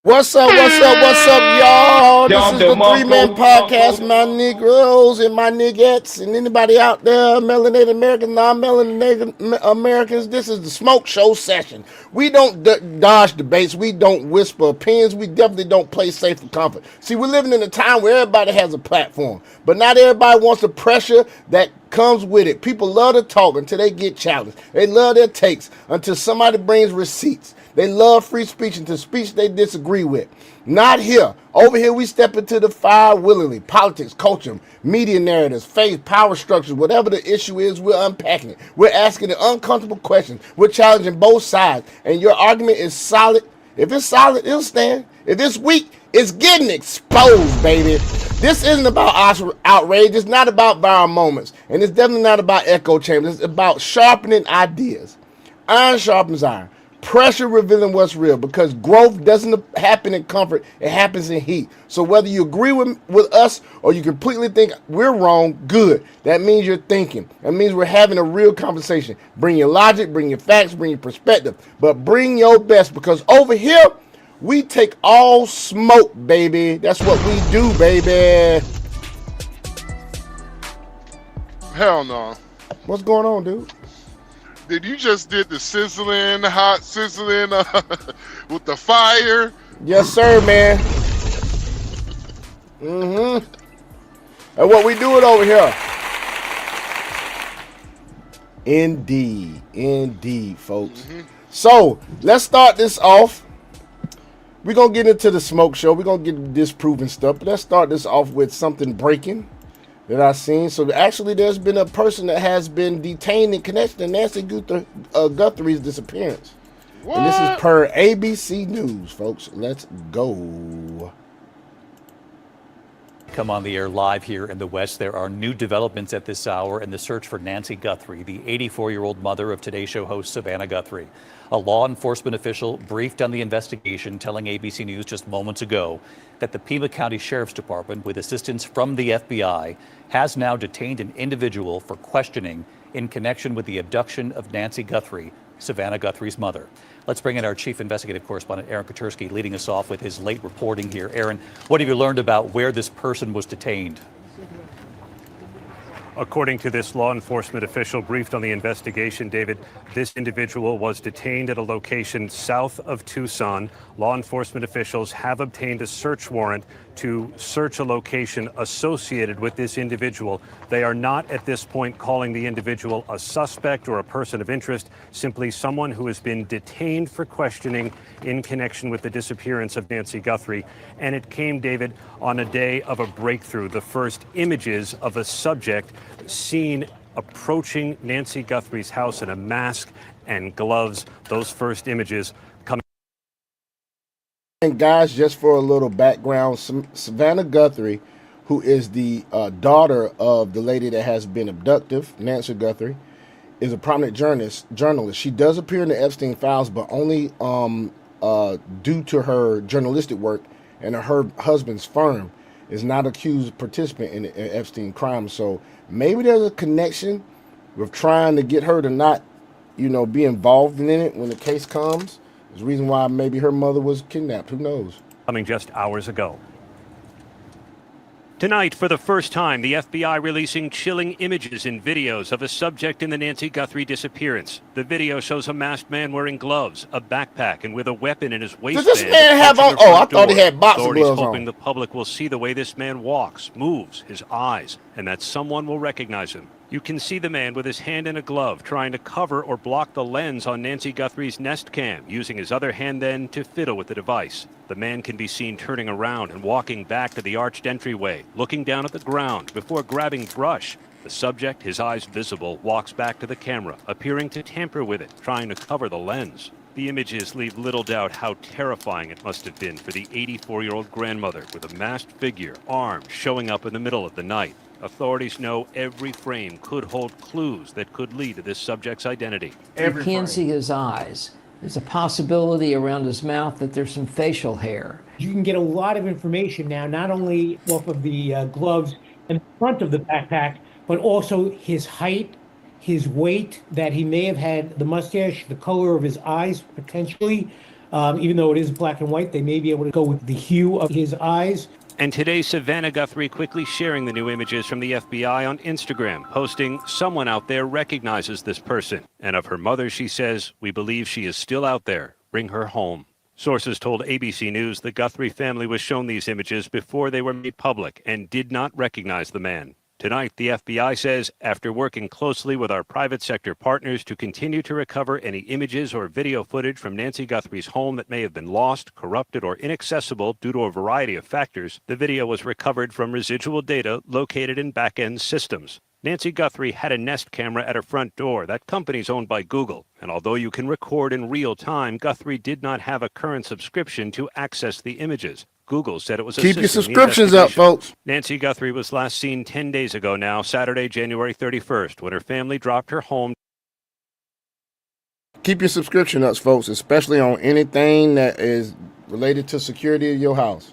What's up, y'all? This is the three-man podcast, my Negroes and my niggettes and anybody out there, melanated Americans, non-melanated Americans. This is the smoke show session. We don't dodge debates. We don't whisper opinions. We definitely don't play safe for comfort. See, we're living in a time where everybody has a platform, but not everybody wants the pressure that comes with it. People love to talk until they get challenged. They love their takes until somebody brings receipts. They love free speech until speech they disagree with. Not here. Over here, we step into the fire willingly. Politics, culture, media narratives, faith, power structures, whatever the issue is, we're unpacking it. We're asking the uncomfortable questions. We're challenging both sides. And your argument is solid. If it's solid, it'll stand. If it's weak, it's getting exposed, baby. This isn't about outrage. It's not about viral moments. And it's definitely not about echo chambers. It's about sharpening ideas. Iron sharpens iron. Pressure revealing what's real, because growth doesn't happen in comfort, it happens in heat. So whether you agree with us or you completely think we're wrong, good. That means you're thinking. That means we're having a real conversation. Bring your logic, bring your facts, bring your perspective, but bring your best, because over here we take all smoke, baby. That's what we do, baby. Hell no. What's going on, dude? Did you just did the sizzling, hot sizzling with the fire? Yes, sir, man. And what we doing over here. Indeed, folks. So, let's start this off. We're going to get into the smoke show. We're going to get disproving stuff. But let's start this off with something breaking that I've seen. So actually, there's been a person that has been detained in connection to Nancy Guthrie's disappearance. What? And this is per ABC News, folks. Let's go. Come on the air live here in the West. There are new developments at this hour in the search for Nancy Guthrie, the 84-year-old mother of Today Show host Savannah Guthrie. A law enforcement official briefed on the investigation, telling ABC News just moments ago that the Pima County Sheriff's Department, with assistance from the FBI, has now detained an individual for questioning in connection with the abduction of Nancy Guthrie, Savannah Guthrie's mother. Let's bring in our chief investigative correspondent, Aaron Katersky, leading us off with his late reporting here. Aaron, what have you learned about where this person was detained? According to this law enforcement official briefed on the investigation, David, this individual was detained at a location south of Tucson. Law enforcement officials have obtained a search warrant to search a location associated with this individual. They are not at this point calling the individual a suspect or a person of interest, simply someone who has been detained for questioning in connection with the disappearance of Nancy Guthrie. And it came, David, on a day of a breakthrough. The first images of a subject seen approaching Nancy Guthrie's house in a mask and gloves. Those first images coming. And guys, just for a little background, Savannah Guthrie, who is the daughter of the lady that has been abducted, Nancy Guthrie, is a prominent journalist. She does appear in the Epstein files, but only due to her journalistic work, and her husband's firm is not accused participant in the Epstein crime. So maybe there's a connection with trying to get her to not, be involved in it when the case comes. There's a reason why maybe her mother was kidnapped. Who knows? Coming just hours ago. Tonight, for the first time, the FBI releasing chilling images and videos of a subject in the Nancy Guthrie disappearance. The video shows a masked man wearing gloves, a backpack, and with a weapon in his waistband. Does this man have on? Oh, I thought he had boxing gloves on. Authorities hoping the public will see the way this man walks, moves, his eyes, and that someone will recognize him. You can see the man with his hand in a glove trying to cover or block the lens on Nancy Guthrie's Nest Cam, using his other hand then to fiddle with the device. The man can be seen turning around and walking back to the arched entryway, looking down at the ground before grabbing brush. The subject, his eyes visible, walks back to the camera, appearing to tamper with it, trying to cover the lens. The images leave little doubt how terrifying it must have been for the 84-year-old grandmother with a masked figure, armed, showing up in the middle of the night. Authorities know every frame could hold clues that could lead to this subject's identity. You can see his eyes. There's a possibility around his mouth that there's some facial hair. You can get a lot of information now, not only off of the gloves and the front of the backpack, but also his height, his weight, that he may have had, the mustache, the color of his eyes, potentially. Even though it is black and white, they may be able to go with the hue of his eyes. And today, Savannah Guthrie quickly sharing the new images from the FBI on Instagram, posting, "Someone out there recognizes this person." And of her mother, she says, "We believe she is still out there. Bring her home." Sources told ABC News the Guthrie family was shown these images before they were made public and did not recognize the man. Tonight, the FBI says, after working closely with our private sector partners to continue to recover any images or video footage from Nancy Guthrie's home that may have been lost, corrupted, or inaccessible due to a variety of factors, the video was recovered from residual data located in back-end systems. Nancy Guthrie had a Nest camera at her front door. That company's owned by Google. And although you can record in real time, Guthrie did not have a current subscription to access the images. Google said it was Keep your assisting the subscriptions up, investigation. folks. Nancy Guthrie was last seen 10 days ago now, Saturday, January 31st, when her family dropped her home. Keep your subscription up, folks, especially on anything that is related to security of your house.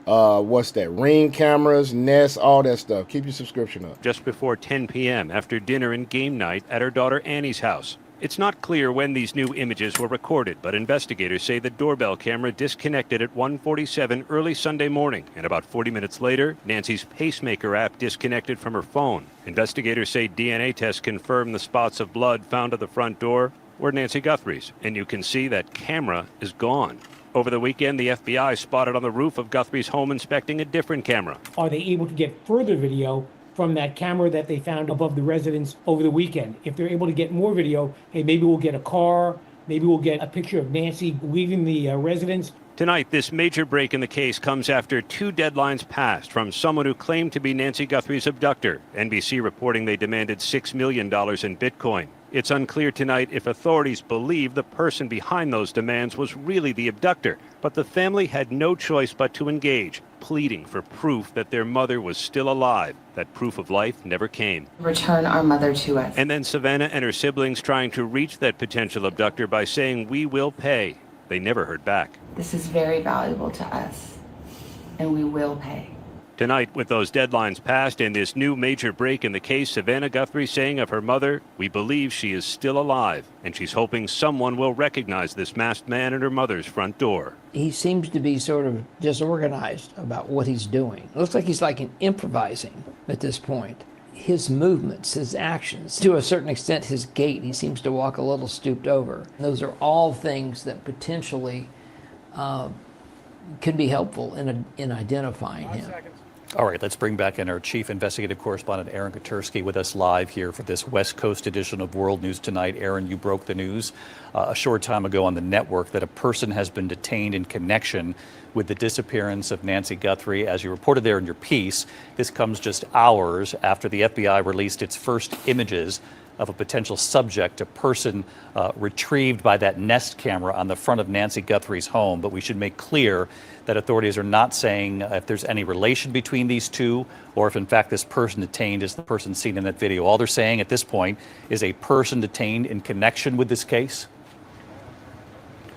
What's that? Ring cameras, Nest, all that stuff. Keep your subscription up. Just before 10 p.m. after dinner and game night at her daughter Annie's house. It's not clear when these new images were recorded, but investigators say the doorbell camera disconnected at 1:47 early Sunday morning, and about 40 minutes later, Nancy's pacemaker app disconnected from her phone. Investigators say DNA tests confirm the spots of blood found at the front door were Nancy Guthrie's, and you can see that camera is gone. Over the weekend, the FBI spotted on the roof of Guthrie's home inspecting a different camera. Are they able to get further video from that camera that they found above the residence over the weekend? If they're able to get more video, hey, maybe we'll get a car, maybe we'll get a picture of Nancy leaving the residence. Tonight, this major break in the case comes after 2 deadlines passed from someone who claimed to be Nancy Guthrie's abductor. NBC reporting they demanded $6 million in Bitcoin. It's unclear tonight if authorities believe the person behind those demands was really the abductor. But the family had no choice but to engage, pleading for proof that their mother was still alive. That proof of life never came. Return our mother to us. And then Savannah and her siblings trying to reach that potential abductor by saying, "We will pay." They never heard back. This is very valuable to us, and we will pay. Tonight, with those deadlines passed and this new major break in the case, Savannah Guthrie saying of her mother, "We believe she is still alive," and she's hoping someone will recognize this masked man at her mother's front door. He seems to be sort of disorganized about what he's doing. It looks like he's improvising at this point. His movements, his actions, to a certain extent his gait, he seems to walk a little stooped over. Those are all things that potentially could be helpful in identifying him. All right, let's bring back in our chief investigative correspondent, Aaron Katersky, with us live here for this West Coast edition of World News Tonight. Aaron, you broke the news a short time ago on the network that a person has been detained in connection with the disappearance of Nancy Guthrie. As you reported there in your piece, this comes just hours after the FBI released its first images of a potential subject, a person retrieved by that Nest camera on the front of Nancy Guthrie's home. But we should make clear that authorities are not saying if there's any relation between these two or if in fact this person detained is the person seen in that video. All they're saying at this point is a person detained in connection with this case.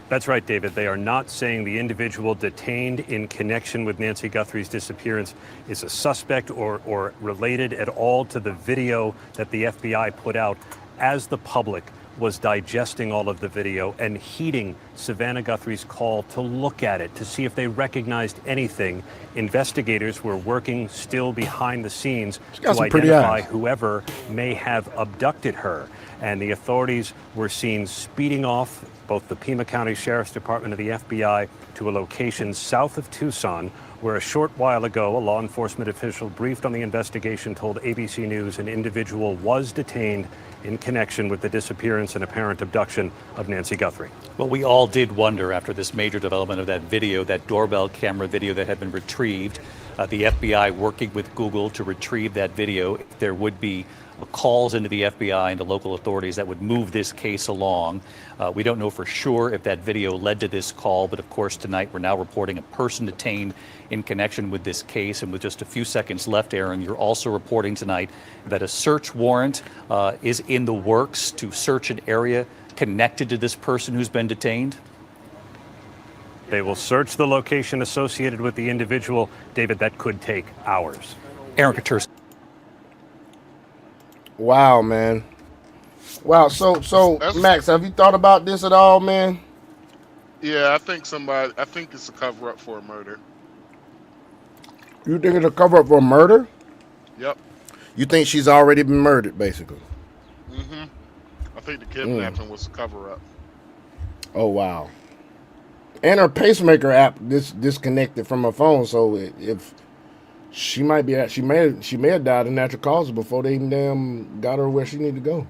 That's right, David. They are not saying the individual detained in connection with Nancy Guthrie's disappearance is a suspect or related at all to the video that the FBI put out as the public was digesting all of the video and heeding Savannah Guthrie's call to look at it to see if they recognized anything. Investigators were working still behind the scenes to identify whoever may have abducted her. And the authorities were seen speeding off, both the Pima County Sheriff's Department and the FBI, to a location south of Tucson, where a short while ago, a law enforcement official briefed on the investigation told ABC News an individual was detained in connection with the disappearance and apparent abduction of Nancy Guthrie. Well, we all did wonder after this major development of that video, that doorbell camera video that had been retrieved, the FBI working with Google to retrieve that video, if there would be calls into the FBI and to local authorities that would move this case along. We don't know for sure if that video led to this call, but of course tonight we're now reporting a person detained in connection with this case. And with just a few seconds left, Aaron, you're also reporting tonight that a search warrant is in the works to search an area connected to this person who's been detained. They will search the location associated with the individual. David, that could take hours. Aaron Katersky. Wow, man. Wow. So That's- Max, have you thought about this at all, man? Yeah, I think it's a cover up for a murder. You think it's a cover up for a murder? Yep. You think she's already been murdered, basically? Mm-hmm. I think the kidnapping was a cover up. Oh wow! And her pacemaker app disconnected from her phone, so if she may have died of natural causes before they even got her where she needed to go.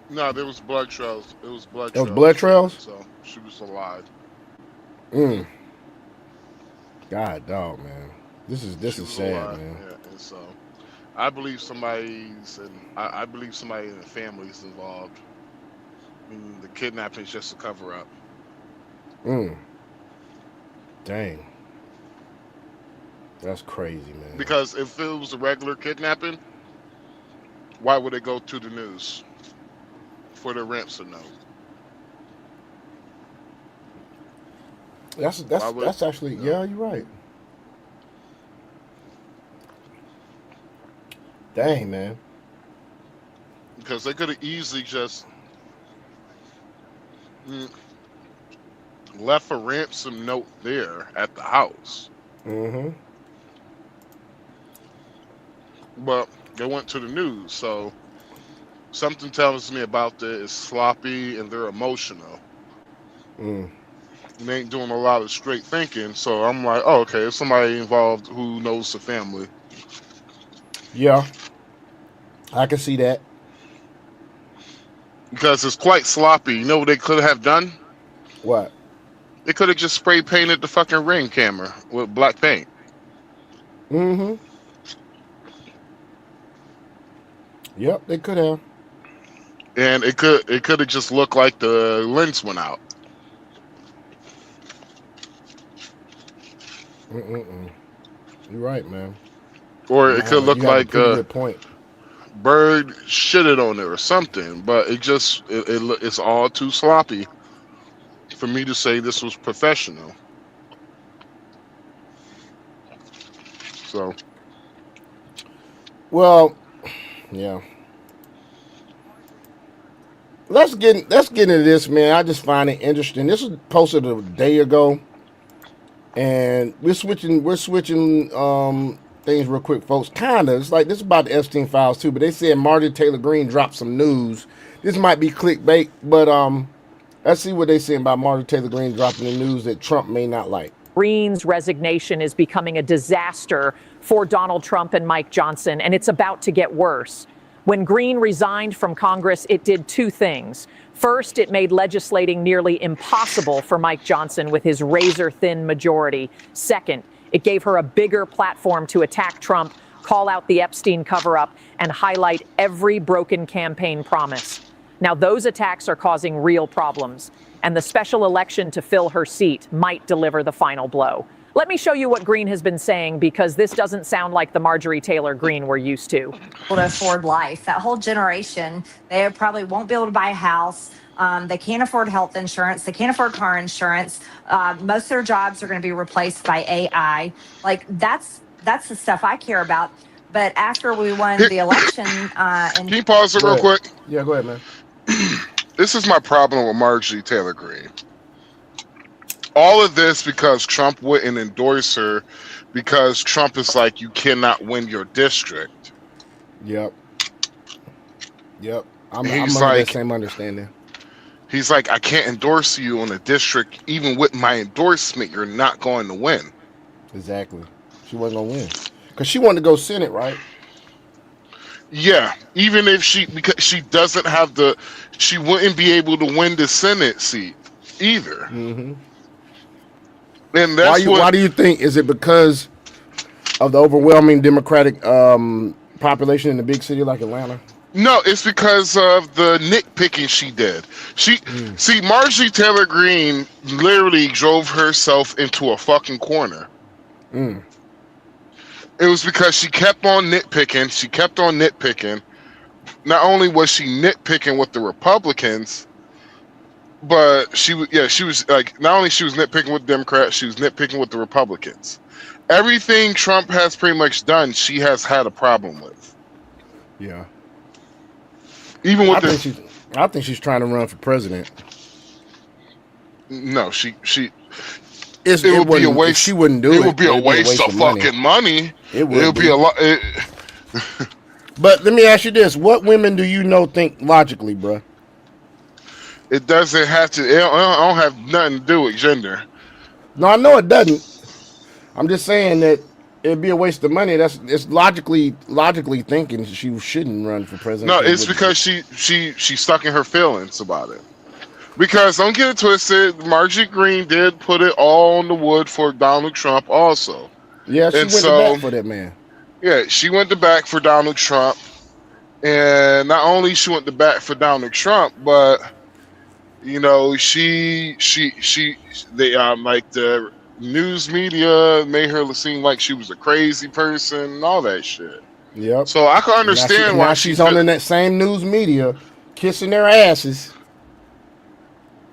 No, there was blood trails. It was blood There trails. was blood trails? So she was alive. God, dog, man. This is She was sad, alive, man. Yeah, and so I believe somebody in the family is involved. I mean, the kidnapping is just a cover up. Dang. That's crazy, man. Because if it was a regular kidnapping, why would it go to the news? For the ransom note. That's actually yeah, you're right. Dang, man. Because they could have easily just left a ransom note there at the house. Mm-hmm. But they went to the news, so something tells me about this is sloppy and they're emotional. They ain't doing a lot of straight thinking, so I'm like, oh, okay, it's somebody involved who knows the family. Yeah. I can see that. Because it's quite sloppy. You know what they could have done? What? They could have just spray painted the fucking Ring camera with black paint. Mm-hmm. Yep, they could have. And it could have just looked like the lens went out. You're right, man. Or it could look like a good point. Bird shitted on it or something, but it's all too sloppy for me to say this was professional. So, well, yeah. Let's get into this, man. I just find it interesting. This was posted a day ago, and we're switching things real quick, folks. Kinda. It's like this is about the Epstein files too, but they said Marjorie Taylor Greene dropped some news. This might be clickbait, but let's see what they saying about Marjorie Taylor Greene dropping the news that Trump may not like. Greene's resignation is becoming a disaster for Donald Trump and Mike Johnson, and it's about to get worse. When Greene resigned from Congress, it did two things. First, it made legislating nearly impossible for Mike Johnson with his razor-thin majority. Second, it gave her a bigger platform to attack Trump, call out the Epstein cover-up, and highlight every broken campaign promise. Now, those attacks are causing real problems, and the special election to fill her seat might deliver the final blow. Let me show you what Greene has been saying, because this doesn't sound like the Marjorie Taylor Greene we're used to. To afford life. That whole generation, they probably won't be able to buy a house. They can't afford health insurance. They can't afford car insurance. Most of their jobs are going to be replaced by AI. Like that's the stuff I care about. But after we won the election, can you pause it real quick? Yeah, go ahead, man. This is my problem with Marjorie Taylor Greene. All of this because Trump wouldn't endorse her, because Trump is like, you cannot win your district. Yep. I'm He's under like, that same understanding. He's like, I can't endorse you on a district. Even with my endorsement, you're not going to win. Exactly. She wasn't going to win. Because she wanted to go Senate, right? Yeah. Even if because she doesn't have she wouldn't be able to win the Senate seat either. Mm-hmm. And that's why do you think? Is it because of the overwhelming Democratic population in a big city like Atlanta? No, it's because of the nitpicking she did. See, Marjorie Taylor Greene literally drove herself into a fucking corner. It was because she kept on nitpicking. She kept on nitpicking. Not only was she nitpicking with the Republicans, but she was like, not only she was nitpicking with Democrats, she was nitpicking with the Republicans. Everything Trump has pretty much done, she has had a problem with. Yeah. Even with I think she's trying to run for president. No, she It it would be a wouldn't- waste. She wouldn't do it. It would be a It'd waste of money. fucking money. It would It'll be a lot. But let me ask you this: what women do you know think logically, bruh? It doesn't have to. It don't have nothing to do with gender. No, I know it doesn't. I'm just saying that it'd be a waste of money. It's logically thinking she shouldn't run for president. No, it's because she's stuck in her feelings about it. Because don't get it twisted, Marjorie Greene did put it all on the wood for Donald Trump also. Yeah, she And went to so- bat for that man. Yeah, she went to bat for Donald Trump, and not only she went to bat for Donald Trump, but you know they like the news media made her seem like she was a crazy person and all that shit. Yep. So I can understand now why she's on that same news media, kissing their asses.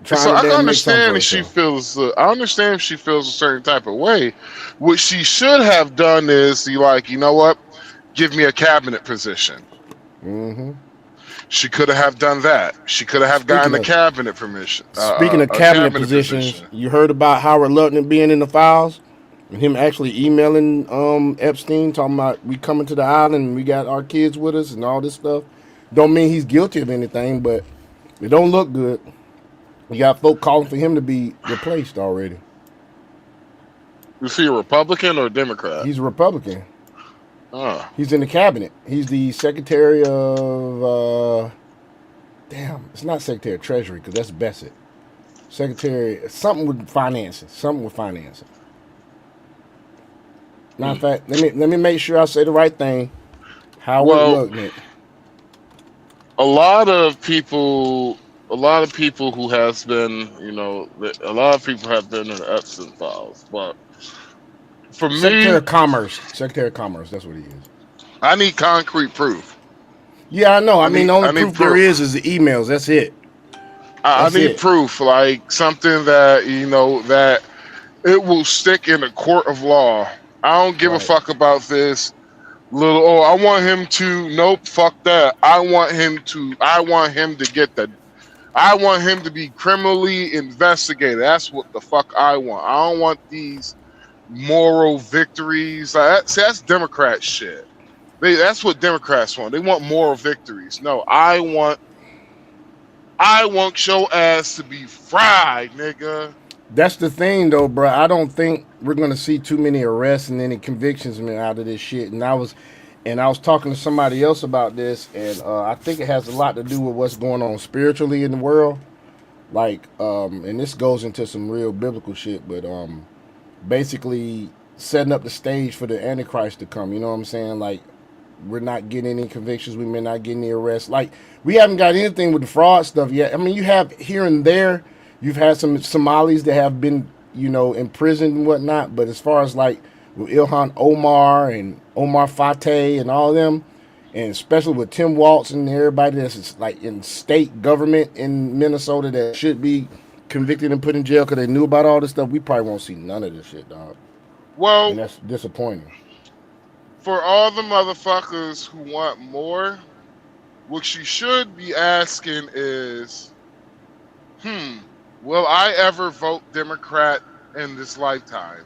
So I can to make something for understand if she herself. feels. I understand if she feels a certain type of way. What she should have done is, you know what? Give me a cabinet position. Mm-hmm. She could have done that. She could have gotten the cabinet permission. Speaking of a cabinet positions, position. you heard about Howard Lutnick being in the files and him actually emailing Epstein talking about we coming to the island and we got our kids with us and all this stuff. Don't mean he's guilty of anything, but it don't look good. You got folk calling for him to be replaced already. Is he a Republican or a Democrat? He's a Republican. Oh. He's in the cabinet. He's the Secretary of it's not Secretary of Treasury because that's Bassett. Secretary something with finances. Matter of fact, let me make sure I say the right thing. Howard Lutnick. A lot of people who has been, a lot of people have been in the Epstein files, but for Secretary me, of Commerce. Secretary of Commerce, that's what he is. I need concrete proof. Yeah, I know. I mean, the I only need proof there is the emails. That's it. I That's need it. proof, like something that that it will stick in a court of law. I don't give a fuck about this little. Oh, I want him to. Nope, fuck that. I want him to get I want him to be criminally investigated. That's what the fuck I want. I don't want these moral victories. That's Democrat shit. That's what Democrats want. They want moral victories. No, I want your ass to be fried, nigga. That's the thing, though, bro. I don't think we're gonna see too many arrests and any convictions out of this shit. And I was talking to somebody else about this, and I think it has a lot to do with what's going on spiritually in the world. Like, and this goes into some real biblical shit, but basically setting up the stage for the Antichrist to come. You know what I'm saying? Like, we're not getting any convictions. We may not get any arrests. Like, we haven't got anything with the fraud stuff yet. I mean, you have here and there. You've had some Somalis that have been, imprisoned and whatnot. But as far as like with Ilhan Omar and Omar Fateh and all of them, and especially with Tim Walz and everybody that's like in state government in Minnesota that should be convicted and put in jail because they knew about all this stuff, we probably won't see none of this shit, dog. Well, And that's disappointing. for all the motherfuckers who want more, what you should be asking is, will I ever vote Democrat in this lifetime?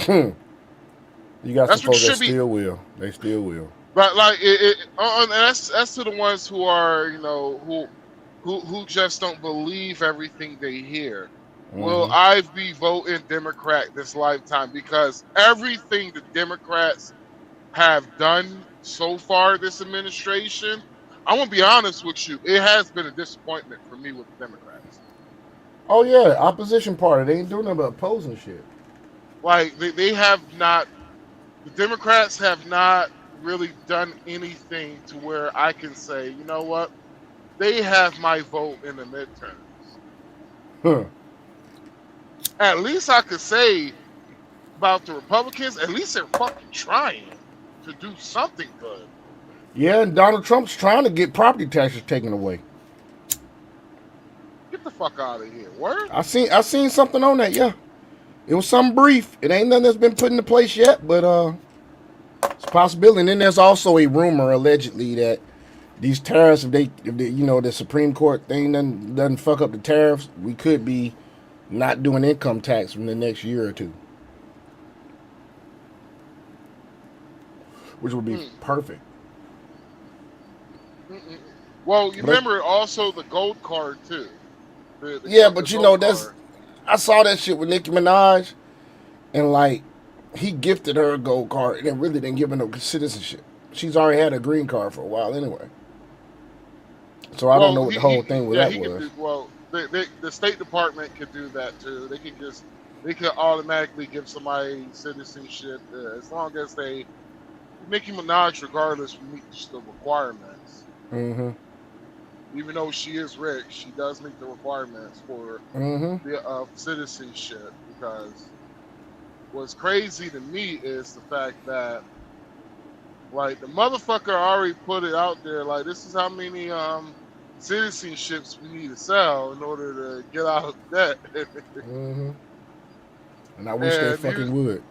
You got That's some what folks that should be- still will. They still will. But like and that's to the ones who are, who just don't believe everything they hear. Will I be voting Democrat this lifetime? Because everything the Democrats have done so far this administration, I'm gonna be honest with you, it has been a disappointment for me with the Democrats. Oh yeah, opposition party. They ain't doing nothing but opposing shit. Like they have not, the Democrats have not really done anything to where I can say, you know what, they have my vote in the midterms. Huh. At least I could say about the Republicans, at least they're fucking trying to do something good. Yeah, and Donald Trump's trying to get property taxes taken away. Get the fuck out of here. Word? I seen something on that, yeah. It was something brief. It ain't nothing that's been put into place yet, but it's a possibility. And then there's also a rumor, allegedly, that these tariffs, if they the Supreme Court thing doesn't fuck up the tariffs, we could be, not doing income tax from the next year or two, which would be perfect. Well, you remember also the gold card too. Yeah, but you know I saw that shit with Nicki Minaj, and like he gifted her a gold card, and it really didn't give her no citizenship. She's already had a green card for a while anyway. So I don't know what the whole thing with that was. The State Department could do that too. They could automatically give somebody citizenship as long as Nicki Minaj, regardless, meets the requirements. Mm-hmm. Even though she is rich, she does meet the requirements for the citizenship. Because what's crazy to me is the fact that, like, the motherfucker already put it out there. Like, this is how many citizenships we need to sell in order to get out of debt. And I wish they fucking would.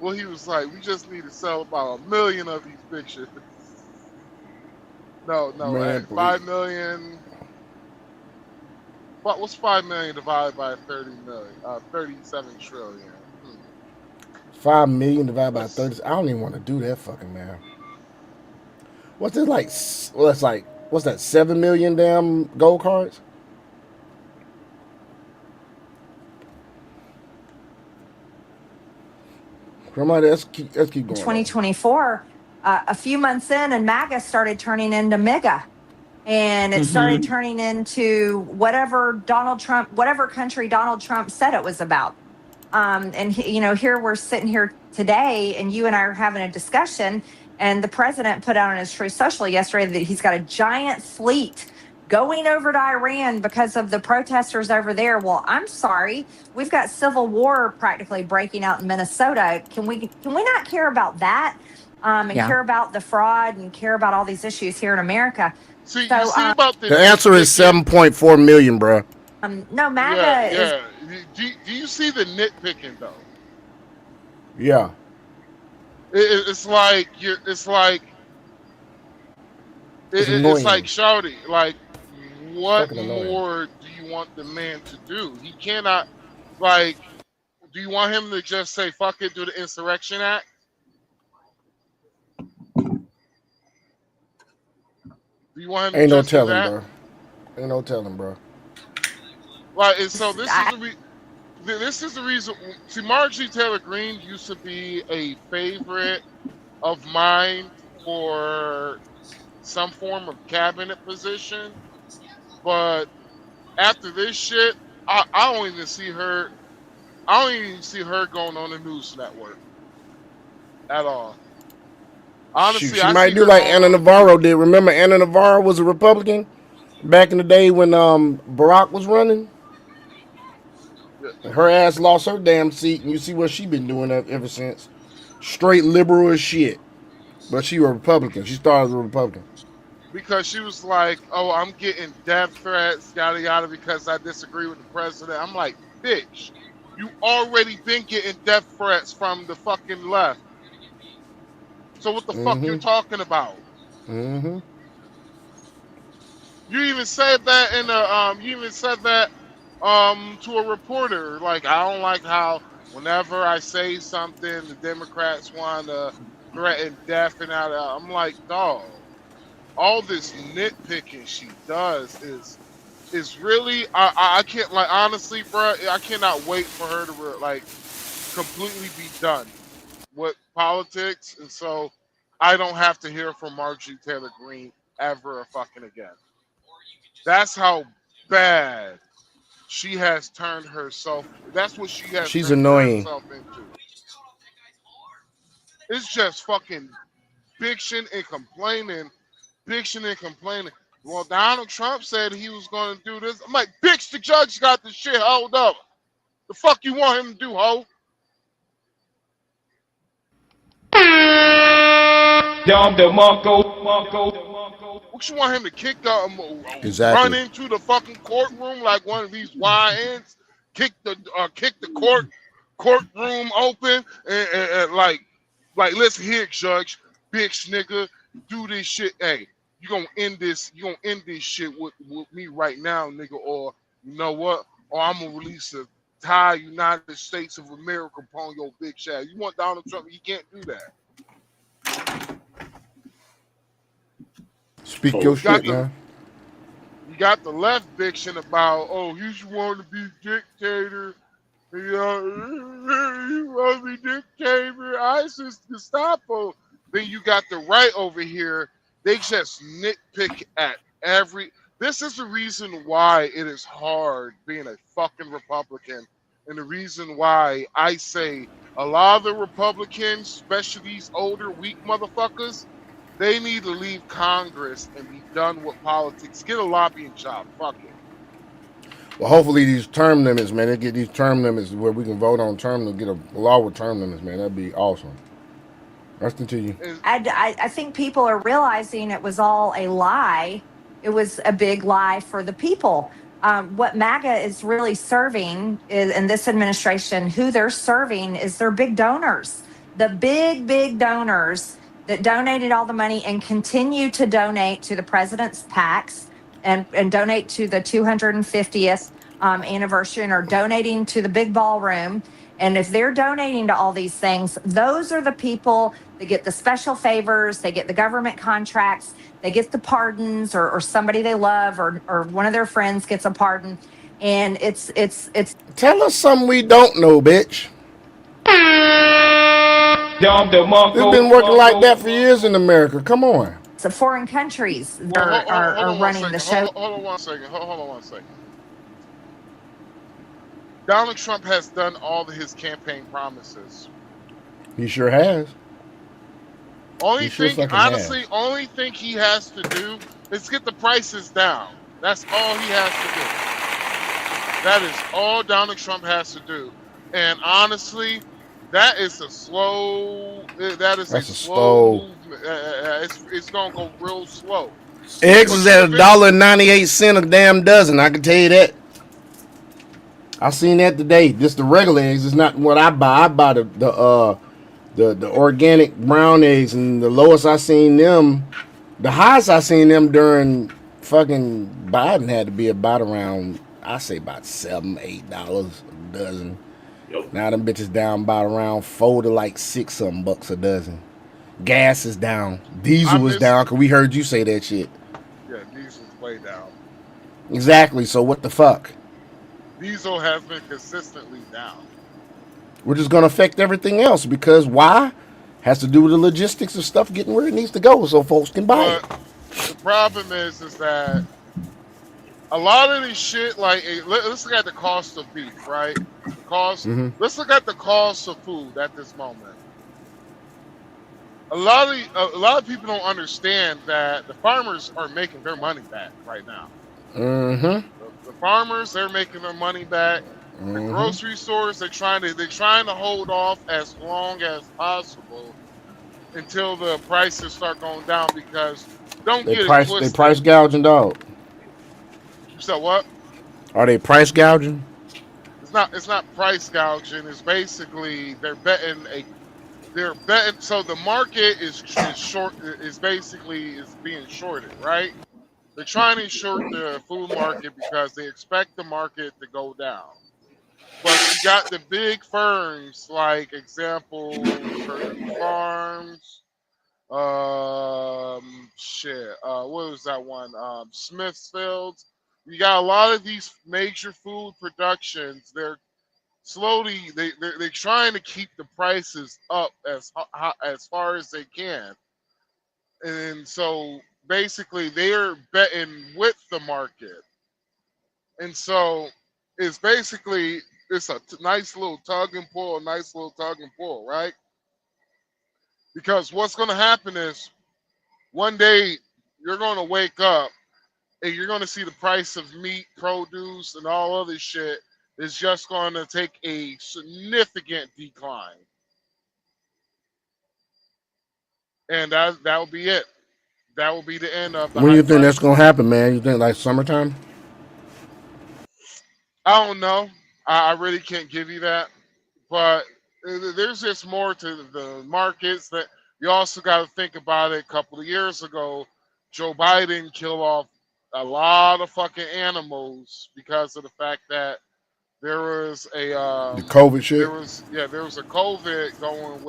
Well, he was like, we just need to sell about 1 million of these pictures. No, Man, 5 million. What's 5 million divided by 30 million? 37 trillion. 5 million divided by 30. I don't even want to do that fucking math. What's it like? Well, it's like, what's that? 7 million damn gold cards? Somebody, let's keep going. 2024, a few months in, and MAGA started turning into MIGA. And it started turning into whatever country Donald Trump said it was about. And here we're sitting here today, and you and I are having a discussion, and the president put out on his Truth Social yesterday that he's got a giant fleet going over to Iran because of the protesters over there. Well, I'm sorry, we've got civil war practically breaking out in Minnesota. Can we not care about that care about the fraud and care about all these issues here in America? See, so, you see about the answer is 7.4 million, bro. No, MAGA is. Do you see the nitpicking though? Yeah. It's like shouting. Like, what more do you want the man to do? He cannot. Like, do you want him to just say "fuck it," do the Insurrection Act? Do you want him Ain't to no just do telling, that? bro. Ain't no telling, bro. Right, and so this is the reason. See, Marjorie Taylor Greene used to be a favorite of mine for some form of cabinet position, but after this shit, I don't even see her. I don't even see her going on the news network at all. Honestly, she might do like Anna Navarro did. Remember, Anna Navarro was a Republican back in the day when Barack was running. Her ass lost her damn seat, and you see what she been doing ever since. Straight liberal as shit. But she was a Republican. She started as a Republican. Because she was like, oh, I'm getting death threats, yada yada, because I disagree with the president. I'm like, bitch, you already been getting death threats from the fucking left. So what the fuck you're talking about? Mm-hmm. You even said that in to a reporter. Like, I don't like how whenever I say something, the Democrats want to threaten death and out. I'm like, dog. All this nitpicking she does is really. I can't, like, honestly, bro. I cannot wait for her to completely be done with politics, and so I don't have to hear from Marjorie Taylor Greene ever fucking again. That's how bad she has turned herself. That's what she has. She's turned annoying. herself into. It's just fucking bitching and complaining. Well, Donald Trump said he was going to do this. I'm like, bitch, the judge got the shit hold up. The fuck you want him to do, ho? What you want him to kick run into the fucking courtroom like one of these YNs? Kick the courtroom open and like let's hear it, judge, bitch, nigga, do this shit. Hey, you gonna end this shit with me right now, nigga, or you know what? or I'm gonna release the entire United States of America upon your big shad. You want Donald Trump? You can't do that. Speak your shit, man. You got the left bitching about, oh, he just want to be dictator. You want to be dictator. ISIS, Gestapo. Then you got the right over here. They just nitpick at every. This is the reason why it is hard being a fucking Republican. And the reason why I say a lot of the Republicans, especially these older, weak motherfuckers, they need to leave Congress and be done with politics. Get a lobbying job. Fuck it. Well, hopefully these term limits, man, they get these term limits where we can vote on term limits, get a law with term limits, man. That'd be awesome. Let's continue. I think people are realizing it was all a lie. It was a big lie for the people. What MAGA is really serving is, in this administration, who they're serving is their big donors. The big donors that donated all the money and continue to donate to the president's PACs and donate to the 250th anniversary and are donating to the big ballroom. And if they're donating to all these things, those are the people that get the special favors, they get the government contracts, they get the pardons, or somebody they love or one of their friends gets a pardon. And it's Tell us something we don't know, bitch. It's been working like that for years in America. Come on. the foreign countries are running the show. Hold on one second. Donald Trump has done all of his campaign promises. He sure has. Only thing he has to do is get the prices down. That's all he has to do. That is all Donald Trump has to do. And honestly, that is a slow. That's a slow movement. It's gonna go real slow. Eggs is at $1.98 a damn dozen. I can tell you that. I seen that today. Just the regular eggs is not what I buy. I buy the organic brown eggs, and the lowest I seen them, the highest I seen them during fucking Biden had to be about around, I say about $7-8 a dozen. Yep. Now them bitches down about around $4 to like $6 a dozen. Gas is down. Diesel was down because we heard you say that shit. Yeah, diesel's way down. Exactly. So what the fuck? Diesel has been consistently down. Which is going to affect everything else because why? Has to do with the logistics of stuff getting where it needs to go so folks can buy it. The problem is that a lot of this shit, like, let's look at the cost of beef, right? Let's look at the cost of food at this moment. A lot of people don't understand that the farmers are making their money back right now. Mm-hmm. The farmers, they're making their money back. The grocery stores, they're trying to hold off as long as possible until the prices start going down because they price gouging, dog. You said what? Are they price gouging? It's not price gouging. It's basically they're betting. So the market is short. Is being shorted, right? They're trying to short the food market because they expect the market to go down. But you got the big firms, like example, Purdue Farms, what was that one? Smithfield. You got a lot of these major food productions. They're slowly they're trying to keep the prices up as far as they can, and so basically they're betting with the market, and so it's basically. It's a nice little tug and pull, right? Because what's going to happen is one day you're going to wake up and you're going to see the price of meat, produce, and all other shit is just going to take a significant decline. And that will be it. That will be the end of the When do you think that's going to happen, man? You think like summertime? I don't know. I really can't give you that, but there's just more to the markets that you also got to think about it. A couple of years ago, Joe Biden killed off a lot of fucking animals because of the fact that There was a The COVID shit. there was a COVID going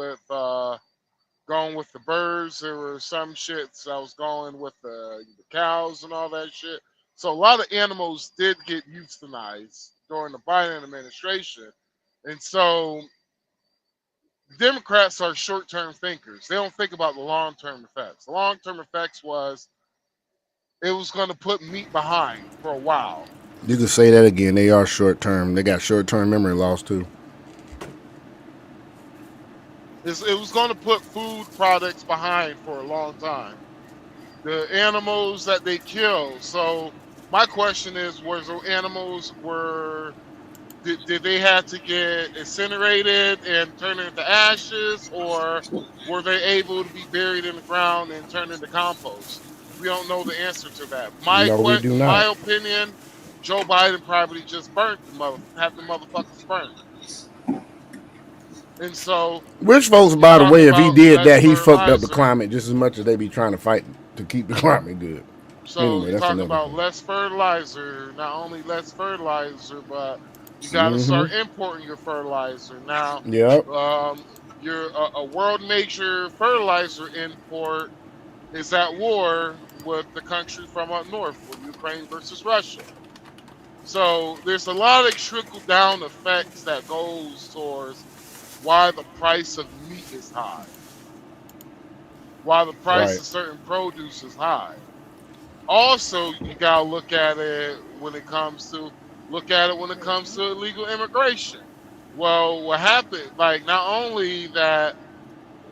with the birds. There were some shits that was going with the cows and all that shit. So a lot of animals did get euthanized during the Biden administration, and so Democrats are short-term thinkers. They don't think about the long-term effects. The long-term effects was it was going to put meat behind for a while. You can say that again. They are short-term. They got short-term memory loss too. It was going to put food products behind for a long time. The animals that they kill. So my question is, did they have to get incinerated and turned into ashes, or were they able to be buried in the ground and turned into compost? We don't know the answer to that. No, we do not. My opinion, Joe Biden probably just had the motherfuckers burnt. And so, Which folks, by the way, if he did that, he fucked up the fertilizer. climate just as much as they be trying to fight to keep the climate good. So Anyway, you that's talk another about thing. less fertilizer, not only less fertilizer, but you got to start importing your fertilizer. Now, Yep. your a world major fertilizer import is at war with the country from up north, with Ukraine versus Russia. So there's a lot of trickle down effects that goes towards why the price of meat is high, why the price Right. of certain produce is high. Also, you gotta look at it when it comes to illegal immigration. Well, what happened? Like, not only that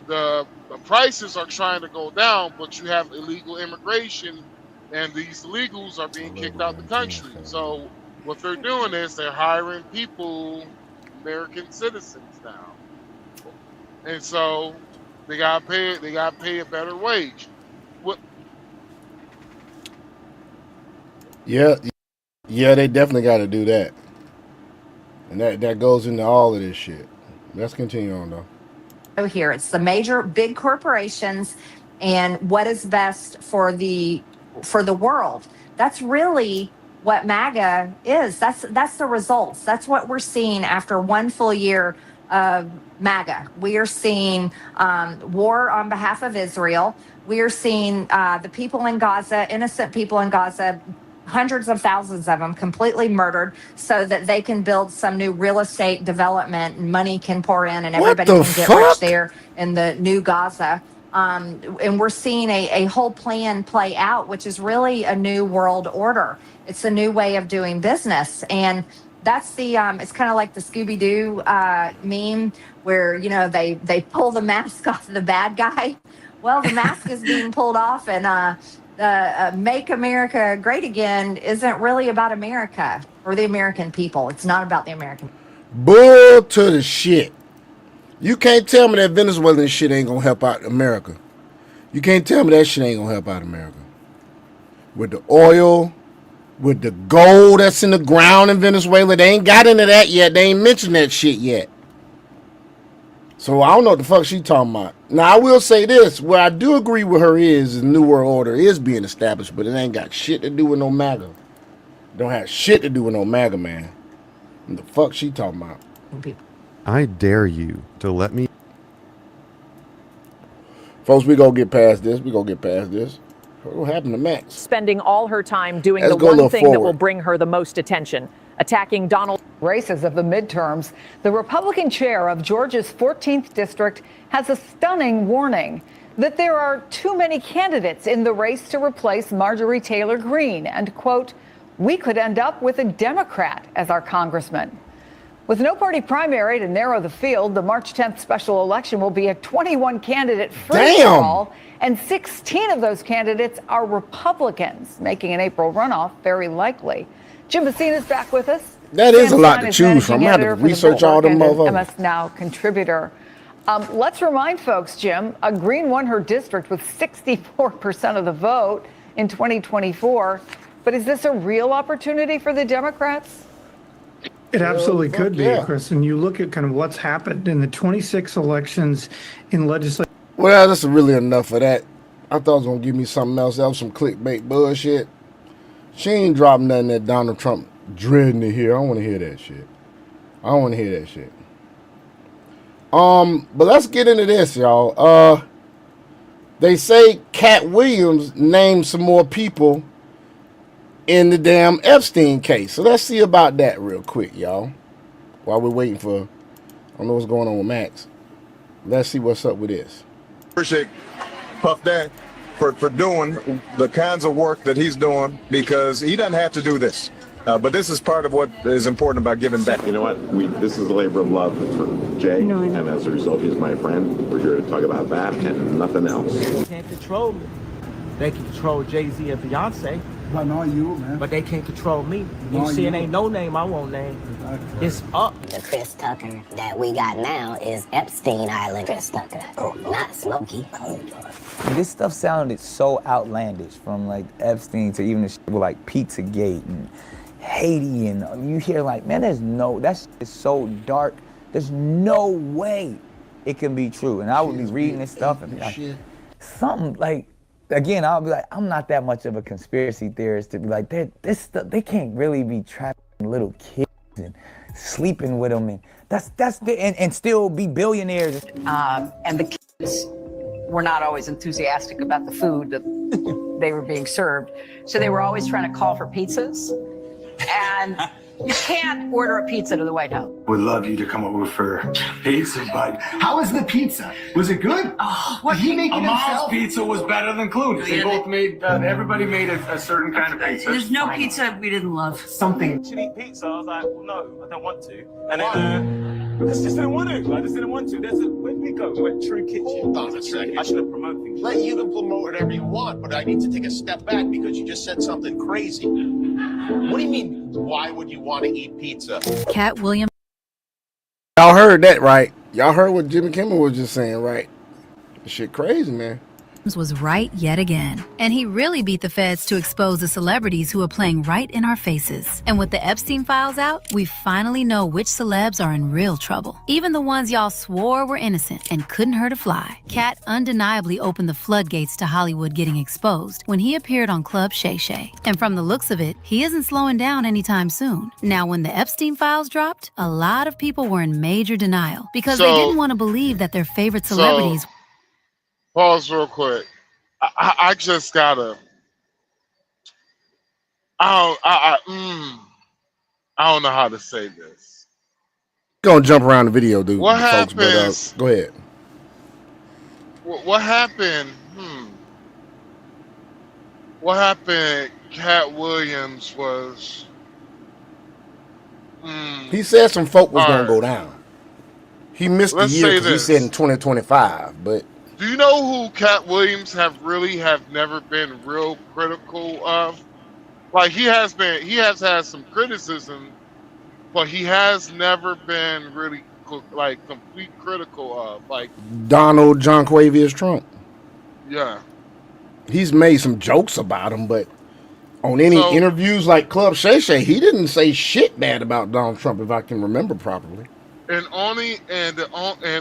the prices are trying to go down, but you have illegal immigration, and these illegals are being kicked out the country. So what they're doing is they're hiring people, American citizens now, and so they gotta pay a better wage. What? Yeah, they definitely got to do that, and that goes into all of this shit. Let's continue on though. Here, it's the major big corporations and what is best for the world. That's really what MAGA is. That's the results. That's what we're seeing after one full year of MAGA. We are seeing war on behalf of Israel. We are seeing the people in Gaza, innocent people in Gaza, hundreds of thousands of them completely murdered so that they can build some new real estate development and money can pour in and What everybody the can get fuck? rich there in the new Gaza. And we're seeing a whole plan play out, which is really a new world order. It's a new way of doing business. And that's the, it's kind of like the Scooby-Doo meme where, you know, they pull the mask off the bad guy. Well, the mask is being pulled off, and Make America Great Again isn't really about America or the American people. It's not about the American. Bull to the shit. You can't tell me that Venezuelan shit ain't gonna help out America. You can't tell me that shit ain't gonna help out America. With the oil, with the gold that's in the ground in Venezuela, they ain't got into that yet. They ain't mentioned that shit yet. So I don't know what the fuck she talking about. Now I will say this, where I do agree with her is the New World Order is being established, but it ain't got shit to do with no MAGA. Don't have shit to do with no MAGA, man. What the fuck she talking about? I dare you to let me. Folks, we gonna get past this. What happened to Max? Spending all her time doing Let's the go a one little thing that will forward. bring her the most attention, attacking Donald. Races of the midterms, the Republican chair of Georgia's 14th district has a stunning warning that there are too many candidates in the race to replace Marjorie Taylor Greene, and, quote, we could end up with a Democrat as our congressman. With no party primary to narrow the field, the March 10th special election will be a 21-candidate free-for-all, and 16 of those candidates are Republicans, making an April runoff very likely. Jim Messina's back with us. That is Sam a lot Stein to is choose from. managing I had to editor for The research all Bulwark them and an motherfuckers. MS Now contributor. Let's remind folks, Jim, Green won her district with 64% of the vote in 2024. But is this a real opportunity for the Democrats? It absolutely could be, yeah. Chris. And you look at kind of what's happened in the 26 elections in legislature. Well, that's really enough of that. I thought it was gonna give me something else. That was some clickbait bullshit. She ain't dropping nothing that Donald Trump dreading to hear. I don't want to hear that shit. I don't want to hear that shit. But let's get into this, y'all. They say Cat Williams named some more people in the damn Epstein case. So let's see about that real quick, y'all. While we're waiting for, I don't know what's going on with Max. Let's see what's up with this. Appreciate Puff Daddy for doing the kinds of work that he's doing, because he doesn't have to do this. But this is part of what is important about giving back. You know what? This is a labor of love for Jay, and as a result, he's my friend. We're here to talk about that and nothing else. They can't control me. They can control Jay-Z and Beyonce. But not you, man. But they can't control me. You see, it ain't no name I won't name. Exactly. It's up. The Chris Tucker that we got now is Epstein Island Chris Tucker. Oh, not Smokey. This stuff sounded so outlandish, from like Epstein to even the shit with like Pizzagate and Haiti, and you hear like, man, that's so dark. There's no way it can be true. And I would be reading this stuff and be like, something like, again, I'll be like, I'm not that much of a conspiracy theorist to be like, this stuff, they can't really be trapping little kids and sleeping with them, and and still be billionaires. And the kids were not always enthusiastic about the food that they were being served, so they were always trying to call for pizzas. And you can't order a pizza to the White House. Would love you to come over for pizza, but how was the pizza? Was it good? Oh, what, did he make it Amal's himself? pizza was better than Clooney's. They both made, everybody made a certain kind of pizza. There's no pizza we didn't love. Something. Should eat pizza? I was like, well, no, I don't want to. And then, because I just didn't want to. I just didn't want to. Where did we go? We went True Kitchen. Hold on a second. I should have promoted things. You can promote whatever you want, but I need to take a step back because you just said something crazy. What do you mean, why would you want to eat pizza? Cat Williams. Y'all heard that, right? Y'all heard what Jimmy Kimmel was just saying, right? This shit crazy, man. Was right yet again. And he really beat the feds to expose the celebrities who are playing right in our faces. And with the Epstein files out, we finally know which celebs are in real trouble. Even the ones y'all swore were innocent and couldn't hurt a fly. Cat undeniably opened the floodgates to Hollywood getting exposed when he appeared on Club Shay Shay. And from the looks of it, he isn't slowing down anytime soon. Now, when the Epstein files dropped, a lot of people were in major denial because they didn't want to believe that their favorite celebrities. Pause real quick. I just gotta. I don't know how to say this. Gonna jump around the video, dude. What folks, happens? But, go ahead. What happened? What happened? Cat Williams was. He said some folk was gonna go down. He missed the year because he said in 2025, but. Do you know who Cat Williams have never been real critical of? Like he has had some criticism, but he has never been really like complete critical of, like Donald John Quavius Trump. Yeah. He's made some jokes about him, but on any interviews like Club Shay Shay, he didn't say shit bad about Donald Trump, if I can remember properly. And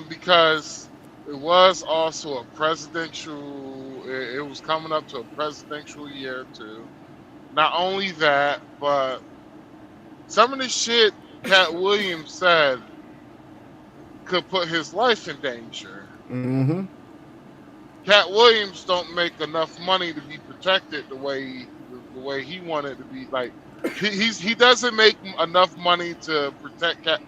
because it was also a presidential, it was coming up to a presidential year too. Not only that, but some of the shit Cat Williams said could put his life in danger. Mm-hmm. Cat Williams don't make enough money to be protected the way he wanted to be. Like he doesn't make enough money to protect Cat.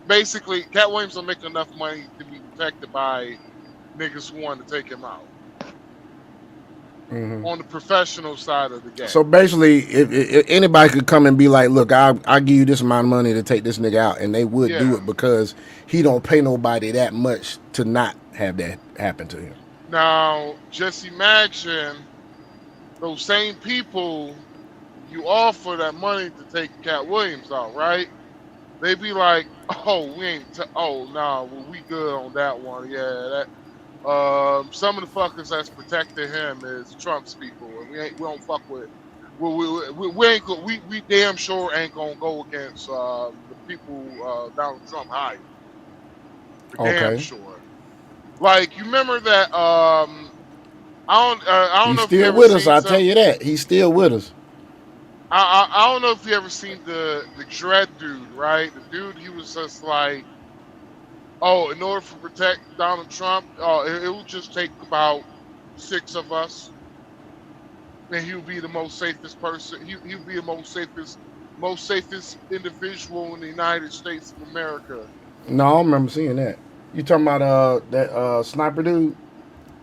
Basically, Cat Williams don't make enough money to be protected by niggas who want to take him out. Mm-hmm. On the professional side of the game. So basically, if anybody could come and be like, "Look, I'll give you this amount of money to take this nigga out," and they would do it because he don't pay nobody that much to not have that happen to him. Now, just imagine those same people you offer that money to take Cat Williams out, right? They be like, "Oh, we ain't. Well, we good on that one. Yeah, that. Some of the fuckers that's protecting him is Trump's people, and we don't fuck with. We damn sure ain't gonna go against the people Donald Trump hired. Damn sure. Like you remember that? I don't He's know. still with us. I'll tell you that. He's still with us. I don't know if you ever seen the Dread dude, right? The dude, he was just like, oh, in order to protect Donald Trump, it would just take about 6 of us, and he would be the most safest person. He would be the most safest individual in the United States of America. No, I don't remember seeing that. You talking about that sniper dude?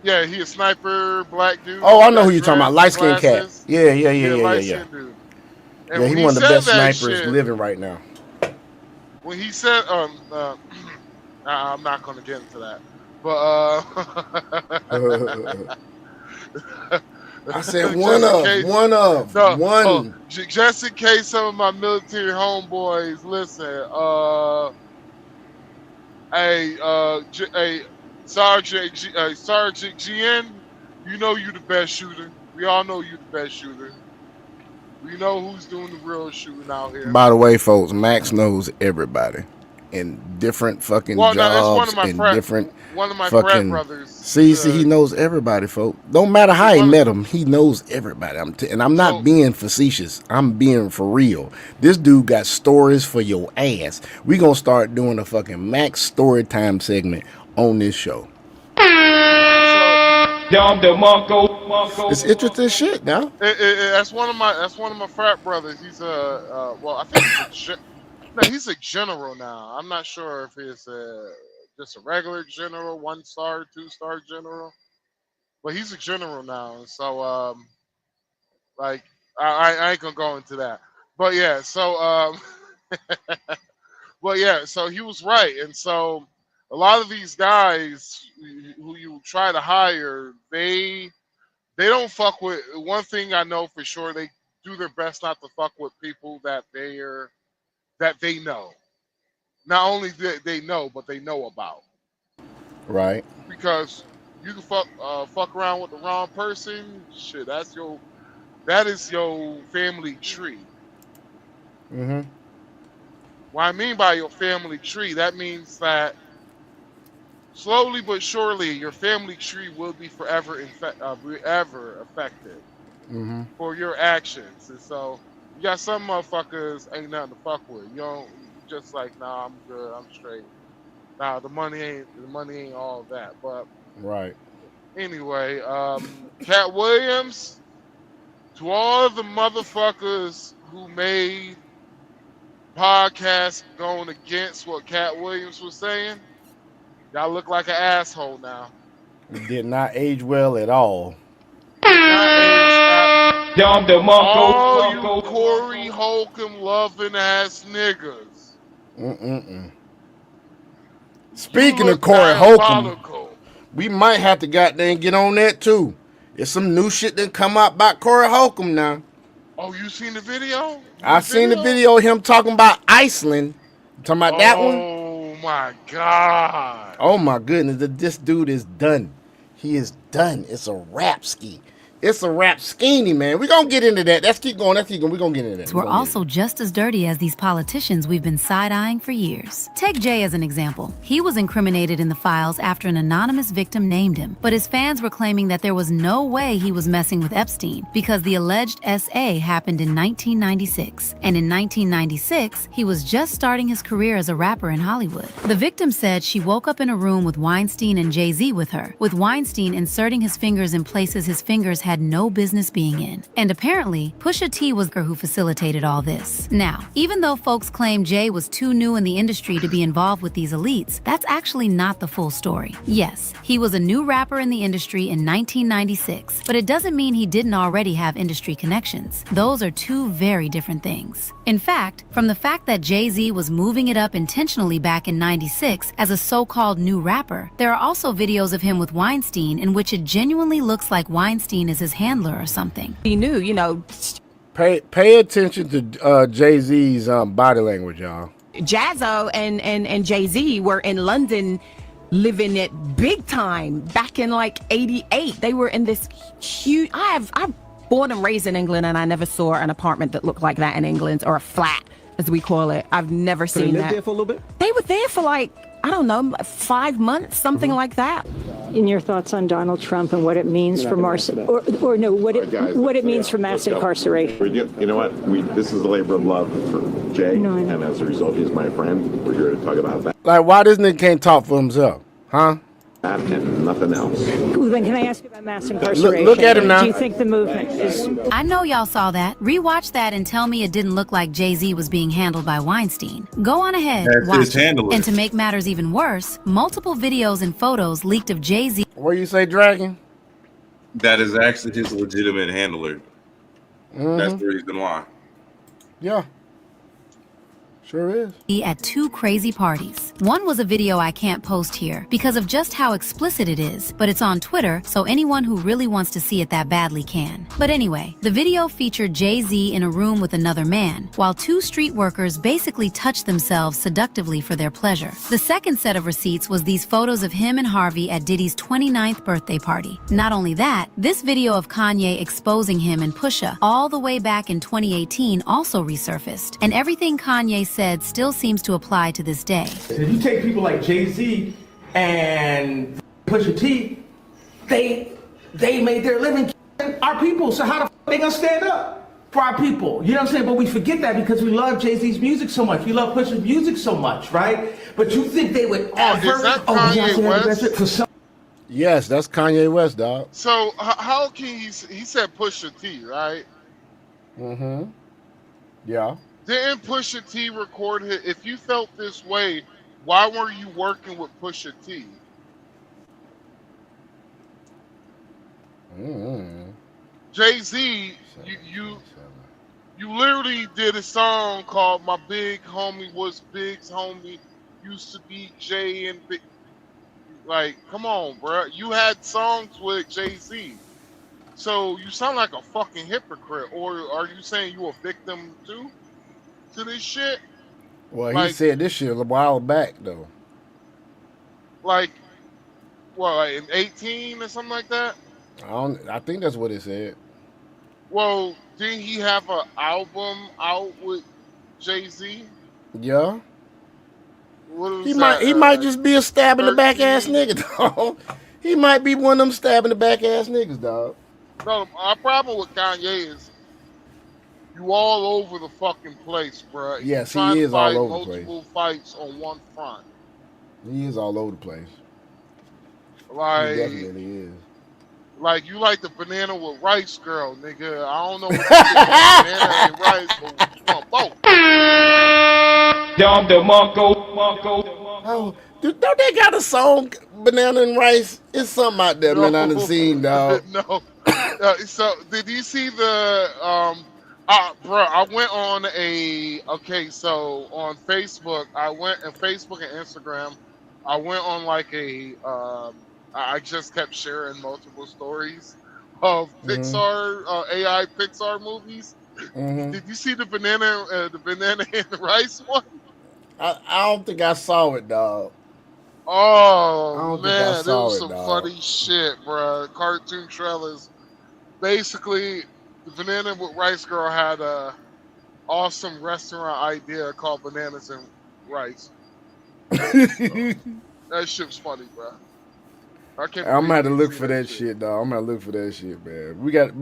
Yeah, he a sniper, black dude. Oh, I know who you talking about. Light skinned cat. Yeah. Light-skinned dude. And Yeah, when he one of the best said that snipers shit, living right now. when he said, I'm not gonna get into that, but I said just in case some of my military homeboys listen, Sergeant GN, you know you the best shooter. We all know you the best shooter. We know who's doing the real shooting out here. By the way, folks, Max knows everybody in different fucking jobs and different one of my fucking brothers. See, he knows everybody, folks. Don't matter how he met him, he knows everybody. And I'm not being facetious. I'm being for real. This dude got stories for your ass. We gonna start doing a fucking Max story time segment on this show. It's interesting shit now. That's one of my frat brothers. He's I think he's a general now. I'm not sure if he's just a regular general, 1-star, 2-star general, but he's a general now. And so I ain't gonna go into that. But yeah, so so he was right, and so a lot of these guys who you try to hire, they don't fuck with. One thing I know for sure, they do their best not to fuck with people that they know. Not only they know, but they know about. Right. Because you can fuck around with the wrong person. Shit, that is your family tree. Mm-hmm. What I mean by your family tree, that means that slowly but surely, your family tree will be forever affected for your actions. And so, you got some motherfuckers ain't nothing to fuck with. You don't just like, nah, I'm good, I'm straight. Nah, the money ain't all that. But right. Anyway, Cat Williams, to all the motherfuckers who made podcasts going against what Cat Williams was saying, y'all look like an asshole now. It did not age well at all. All you Corey Holcomb loving ass niggas. Speaking of Corey Holcomb, we might have to goddamn get on that too. There's some new shit that come out about Corey Holcomb now. Oh, you seen the video? I seen the video of him talking about Iceland. Talking about that one? Oh my God. Oh my goodness. This dude is done. He is done. It's a rap ski. It's a rap skinny, man. We're going to get into that. Let's keep going. We're going to get into that. We're also just as dirty as these politicians we've been side-eyeing for years. Take Jay as an example. He was incriminated in the files after an anonymous victim named him, but his fans were claiming that there was no way he was messing with Epstein because the alleged SA happened in 1996. And in 1996, he was just starting his career as a rapper in Hollywood. The victim said she woke up in a room with Weinstein and Jay-Z with her, with Weinstein inserting his fingers in places his fingers had no business being in. And apparently, Pusha T was the who facilitated all this. Now, even though folks claim Jay was too new in the industry to be involved with these elites, that's actually not the full story. Yes, he was a new rapper in the industry in 1996, but it doesn't mean he didn't already have industry connections. Those are two very different things. In fact, from the fact that Jay-Z was moving it up intentionally back in 96 as a so-called new rapper, there are also videos of him with Weinstein in which it genuinely looks like Weinstein is his handler or something. He knew, you know. Pay attention to Jay-Z's body language, y'all. Jazzo and Jay-Z were in London living it big time back in like 88. They were in this huge, I'm born and raised in England, and I never saw an apartment that looked like that in England, or a flat as we call it. I've never seen that. They lived there for a little bit? They were there for like, I don't know, 5 months, something like that. in your thoughts on Donald Trump and what it means for what it means for mass incarceration. You know what? This is a labor of love for Jay, and as a result, he's my friend. We're here to talk about that. Like, why this nigga can't talk for himself? Huh? And nothing else. Well, then can I ask you about mass incarceration? Look at him now. Do you think the movement is... I know y'all saw that. Rewatch that and tell me it didn't look like Jay-Z was being handled by Weinstein. Go on ahead, watch it. And to make matters even worse, multiple videos and photos leaked of Jay-Z. What you say, Dragon? That is actually his legitimate handler. That's the reason why. Yeah. Sure is. At 2 crazy parties. One was a video I can't post here because of just how explicit it is, but it's on Twitter, so anyone who really wants to see it that badly can. But anyway, the video featured Jay-Z in a room with another man, while 2 street workers basically touched themselves seductively for their pleasure. The second set of receipts was these photos of him and Harvey at Diddy's 29th birthday party. Not only that, this video of Kanye exposing him and Pusha all the way back in 2018 also resurfaced, and everything Kanye said still seems to apply to this day. If you take people like Jay-Z and Pusha T, they made their living our people. So how the they gonna stand up for our people? You know what I'm saying? But we forget that because we love Jay-Z's music so much. We love Pusha's music so much, right? But you think they would ever? Is that Kanye West? For some Yes, that's Kanye West, dog. So how can he said Pusha T, right? Mm-hmm. Yeah. Didn't Pusha T record it? If you felt this way, why were you working with Pusha T? Jay-Z, you literally did a song called "My Big Homie Was Big's Homie Used to Be Jay and Big." Like, come on, bro. You had songs with Jay-Z, so you sound like a fucking hypocrite. Or are you saying you a victim too to this shit? Well, like, he said this shit a while back though. Like, what, like in 18 or something like that? I think that's what it said. Well, didn't he have an album out with Jay-Z? Yeah. What He was might just be a stab in the back ass nigga, dog. He might be one of them stab in the back ass niggas, dog. No, our problem with Kanye is you all over the fucking place, bro. Yes, You're he is all trying to over fight the place. multiple fights on one front. He is all over the place. Like, He definitely is. Like you like the banana with rice girl, nigga. I don't know what you think about banana and rice, but you want both. Dom DeMarco. Oh, don't they got a song, Banana and Rice? It's something out there, man, I done seen, dog. No. So did you see the bro, I went on so on Facebook, Facebook and Instagram, I went on like I just kept sharing multiple stories of Pixar, AI Pixar movies. Did you see the banana and the rice one? I don't think I saw it, dog. Oh man, think I it was saw some it, dog. funny shit, bro. Cartoon trailers. Basically, the banana with rice girl had a awesome restaurant idea called Bananas and Rice. That shit was funny, bro. I'm gonna have to look for that shit, dog. I'm gonna look for that shit, man. We got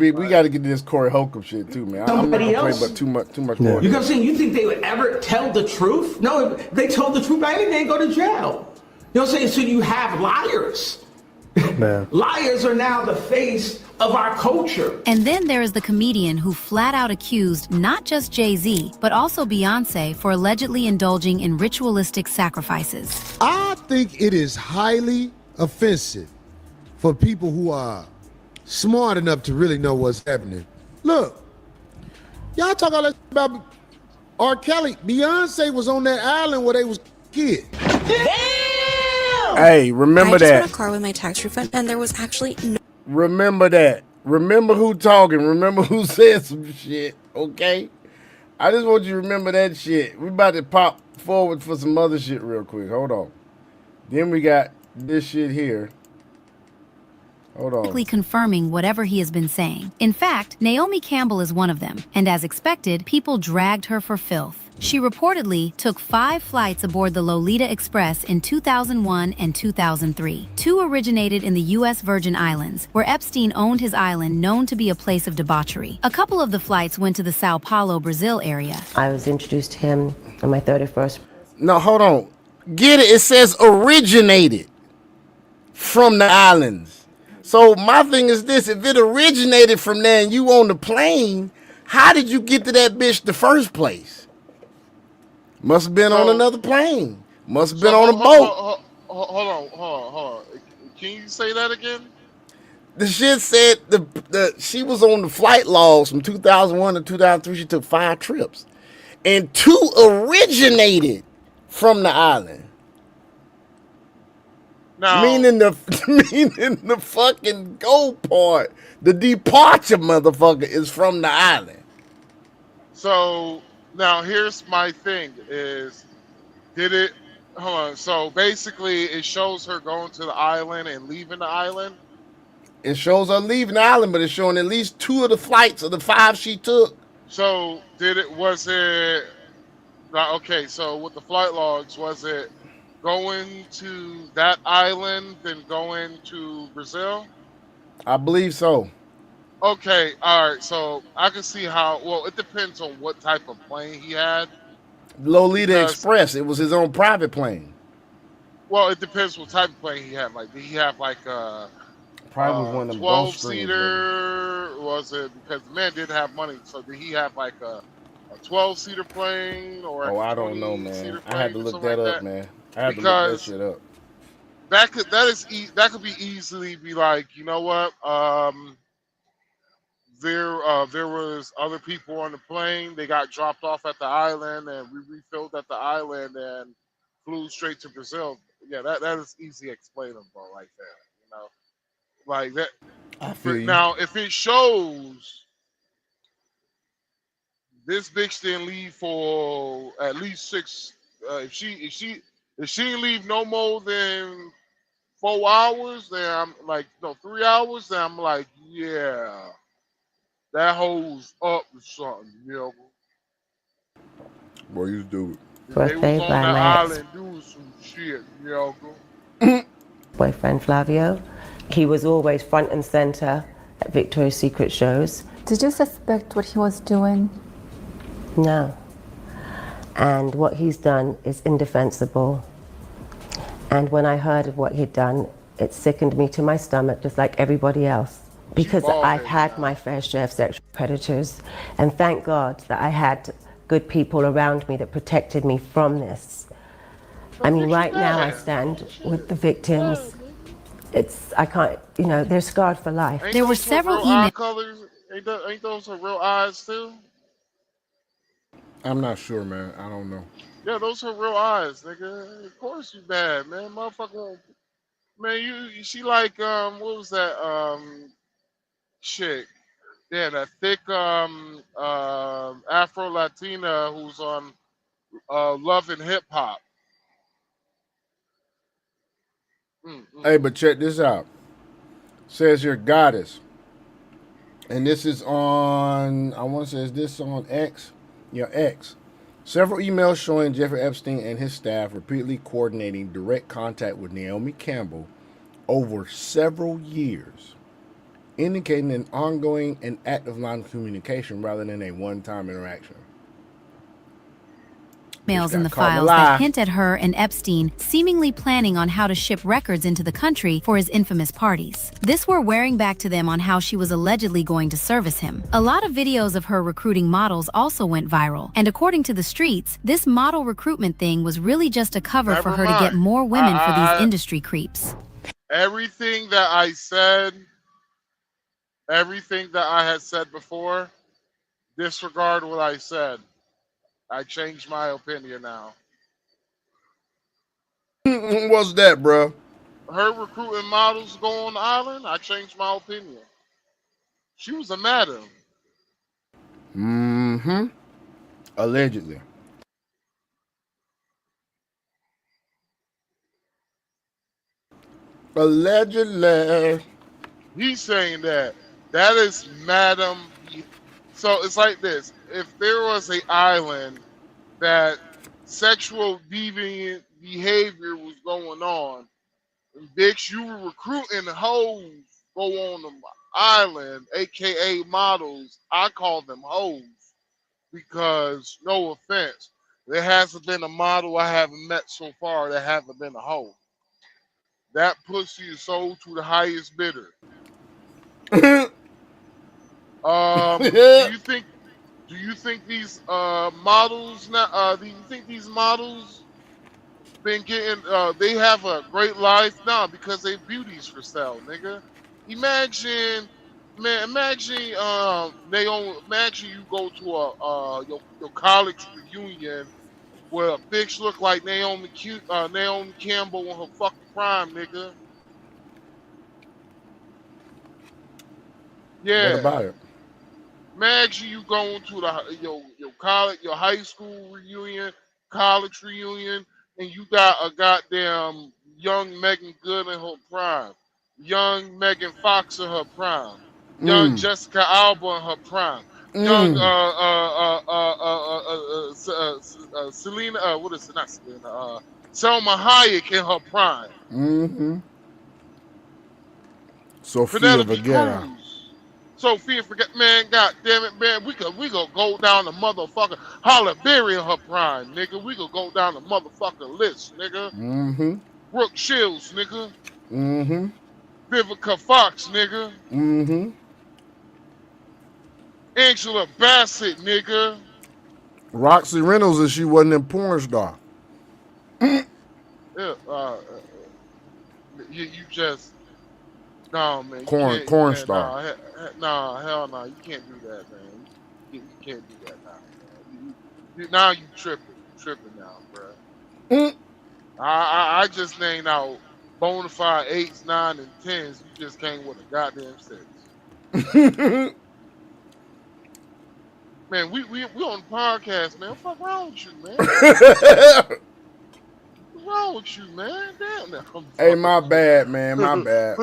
to get this Corey Holcomb shit too, man. I'm not gonna play but too much more. You know what I'm saying? You think they would ever tell the truth? No, if they told the truth, I think they'd go to jail. You know what I'm saying? So you have liars. Man. Liars are now the face of our culture. And then there is the comedian who flat out accused not just Jay-Z, but also Beyonce for allegedly indulging in ritualistic sacrifices. I think it is highly offensive for people who are smart enough to really know what's happening. Look, y'all talk all that about R. Kelly. Beyonce was on that island where they was kids. Hey, remember I just that. bought a car with my tax refund, and there was actually no. Remember that. Remember who talking. Remember who said some shit, okay? I just want you to remember that shit. We about to pop forward for some other shit real quick. Hold on. Then we got this shit here. Hold on. Quickly confirming whatever he has been saying. In fact, Naomi Campbell is one of them, and as expected, people dragged her for filth. She reportedly took 5 flights aboard the Lolita Express in 2001 and 2003. 2 originated in the U.S. Virgin Islands, where Epstein owned his island known to be a place of debauchery. A couple of the flights went to the Sao Paulo, Brazil area. I was introduced to him on my 31st. No, hold on. Get it? It says originated from the islands. So my thing is this: if it originated from there and you on the plane, how did you get to that bitch the first place? Must have been on another plane. Must have been on a boat. Hold on. Can you say that again? The shit said she was on the flight logs from 2001 to 2003. She took 5 trips, and 2 originated from the island. Now, meaning the fucking go part, the departure motherfucker is from the island. So now here's my thing: hold on. So basically, it shows her going to the island and leaving the island. It shows her leaving the island, but it's showing at least 2 of the flights of the 5 she took. So okay, so with the flight logs, was it going to that island, then going to Brazil? I believe so. Okay, all right. So I can see how. Well, it depends on what type of plane he had. Lolita Express. It was his own private plane. Well, it depends what type of plane he had. Like, did he have like a probably one of them 12-seater? Was it because the man didn't have money? So did he have like a 12-seater plane or? I don't know, man. I had to look that up, man. I had to look that shit up. That could be easily be like, you know what? There was other people on the plane. They got dropped off at the island, and we refilled at the island and flew straight to Brazil. Yeah, that is easy explainable like that. You know, like that. I feel you. Now, if it shows this bitch didn't leave for at least 6, if she didn't leave no more than 4 hours, then I'm like, no, 3 hours, then I'm like, yeah. That hole's up with something, you know. Boy, you do it. They was on the island doing some shit, you know. Boyfriend Flavio, he was always front and center at Victoria's Secret shows. Did you suspect what he was doing? No. And what he's done is indefensible. And when I heard of what he'd done, it sickened me to my stomach, just like everybody else. Because I've had my fair share of sexual predators, and thank God that I had good people around me that protected me from this. I mean, right now I stand with the victims. I can't, they're scarred for life. There were several emails. Ain't those her real eyes too? I'm not sure, man. I don't know. Yeah, those are real eyes, nigga. Of course you bad, man. Motherfucker, man, she like, what was that, chick? Yeah, that thick Afro Latina who's on Love and Hip Hop. Hey, but check this out. Says here, Goddess, and this is on. I want to say, is this on X? Yeah, X. Several emails showing Jeffrey Epstein and his staff repeatedly coordinating direct contact with Naomi Campbell over several years, indicating an ongoing and active line of communication rather than a one-time interaction. Emails in the files that hint at her and Epstein seemingly planning on how to ship records into the country for his infamous parties. This we're wearing back to them on how she was allegedly going to service him. A lot of videos of her recruiting models also went viral, and according to the streets, this model recruitment thing was really just a cover for her to get more women for these industry creeps. Everything that I said, everything that I had said before, disregard what I said. I changed my opinion now. What's that, bro? Her recruiting models go on the island. I changed my opinion. She was a madam. Mm-hmm. Allegedly. Allegedly. He's saying that that is Madam. So it's like this: if there was an island that sexual deviant behavior was going on, and bitch, you were recruiting hoes go on the island, aka models. I call them hoes because, no offense, there hasn't been a model I haven't met so far that haven't been a hoe. That pussy is sold to the highest bidder. Do you think these models now? Do you think these models been getting? They have a great life now because they beauties for sale, nigga. Imagine, man. Imagine, Naomi. Imagine you go to your college reunion where a bitch look like Naomi Campbell in her fucking prime, nigga. Yeah. What about it? Imagine you going to your college, your high school reunion, college reunion, and you got a goddamn young Megan Good in her prime, young Megan Fox in her prime, young Jessica Alba in her prime, young Selena, what is it? Not Selena. Selma Hayek in her prime. Mm-hmm. Sophia Penelope Vergara. Cruz. Sophia, man, god damn it, man, we could go down the motherfucker Halle Berry in her prime, nigga. We could go down the motherfucking list, nigga. Mm-hmm. Brooke Shields, nigga. Mm-hmm. Vivica Fox, nigga. Mm-hmm. Angela Bassett, nigga. Roxy Reynolds, if she wasn't a porn star. Yeah, you just no, man. Corn star. Nah, hell no. You can't do that, man. You can't do that now, man. Now you tripping now, bro. I just named out bona fide 8s, 9s, and 10s. You just came with a goddamn 6. Man, we on the podcast, man. What's wrong with you, man? What's wrong with you, man? Damn now. Hey, my bad, man. My bad.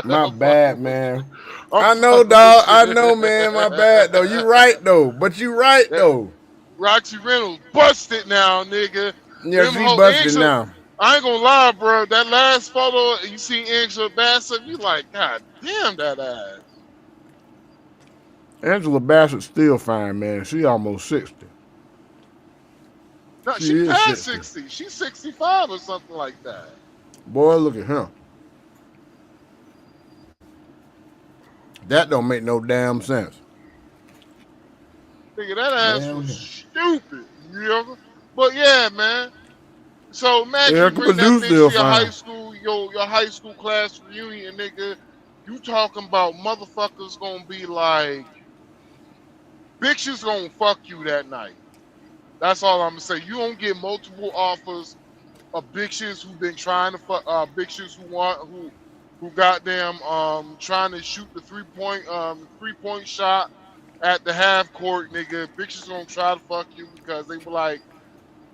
My bad, man. I know, dog. I know, man. My bad, though. You right, though. But you right, though. Roxy Reynolds busted now, nigga. Yeah, she busted now. I ain't gonna lie, bro. That last photo, you see Angela Bassett, you like, God damn that ass. Angela Bassett's still fine, man. She almost 60. No, she past 60. She's 65 or something like that. Boy, look at him. That don't make no damn sense. Nigga, that ass was stupid. You know? But yeah, man. So imagine you bring that bitch to your high school, your high school class reunion, nigga. You talking about motherfuckers gonna be like, bitches gonna fuck you that night. That's all I'm gonna say. You don't get multiple offers of bitches who've been trying to fuck, bitches who goddamn trying to shoot the 3-point shot at the half court, nigga. Bitches gonna try to fuck you because they were like,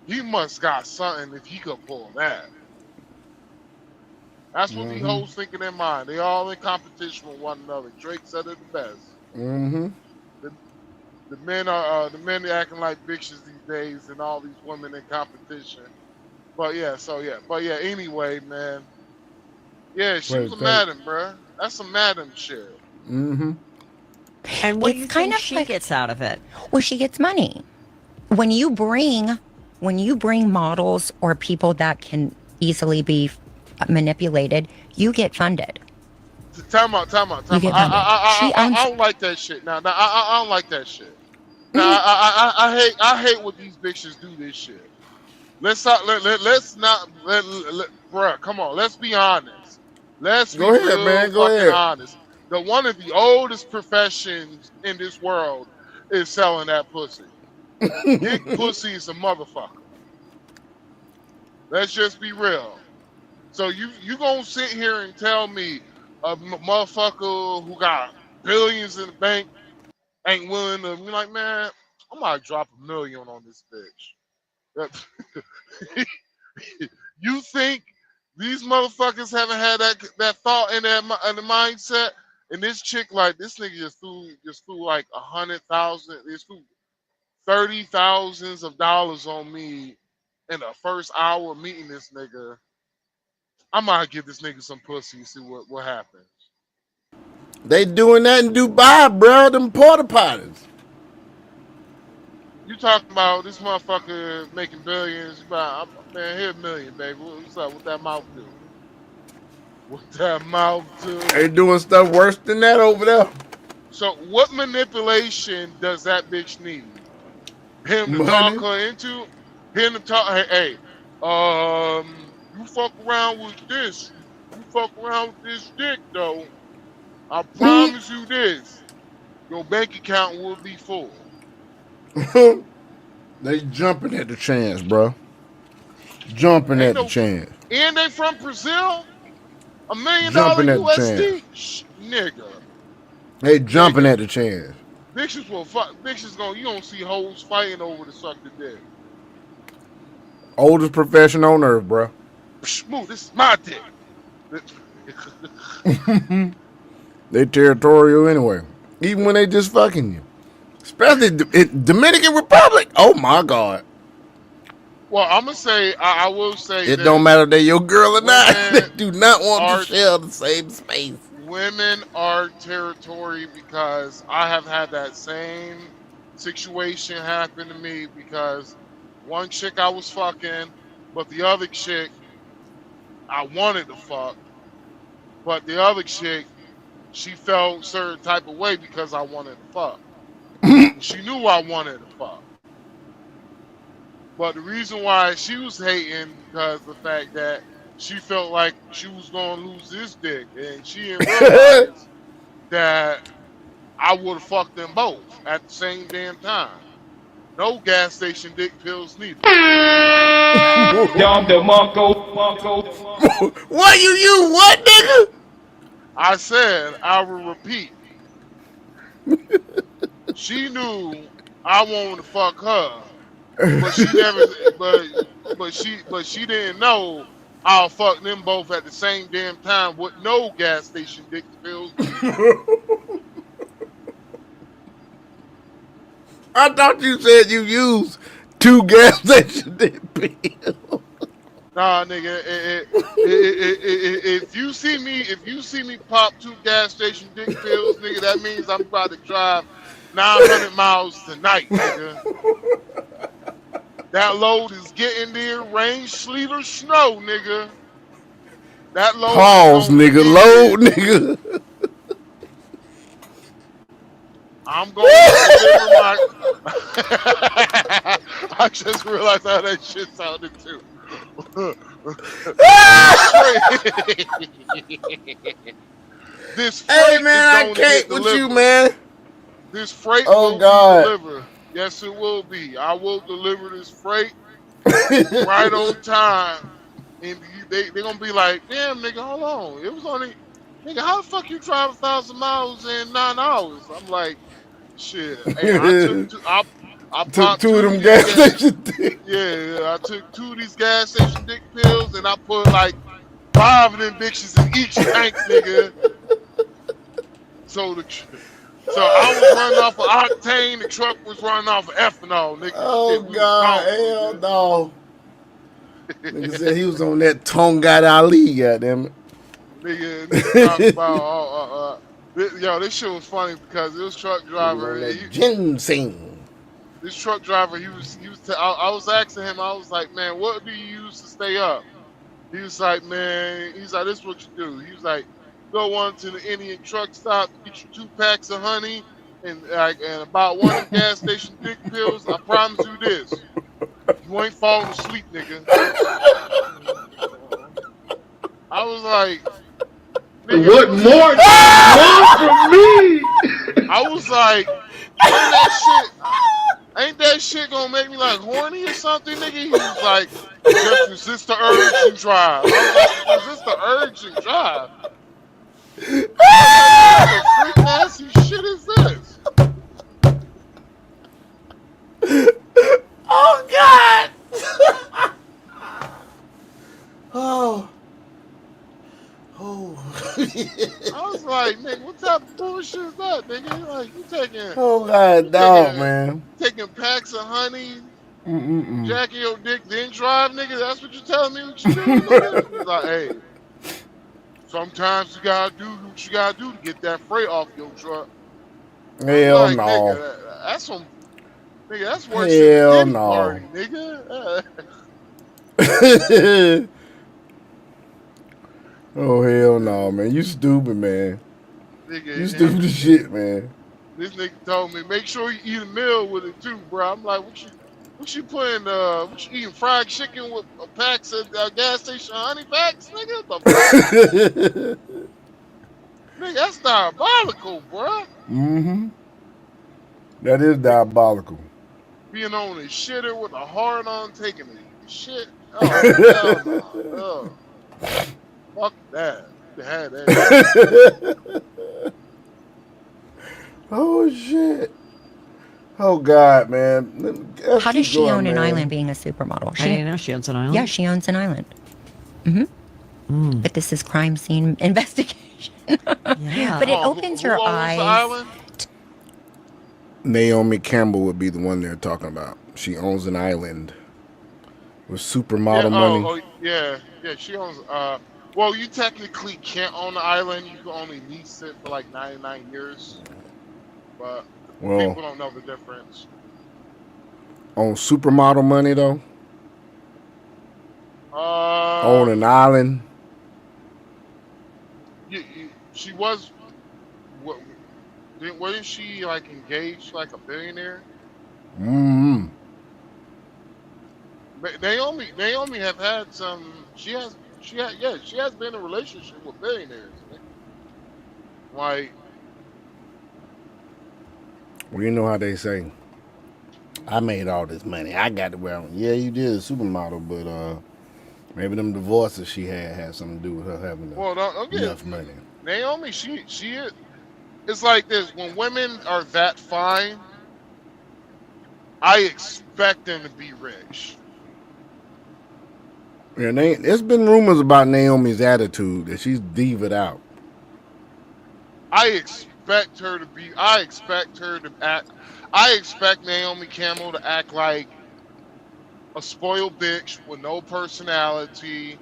he must got something if he could pull that. That's what these hoes think in their mind. They all in competition with one another. Drake said it the best. Mm-hmm. The men are acting like bitches these days, and all these women in competition. But yeah, anyway, man. Yeah, she was a madam, bruh. That's some madam shit. Mm-hmm. And what do you think she gets out of it? Well, she gets money. When you bring models or people that can easily be manipulated, you get funded. Time out. I don't like that shit. Now, I don't like that shit. Now, I hate when these bitches do this shit. Let's not, bruh, come on. Let's be honest. Let's be honest. One of the oldest professions in this world is selling that pussy. Dick pussy is a motherfucker. Let's just be real. So you gonna sit here and tell me a motherfucker who got billions in the bank ain't willing to be like, man, I might drop $1 million on this bitch. You think These motherfuckers haven't had that thought in the mindset. And this chick, like, this nigga just threw like 100,000, just threw 30,000s of dollars on me in the first hour of meeting this nigga. I might give this nigga some pussy and see what happens. They doing that in Dubai, bro. Them porta potties. You talking about this motherfucker making billions? Man, here $1 million, baby. What's up? What that mouth do? What that mouth do? They doing stuff worse than that over there. So what manipulation does that bitch need? Him to Money. talk her into? Him to talk, hey, you fuck around with this. You fuck around with this dick, though. I promise you this. Your bank account will be full. They jumping at the chance, bro. Jumping at the chance. And they from Brazil? $1 million Jumping at the USD? Nigga. They jumping at the chance. Bitches will fuck. Bitches you don't see hoes fighting over to suck the dick. Oldest profession on earth, bro. Smooth, this is my dick. They territorial anyway. Even when they just fucking you. Especially in Dominican Republic. Oh my God. Well, I'm gonna say, I will say, It don't matter if they your girl or not. They do not want are- to share the same space. Women are territory because I have had that same situation happen to me because one chick I was fucking, but the other chick I wanted to fuck, but the other chick, she felt certain type of way because I wanted to fuck. She knew I wanted to fuck. But the reason why she was hating because the fact that she felt like she was gonna lose this dick, and she didn't realize that I would have fucked them both at the same damn time. No gas station dick pills neither. What you what, nigga? I said I will repeat. She knew I wanted to fuck her, but she never. But she didn't know I'll fuck them both at the same damn time with no gas station dick pills. I thought you said you used 2 gas station dick pills. Nah, nigga. If you see me pop 2 gas station dick pills, nigga, that means I'm about to drive 900 miles tonight, nigga. That load is getting there, rain, sleet, or snow, nigga. That load. Pause, nigga. Load, nigga. I'm going to deliver my. I just realized how that shit sounded too. This hey man, I can't with you, man. This freight Oh, will God. be delivered. Yes, it will be. I will deliver this freight right on time. And they're going to be like, damn, nigga, hold on. It was only, nigga, how the fuck you drive 1,000 miles in 9 hours? I'm like, shit. Hey, I popped 2 of them gas station dick. Yeah, I took 2 of these gas station dick pills and I put like 5 of them bitches in each tank, nigga. So I was running off of octane, the truck was running off of ethanol, nigga. Oh God, hell no. Nigga said he was on that Tongat Ali, goddamn it. Nigga talking about, yo, this shit was funny because this truck driver, ginseng. This truck driver, I was asking him, I was like, man, what do you use to stay up? He was like, man, this is what you do. He was like, go on to the Indian truck stop, get you 2 packs of honey, and about 1 of the gas station dick pills. I promise you this, you ain't falling asleep, nigga. I was like, nigga, What more do you want from me? I was like, ain't that shit gonna make me like horny or something, nigga? He was like, just resist the urge and drive. I was like, resist the urge and drive. What the freak nasty shit is this? Oh God. Oh. I was like, nigga, what type of bullshit is that, nigga? Like, you taking Oh God, dog, man. taking packs of honey, jacking your dick, then drive, nigga. That's what you telling me what you doing, nigga? He's like, hey, sometimes you gotta do what you gotta do to get that freight off your truck. Hell like, no. Nigga, that's some, nigga. That's worse Hell than the no. party, nigga. Oh hell no, man! You stupid, man. Nigga, You stupid as shit, man. This nigga told me, make sure you eat a meal with it too, bro. I'm like, what you putting, what you eating fried chicken with packs of gas station honey packs, nigga? The fuck? Nigga, that's diabolical, bro. That is diabolical. Being on a shitter with a hard on taking the shit. Oh, hell no. Oh. Fuck that. You had that. Oh shit. Oh God, man. Let's How does keep she going, own an man. island being a supermodel? I didn't know she owns an island. Yeah, she owns an island. But this is crime scene investigation. But it opens your who owns the eyes. island? Naomi Campbell would be the one they're talking about. She owns an island with supermodel money. Yeah, she owns, well, you technically can't own the island. You can only lease it for like 99 years. But Well, people don't know the difference. On supermodel money though. On an island. She was, wasn't she like engaged like a billionaire? Naomi have had some. She has been in a relationship with billionaires. Like, Well, you know how they say, I made all this money. I got to wear them. Yeah, you did a supermodel, but maybe them divorces she had something to do with her having enough money. Naomi, she is. It's like this: when women are that fine, I expect them to be rich. Yeah, there's been rumors about Naomi's attitude that she's diva'd out. I expect her to act. I expect Naomi Campbell to act like a spoiled bitch with no personality.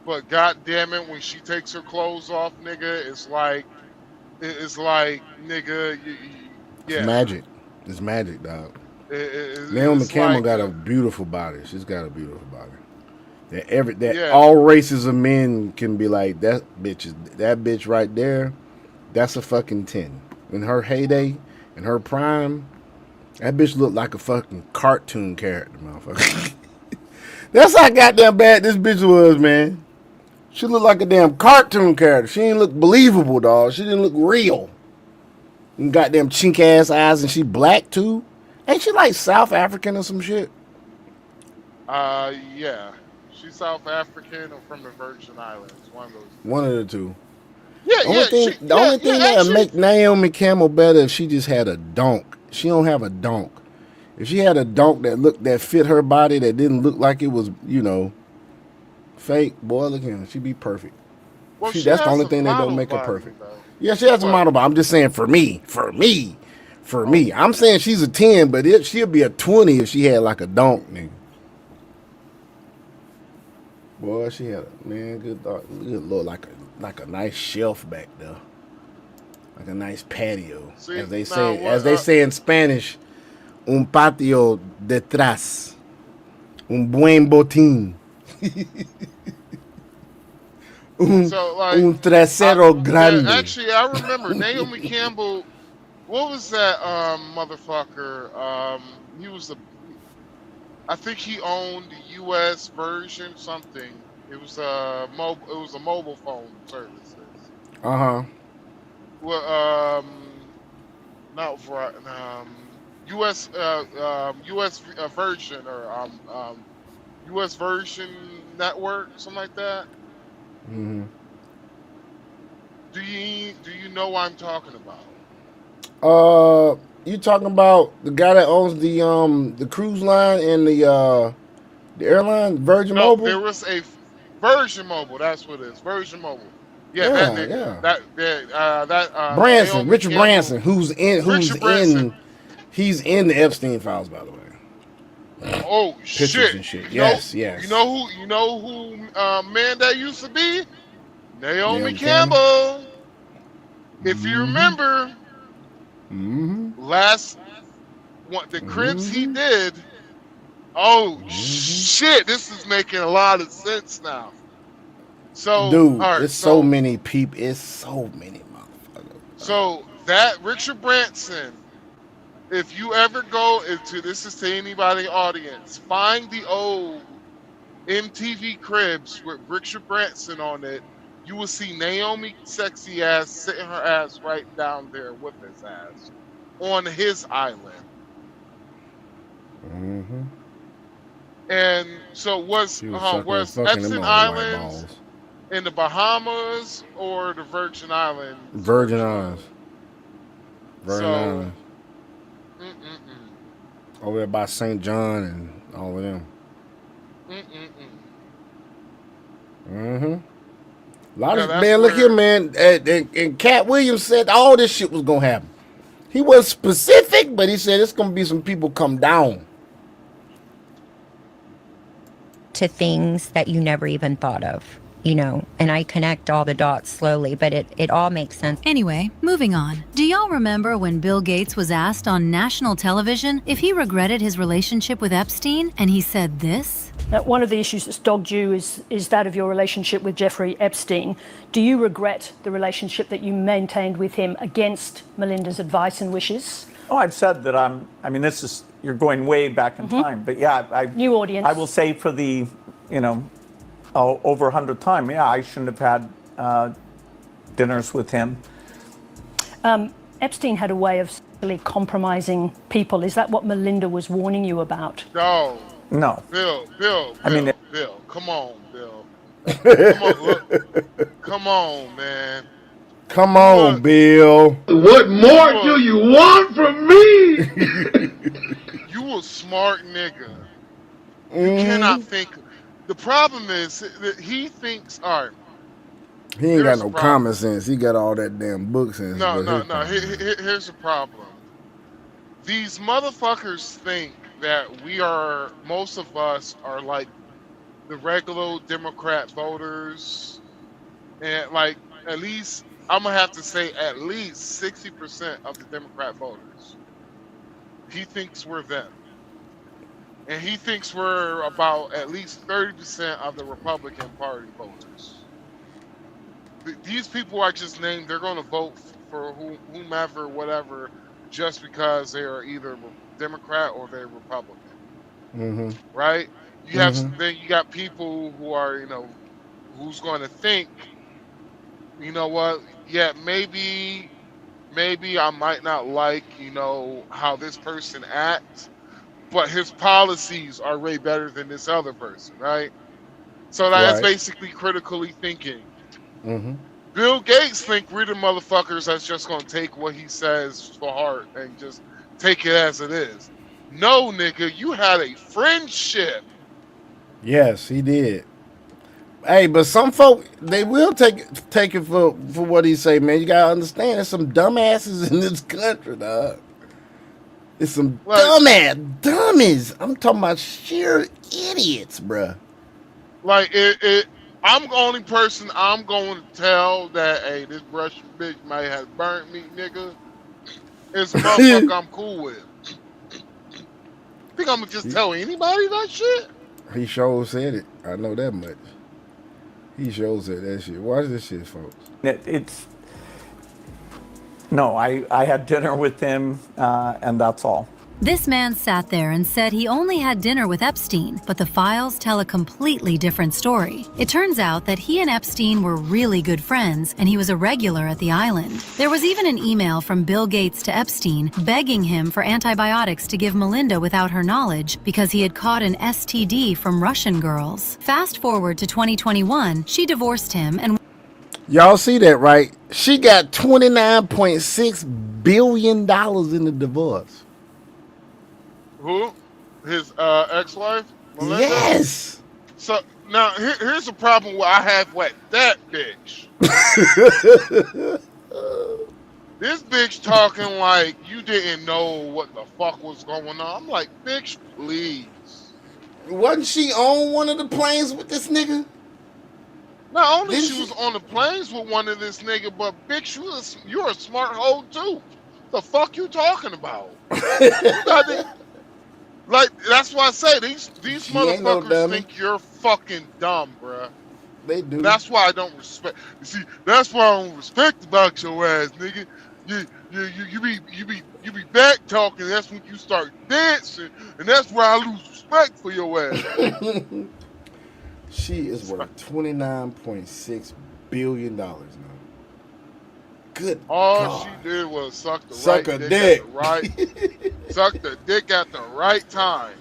But God damn it, when she takes her clothes off, nigga, it's like, nigga, yeah. It's magic, dog. It's Naomi Campbell like, got a beautiful body. She's got a beautiful body. That Yeah. all races of men can be like, that bitch right there. That's a fucking 10. In her heyday, in her prime, that bitch looked like a fucking cartoon character, motherfucker. That's how goddamn bad this bitch was, man. She looked like a damn cartoon character. She didn't look believable, dog. She didn't look real. And goddamn chink ass eyes, and she black too. Ain't she like South African or some shit? Yeah. She's South African or from the Virgin Islands. One of those. One of the two. Yeah, The only thing that would make Naomi Campbell better if she just had a donk. She don't have a donk. If she had a donk that fit her body, that didn't look like it was, fake, boy, look at her. She'd be perfect. Well, That's the only thing that don't make her perfect. Yeah, she has a model body. I'm just saying for me. I'm saying she's a 10, but she'll be a 20 if she had like a donk, nigga. Boy, she had good look, like a nice shelf back there, like a nice patio, as they say in Spanish, un patio detrás, un buen botín, un trasero grande. Actually, I remember Naomi Campbell. What was that motherfucker? He was I think he owned the U.S. version, something. It was a mobile phone services. Well, not for U.S. U.S. version or U.S. version network, something like that. Mm-hmm. Do you know what I'm talking about? You talking about the guy that owns the cruise line and the airline, Virgin Mobile? There was a Virgin Mobile. That's what it is. Virgin Mobile. Yeah, that nigga. Branson, Richard Campbell. Branson, who's in he's in the Epstein files, by the way. Oh Pictures shit! and shit. You know- Yes, yes. You know who man that used to be? Naomi Naomi Campbell. If you remember, last one the Cribs he did. Oh shit! This is making a lot of sense now. So, Dude, all right, it's so many people. It's so many motherfuckers. So that Richard Branson, if you ever go into this is to anybody audience, find the old MTV Cribs with Richard Branson on it. You will see Naomi sexy ass sitting her ass right down there with his ass on his island. And so was fucking Epstein them on Islands white balls. in the Bahamas or the Virgin Islands? Virgin Islands. Virgin So- Islands. Over there by St. John and all of them. A lot of Yeah, man, look here, man. And Cat Williams said all this shit was gonna happen. He wasn't specific, but he said it's gonna be some people come down. To things that you never even thought of, you know, and I connect all the dots slowly, but it all makes sense. Anyway, moving on. Do y'all remember when Bill Gates was asked on national television if he regretted his relationship with Epstein, and he said this? Now, one of the issues that's dogged you is that of your relationship with Jeffrey Epstein. Do you regret the relationship that you maintained with him against Melinda's advice and wishes? Oh, I've said that this is, you're going way back in time. But yeah, New audience. I will say for the, over 100th time, yeah, I shouldn't have had dinners with him. Epstein had a way of really compromising people. Is that what Melinda was warning you about? No. No. Bill, come on, Bill. Come on, man. Come on, Bill. What more do you want from me? You a smart nigga. You cannot think. The problem is that he thinks, all right. He ain't got Here's no the problem. common sense. He got all that damn book sense. No. but Here's the problem. These motherfuckers think that most of us are like the regular Democrat voters, and like at least I'm gonna have to say at least 60% of the Democrat voters. He thinks we're them, and he thinks we're about at least 30% of the Republican Party voters. These people are just named. They're going to vote for whomever, whatever, just because they are either Democrat or they're Republican, right? You have then you got people who are who's going to think, you know what? Yeah, maybe I might not like how this person acts, but his policies are way better than this other person, right? So that's basically critically thinking. Bill Gates think we're the motherfuckers that's just gonna take what he says for heart and just take it as it is. No, nigga, you had a friendship. yes, he did. Hey, but some folk, they will take it for what he say, man. You gotta understand, there's some dumbasses in this country, dog. It's some dummies. I'm talking about sheer idiots, bruh. Like I'm the only person I'm going to tell that, hey, this Russian bitch might have burnt me, nigga. It's a motherfucker I'm cool with. Think I'm gonna just tell anybody that shit? He sure said it. I know that much. He sure said that shit. Watch this shit, folks. I had dinner with him, and that's all. This man sat there and said he only had dinner with Epstein, but the files tell a completely different story. It turns out that he and Epstein were really good friends, and he was a regular at the island. There was even an email from Bill Gates to Epstein begging him for antibiotics to give Melinda without her knowledge because he had caught an STD from Russian girls. Fast forward to 2021, she divorced him and Y'all see that, right? She got $29.6 billion in the divorce. Who? His ex-wife? Melinda? Yes. So Now, here's the problem I have with that bitch. This bitch talking like you didn't know what the fuck was going on. I'm like, bitch, please. Wasn't she on one of the planes with this nigga? Not only she was on the planes with one of this nigga, but bitch, you're a smart hoe too. The fuck you talking about? Like, that's why I say these motherfuckers think you're fucking dumb, bruh. They do. That's why I don't respect. You see, that's why I don't respect about your ass, nigga. You be back talking. That's when you start dancing, and that's where I lose respect for your ass. She is worth $29.6 billion now. Good. All God. she did was suck the Suck right a dick. dick. Suck the dick at the right time.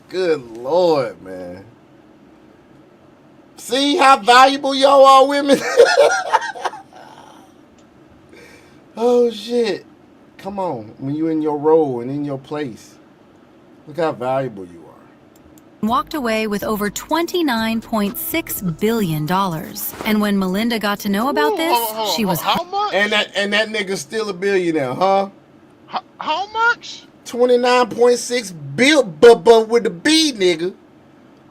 Good Lord, man. See how valuable y'all are, women? Oh, shit. Come on. When you're in your role and in your place, look how valuable you are. Walked away with over $29.6 billion. And when Melinda got to know about this, she was... How much? And that nigga's still a billionaire, huh? How much? 29.6 billion, but with the B, nigga.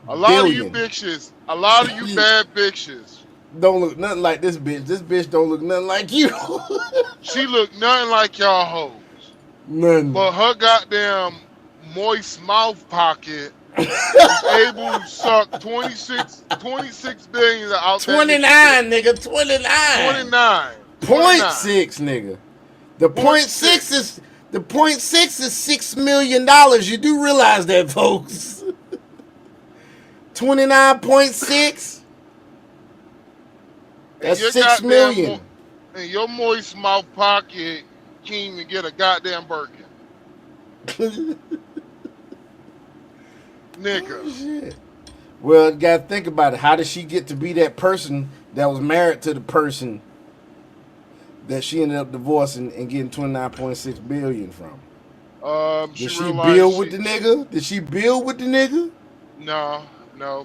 A lot of you bitches, a lot of you bad bitches. Don't look nothing like this bitch. This bitch don't look nothing like you. She look nothing like y'all hoes. Nothing. But her goddamn moist mouth pocket is able to suck 26 billion out 29, nigga. 29. 29. 0.6, nigga. The 0.6 is the 0.6 is $6 million. You do realize that, folks. 29.6. That's $6 million. And your moist mouth pocket can't even get a goddamn Birkin. Nigga. Oh, shit. Well, you gotta think about it. How did she get to be that person that was married to the person that she ended up divorcing and getting $29.6 billion from? Did she build with the nigga? Did she build with the nigga? No,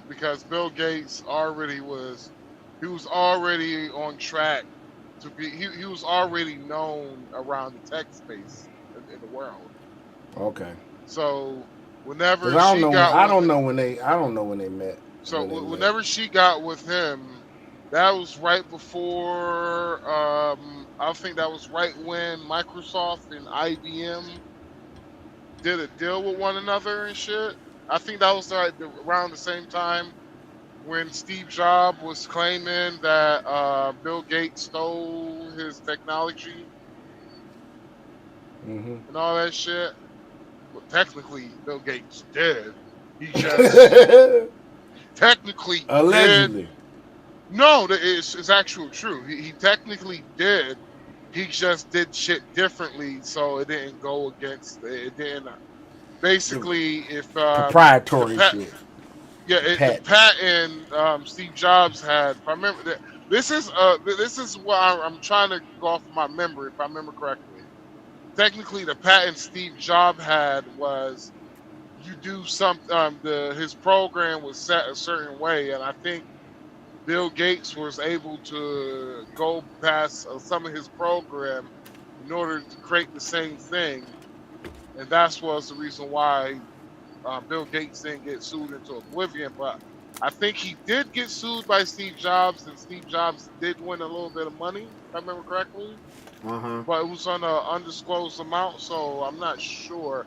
because Bill Gates he was already on track to be. He was already known around the tech space in the world. Okay. So whenever I don't know when they met. So whenever she got with him, that was right before. I think that was right when Microsoft and IBM did a deal with one another and shit. I think that was around the same time when Steve Jobs was claiming that Bill Gates stole his technology and all that shit. Well, technically, Bill Gates did. He just technically allegedly. No, it's actually true. He technically did. He just did shit differently, so it didn't go against. It didn't. Basically, if proprietary shit. Yeah, the patent Steve Jobs had. If I remember that, this is what I'm trying to go off of my memory. If I remember correctly, technically the patent Steve Jobs had was you do something. His program was set a certain way, and I think Bill Gates was able to go past some of his program in order to create the same thing, and that was the reason why Bill Gates didn't get sued into oblivion. But I think he did get sued by Steve Jobs, and Steve Jobs did win a little bit of money, if I remember correctly. But it was on an undisclosed amount, so I'm not sure.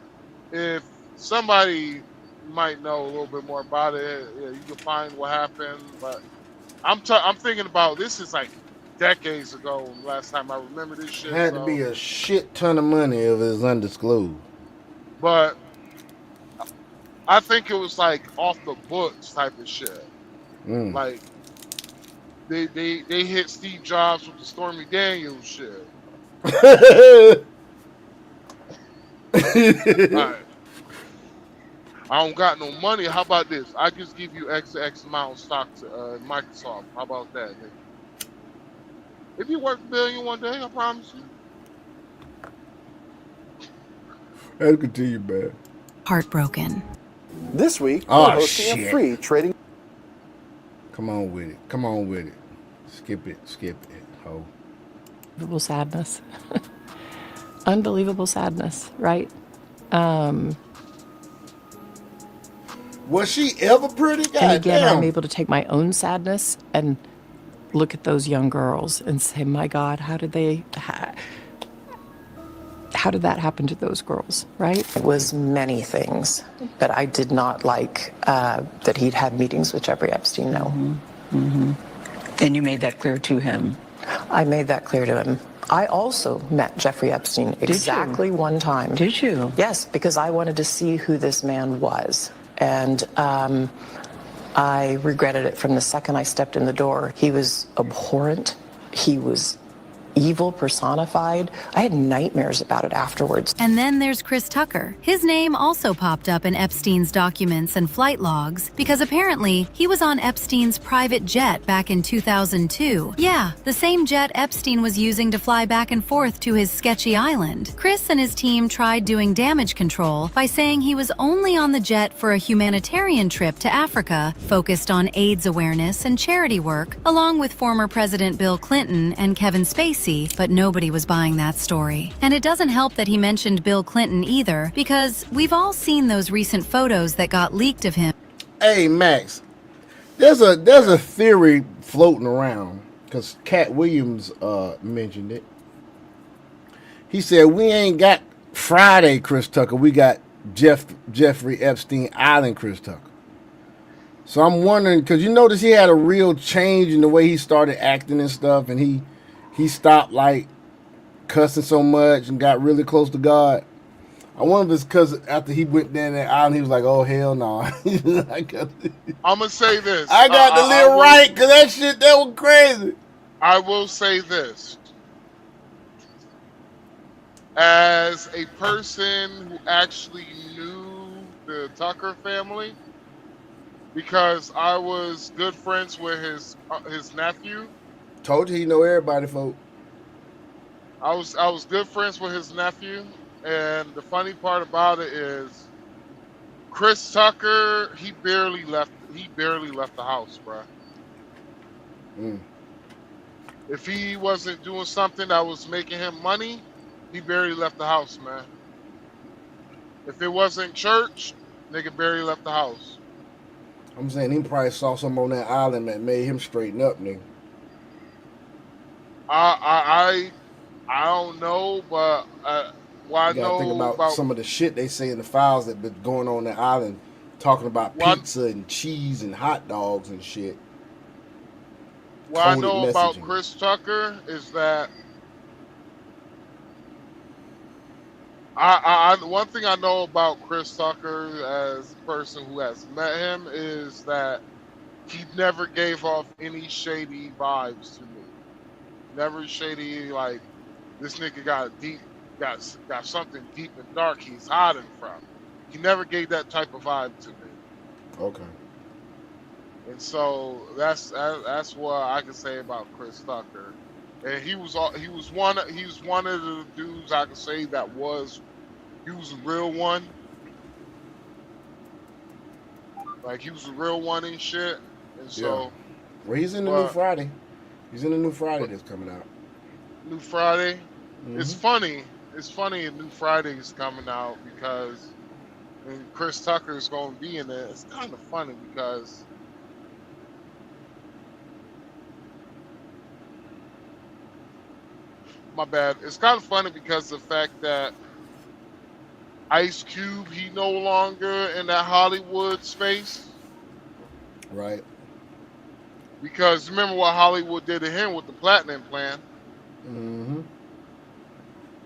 If somebody might know a little bit more about it, you can find what happened. But I'm thinking about this is like decades ago. Last time I remember this shit. It had to be a shit ton of money if it was undisclosed. But I think it was like off the books type of shit. Like they hit Steve Jobs with the Stormy Daniels shit. Right. I don't got no money. How about this? I just give you X amount of stock to Microsoft. How about that, nigga? If you work $1 billion one day, I promise you. Let's continue, man. Heartbroken. This week, Oh, we're hosting a free trading. Come on with it. Come on with it. Skip it. Skip it. Ho. Unbelievable sadness. Unbelievable sadness, right? Was she ever pretty? God And again, damn. I'm able to take my own sadness and look at those young girls and say, my God, how did that happen to those girls, right? It was many things, but I did not like that he'd had meetings with Jeffrey Epstein, no. And you made that clear to him. I made that clear to him. I also met Jeffrey Epstein exactly one time. Did you? Yes, because I wanted to see who this man was. And I regretted it from the second I stepped in the door. He was abhorrent. He was evil personified. I had nightmares about it afterwards. And then there's Chris Tucker. His name also popped up in Epstein's documents and flight logs because apparently he was on Epstein's private jet back in 2002. Yeah, the same jet Epstein was using to fly back and forth to his sketchy island. Chris and his team tried doing damage control by saying he was only on the jet for a humanitarian trip to Africa focused on AIDS awareness and charity work, along with former President Bill Clinton and Kevin Spacey, but nobody was buying that story. And it doesn't help that he mentioned Bill Clinton either, because we've all seen those recent photos that got leaked of him. Hey, Max. There's a theory floating around because Cat Williams mentioned it. He said we ain't got Friday Chris Tucker, we got Jeffrey Epstein Island Chris Tucker. So I'm wondering, because you notice he had a real change in the way he started acting and stuff, and he stopped like cussing so much and got really close to God. I wonder if it's because after he went down that island, he was like, "Oh hell no!" I'm gonna say this. I got to live right because that was crazy. I will say this. As a person who actually knew the Tucker family, because I was good friends with his nephew. Told you he know everybody, folks. I was good friends with his nephew, and the funny part about it is, Chris Tucker, he barely left the house, bruh. If he wasn't doing something that was making him money, he barely left the house, man. If it wasn't church, nigga barely left the house. I'm saying he probably saw something on that island that made him straighten up, nigga. I don't know, but what I know think about some of the shit they say in the files that been going on the island, talking about pizza and cheese and hot dogs and shit. What I know about Chris Tucker is that one thing I know about Chris Tucker as a person who has met him is that he never gave off any shady vibes to me. Never shady, like this nigga got something deep and dark he's hiding from. He never gave that type of vibe to me. Okay. And so that's what I can say about Chris Tucker. And he was one of the dudes I can say he was a real one. Like he was a real one and shit. And so well, he's in the new Friday. He's in the new Friday that's coming out. New Friday. It's funny. It's funny New Friday is coming out because Chris Tucker is going to be in it. It's kind of funny because my bad. It's kind of funny because the fact that Ice Cube, he no longer in that Hollywood space. Right. Because remember what Hollywood did to him with the Platinum Plan.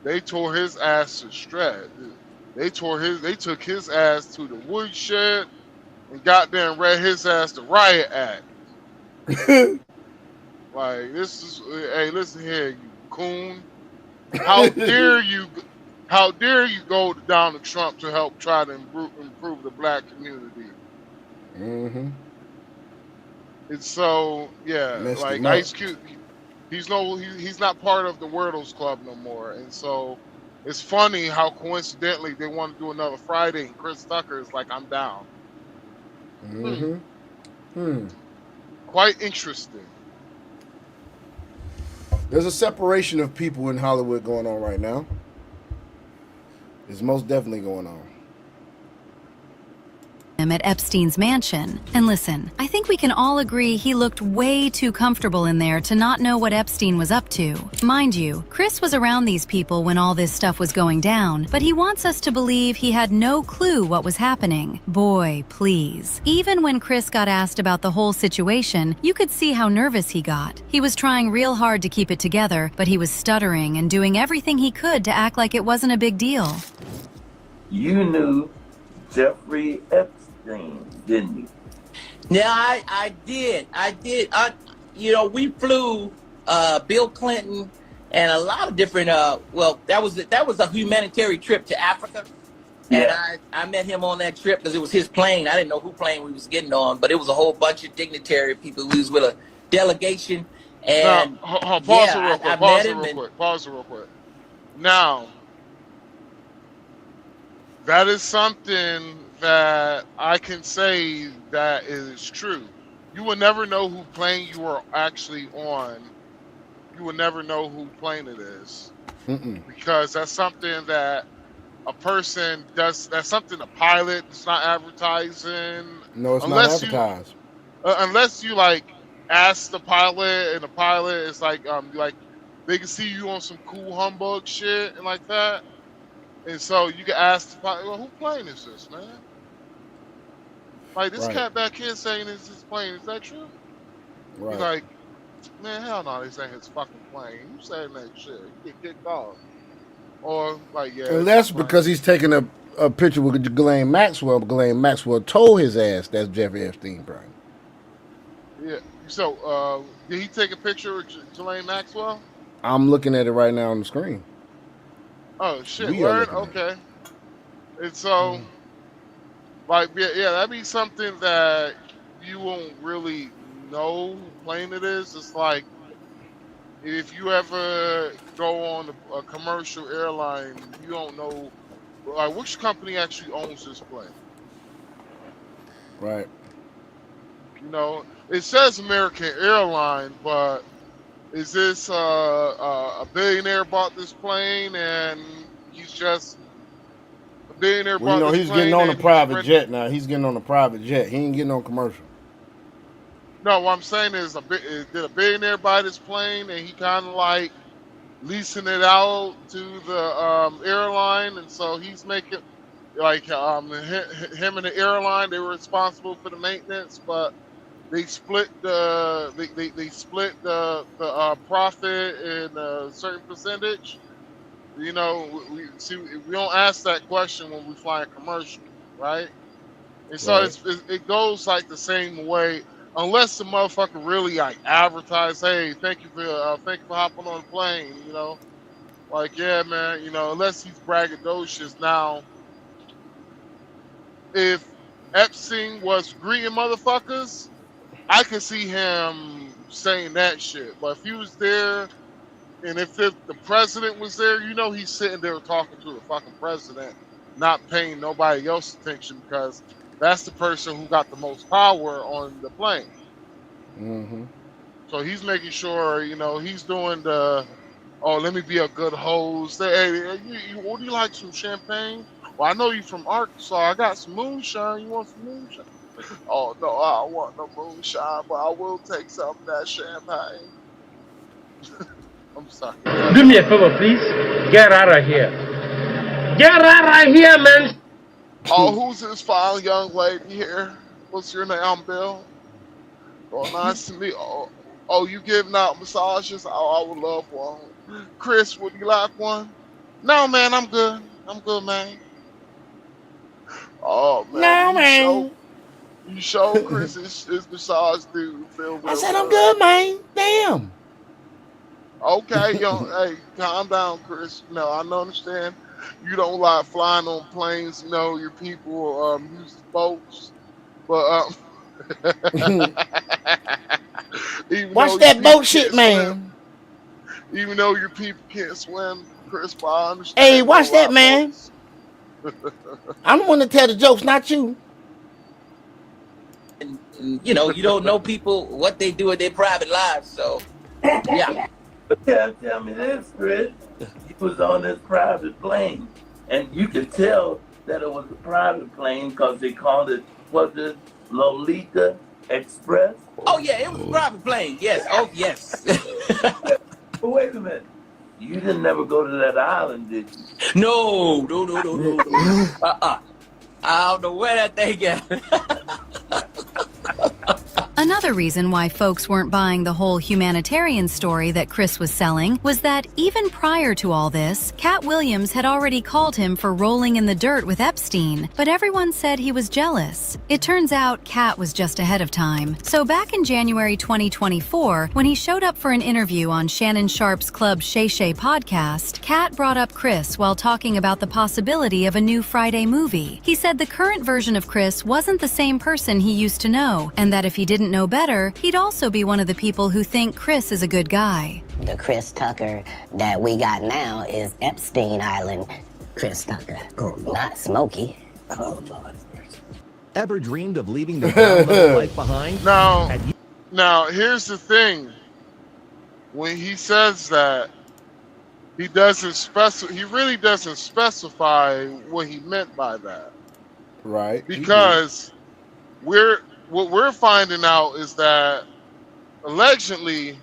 They tore his ass to shreds. They took his ass to the woodshed and got there and read his ass the Riot Act. Like this is, hey, listen here, you coon. How dare you go to Donald Trump to help try to improve the black community? And so like Ice Cube, he's not part of the Wordles Club no more. And so it's funny how coincidentally they want to do another Friday and Chris Tucker is like, I'm down. quite interesting. There's a separation of people in Hollywood going on right now. It's most definitely going on. Him at Epstein's mansion. And listen, I think we can all agree he looked way too comfortable in there to not know what Epstein was up to. Mind you, Chris was around these people when all this stuff was going down, but he wants us to believe he had no clue what was happening. Boy, please. Even when Chris got asked about the whole situation, you could see how nervous he got. He was trying real hard to keep it together, but he was stuttering and doing everything he could to act like it wasn't a big deal. You knew Jeffrey Epstein, didn't you? Yeah, I did. We flew Bill Clinton and a lot of different. That was a humanitarian trip to Africa, and I met him on that trip because it was his plane. I didn't know who plane we was getting on, but it was a whole bunch of dignitary people. We was with a delegation, and Pause it real quick. Now, that is something that I can say that is true. You will never know who plane you are actually on. You will never know who plane it is. Because that's something that a person does. That's something a pilot is not advertising. No, it's not advertised. Unless you like ask the pilot, and the pilot is like they can see you on some cool humbug shit and like that. And so you can ask the pilot, well, who plane is this, man? Like, this cat back here saying it's his plane. Is that true? Right. He's like, man, hell no, this ain't his fucking plane. You saying that shit, you get kicked off. Or, like, yeah. And that's because he's taking a picture with Ghislaine Maxwell, but Ghislaine Maxwell told his ass that's Jeffrey Epstein, Brian. Yeah. So, did he take a picture with Ghislaine Maxwell? I'm looking at it right now on the screen. Oh, shit, word? Okay. And so... Like, yeah, that'd be something that you won't really know who plane it is. It's like, if you ever go on a commercial airline, you don't know, like, which company actually owns this plane. Right. You know, it says American Airline, but is this a billionaire bought this plane and he's just... billionaire well, you know, he's getting on a private jet now. He's getting on a private jet. He ain't getting on commercial. No, what I'm saying is, did a billionaire buy this plane and he kind of like leasing it out to the airline, and so he's making like him and the airline, they were responsible for the maintenance, but they split the profit in a certain percentage. You know, we don't ask that question when we fly a commercial, right? And so it goes like the same way, unless the motherfucker really like advertise, hey, thank you for hopping on the plane, you know, like, yeah, man, you know, unless he's braggadocious. Now, if Epstein was greeting motherfuckers, I could see him saying that shit. But if he was there, and if the president was there, you know, he's sitting there talking to the fucking president, not paying nobody else attention, because that's the person who got the most power on the plane. Mm-hmm. So he's making sure, you know, he's doing the, oh, let me be a good host. Hey, would you like some champagne? Well, I know you from Arkansas. I got some moonshine. You want some moonshine? Oh, no, I don't want no moonshine, but I will take some of that champagne. I'm sorry. Do me a favor, please. Get out of here. Get out of here, man. Oh, who's this fine young lady here? What's your name? I'm Bill. Oh, nice to meet you. Oh, you giving out massages? Oh, I would love one. Chris, would you like one? No, man, I'm good. I'm good, man. Oh, man. No, man. You show Chris his massage dude. I said, I'm good, man. Damn. Okay, hey, calm down, Chris. No, I understand. You don't like flying on planes. You know, your people use boats. But watch that boat shit, man. Even though your people can't swim, Chris, I understand. Hey, watch that, man. I'm the one to tell the jokes, not you. and you know, you don't know people what they do in their private lives. So, yeah. But tell me this, Chris. He was on this private plane, and you could tell that it was a private plane because they called it, was it Lolita Express? Oh yeah, it was a private plane. Yes. Oh yes. But wait a minute. You didn't never go to that island, did you? No. I don't know where that thing at. Another reason why folks weren't buying the whole humanitarian story that Chris was selling was that even prior to all this, Cat Williams had already called him for rolling in the dirt with Epstein, but everyone said he was jealous. It turns out Cat was just ahead of time. So back in January 2024, when he showed up for an interview on Shannon Sharp's Club Shay Shay podcast, Cat brought up Chris while talking about the possibility of a new Friday movie. He said the current version of Chris wasn't the same person he used to know, and that if he didn't know better, he'd also be one of the people who think Chris is a good guy. The Chris Tucker that we got now is Epstein Island Chris Tucker, not Smokey. Oh, Lord. Ever dreamed of leaving the ground level life behind? Now, here's the thing. When he says that, he really doesn't specify what he meant by that. Right. Because what we're finding out is that allegedly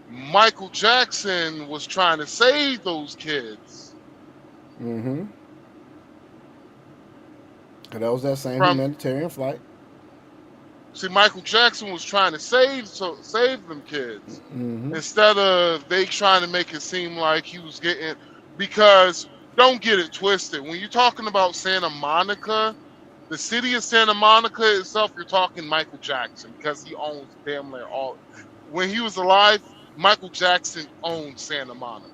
Michael Jackson was trying to save those kids. Mm-hmm. And that was that same humanitarian flight. See, Michael Jackson was trying to save them kids instead of they trying to make it seem like he was getting. Because don't get it twisted. When you're talking about Santa Monica, the city of Santa Monica itself, you're talking Michael Jackson because he owns damn near all. When he was alive, Michael Jackson owned Santa Monica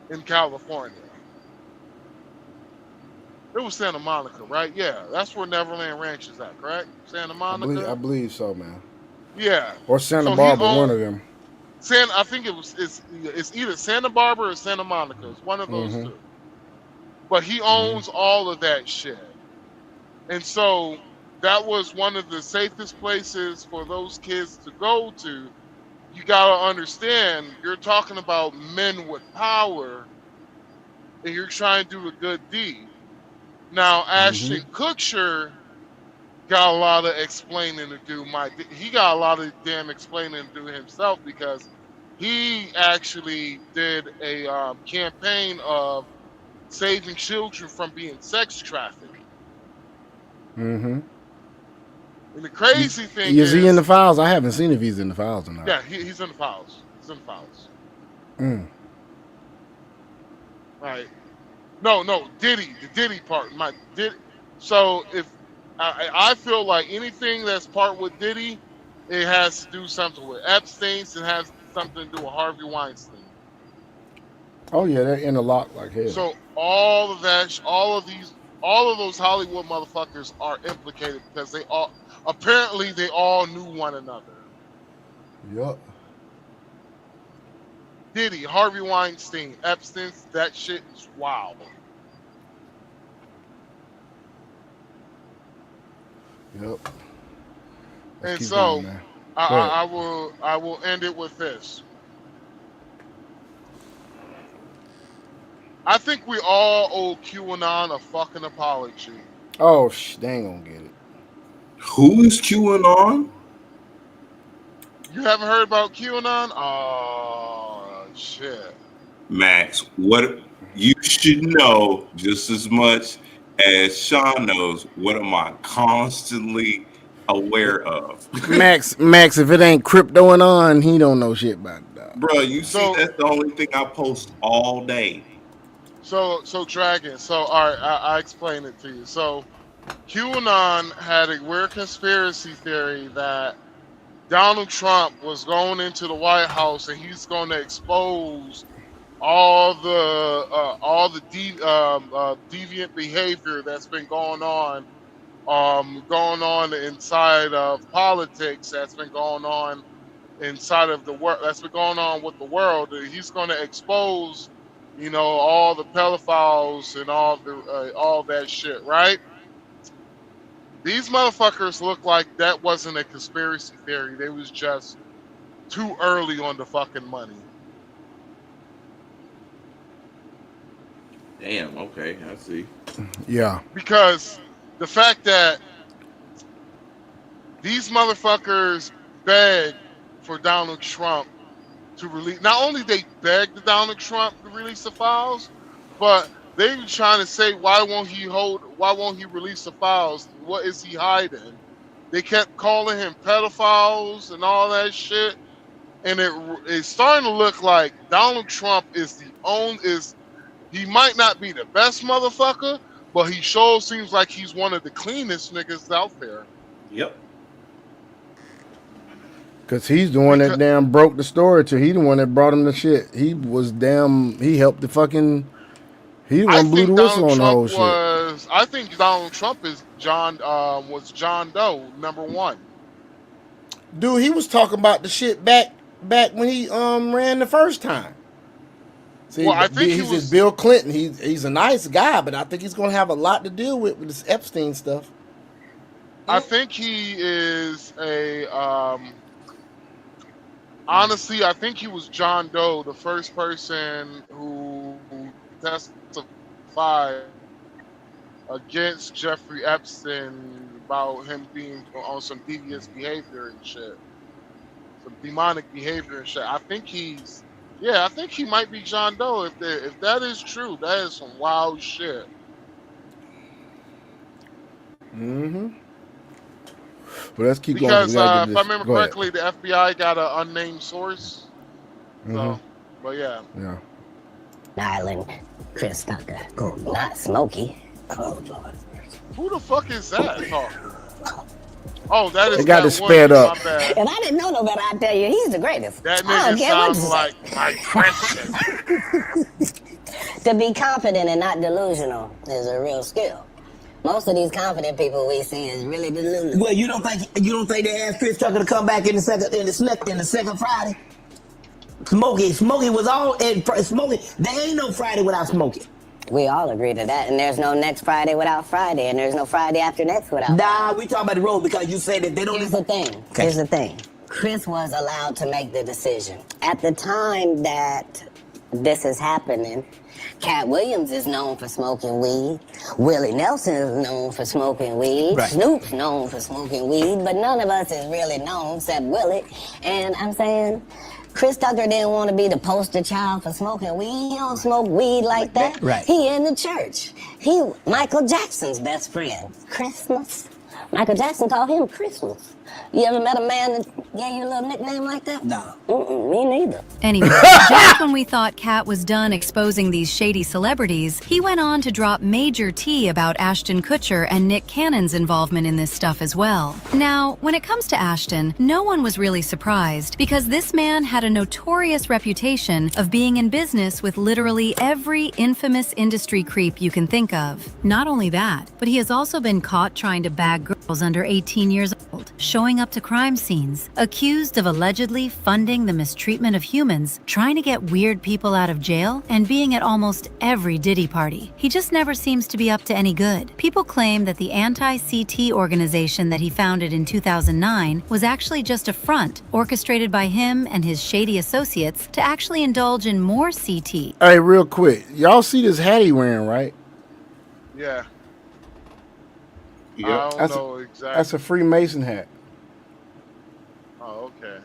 in California. It was Santa Monica, right? Yeah, that's where Neverland Ranch is at, correct? Santa Monica. I believe so, man. Yeah. Or Santa Barbara, one of them. I think it's either Santa Barbara or Santa Monica. It's one of those two. But he owns all of that shit. And so that was one of the safest places for those kids to go to. You gotta understand, you're talking about men with power and you're trying to do a good deed. Now, Ashton Kutcher got a lot of explaining to do. He got a lot of damn explaining to do himself because he actually did a campaign of saving children from being sex trafficked. Mm-hmm. And the crazy thing is he in the files? I haven't seen if he's in the files or not. Yeah, he's in the files. He's in the files. Right. No, Diddy, the Diddy part. So if I feel like anything that's part with Diddy, it has to do something with Epstein's. It has something to do with Harvey Weinstein. Oh yeah, they're interlocked like hell. So all of those Hollywood motherfuckers are implicated because they all knew one another. Yup. Diddy, Harvey Weinstein, Epstein, that shit is wild. Yep. And so I will end it with this. I think we all owe QAnon a fucking apology. Oh, they ain't gonna get it. Who is QAnon? You haven't heard about QAnon? Oh, shit. Max, what you should know just as much as Sean knows, what am I constantly aware of? Max, if it ain't cryptoing on, he don't know shit about it. Bro, you see, that's the only thing I post all day. So Dragon, all right, I explain it to you. So QAnon had a weird conspiracy theory that Donald Trump was going into the White House and he's going to expose all the deviant behavior that's been going on inside of politics, that's been going on inside of the world, that's been going on with the world. He's going to expose, all the pedophiles and all that shit, right? These motherfuckers look like that wasn't a conspiracy theory. They was just too early on the fucking money. Damn. Okay, I see. Yeah. Because the fact that these motherfuckers begged for Donald Trump to release, not only they begged Donald Trump to release the files, but they were trying to say, why won't he release the files? What is he hiding? They kept calling him pedophiles and all that shit. And it's starting to look like Donald Trump he might not be the best motherfucker, but he sure seems like he's one of the cleanest niggas out there. Yep. Cause he's the one that damn broke the story to. He the one that brought him the shit. He helped the fucking. He the one blew the whistle on the whole shit. I think Donald Trump is John Doe #1. Dude, he was talking about the shit back when he ran the first time. See, well, I think he's just Bill Clinton. He's a nice guy, but I think he's gonna have a lot to deal with this Epstein stuff. I think he is honestly, I think he was John Doe, the first person who testified against Jeffrey Epstein about him being on some devious behavior and shit. Some demonic behavior and shit. I think he might be John Doe. If that is true, that is some wild shit. Mm-hmm. Well, let's keep because, going. if I remember correctly, the FBI got an unnamed source. Mm-hmm. So, but yeah. Yeah. Island, Chris Tucker, not Smokey. Oh, Lord. Who the fuck is that talking? Oh, that is. They got it sped up. If I didn't know no better, I'd tell you he's the greatest. That nigga sounds like Princeton. To be confident and not delusional is a real skill. Most of these confident people we see is really delusional. Well, you don't think they asked Chris Tucker to come back in the second Friday? Smokey was all in Smokey. There ain't no Friday without Smokey. We all agree to that, and there's no next Friday without Friday, and there's no Friday after next without. Nah, we talking about the road because you say that they don't. Here's the thing. Okay. Here's the thing. Chris was allowed to make the decision at the time that this is happening. Cat Williams is known for smoking weed. Willie Nelson is known for smoking weed. Right. Snoop's known for smoking weed, but none of us is really known except Willie. And I'm saying, Chris Tucker didn't want to be the poster child for smoking weed. He don't smoke weed like that. Right. He in the church. He Michael Jackson's best friend. Christmas. Michael Jackson called him Christmas. You ever met a man that gave you a little nickname like that? No. Me neither. Anyway, just when we thought Kat was done exposing these shady celebrities, he went on to drop major tea about Ashton Kutcher and Nick Cannon's involvement in this stuff as well. Now, when it comes to Ashton, no one was really surprised because this man had a notorious reputation of being in business with literally every infamous industry creep you can think of. Not only that, but he has also been caught trying to bag girls under 18 years old, showing up to crime scenes, accused of allegedly funding the mistreatment of humans, trying to get weird people out of jail, and being at almost every Diddy party. He just never seems to be up to any good. People claim that the anti-CT organization that he founded in 2009 was actually just a front, orchestrated by him and his shady associates to actually indulge in more CT. Hey, real quick, y'all see this hat he wearing, right? Yeah. Yep. I don't know exactly. That's a Freemason hat. Oh, okay.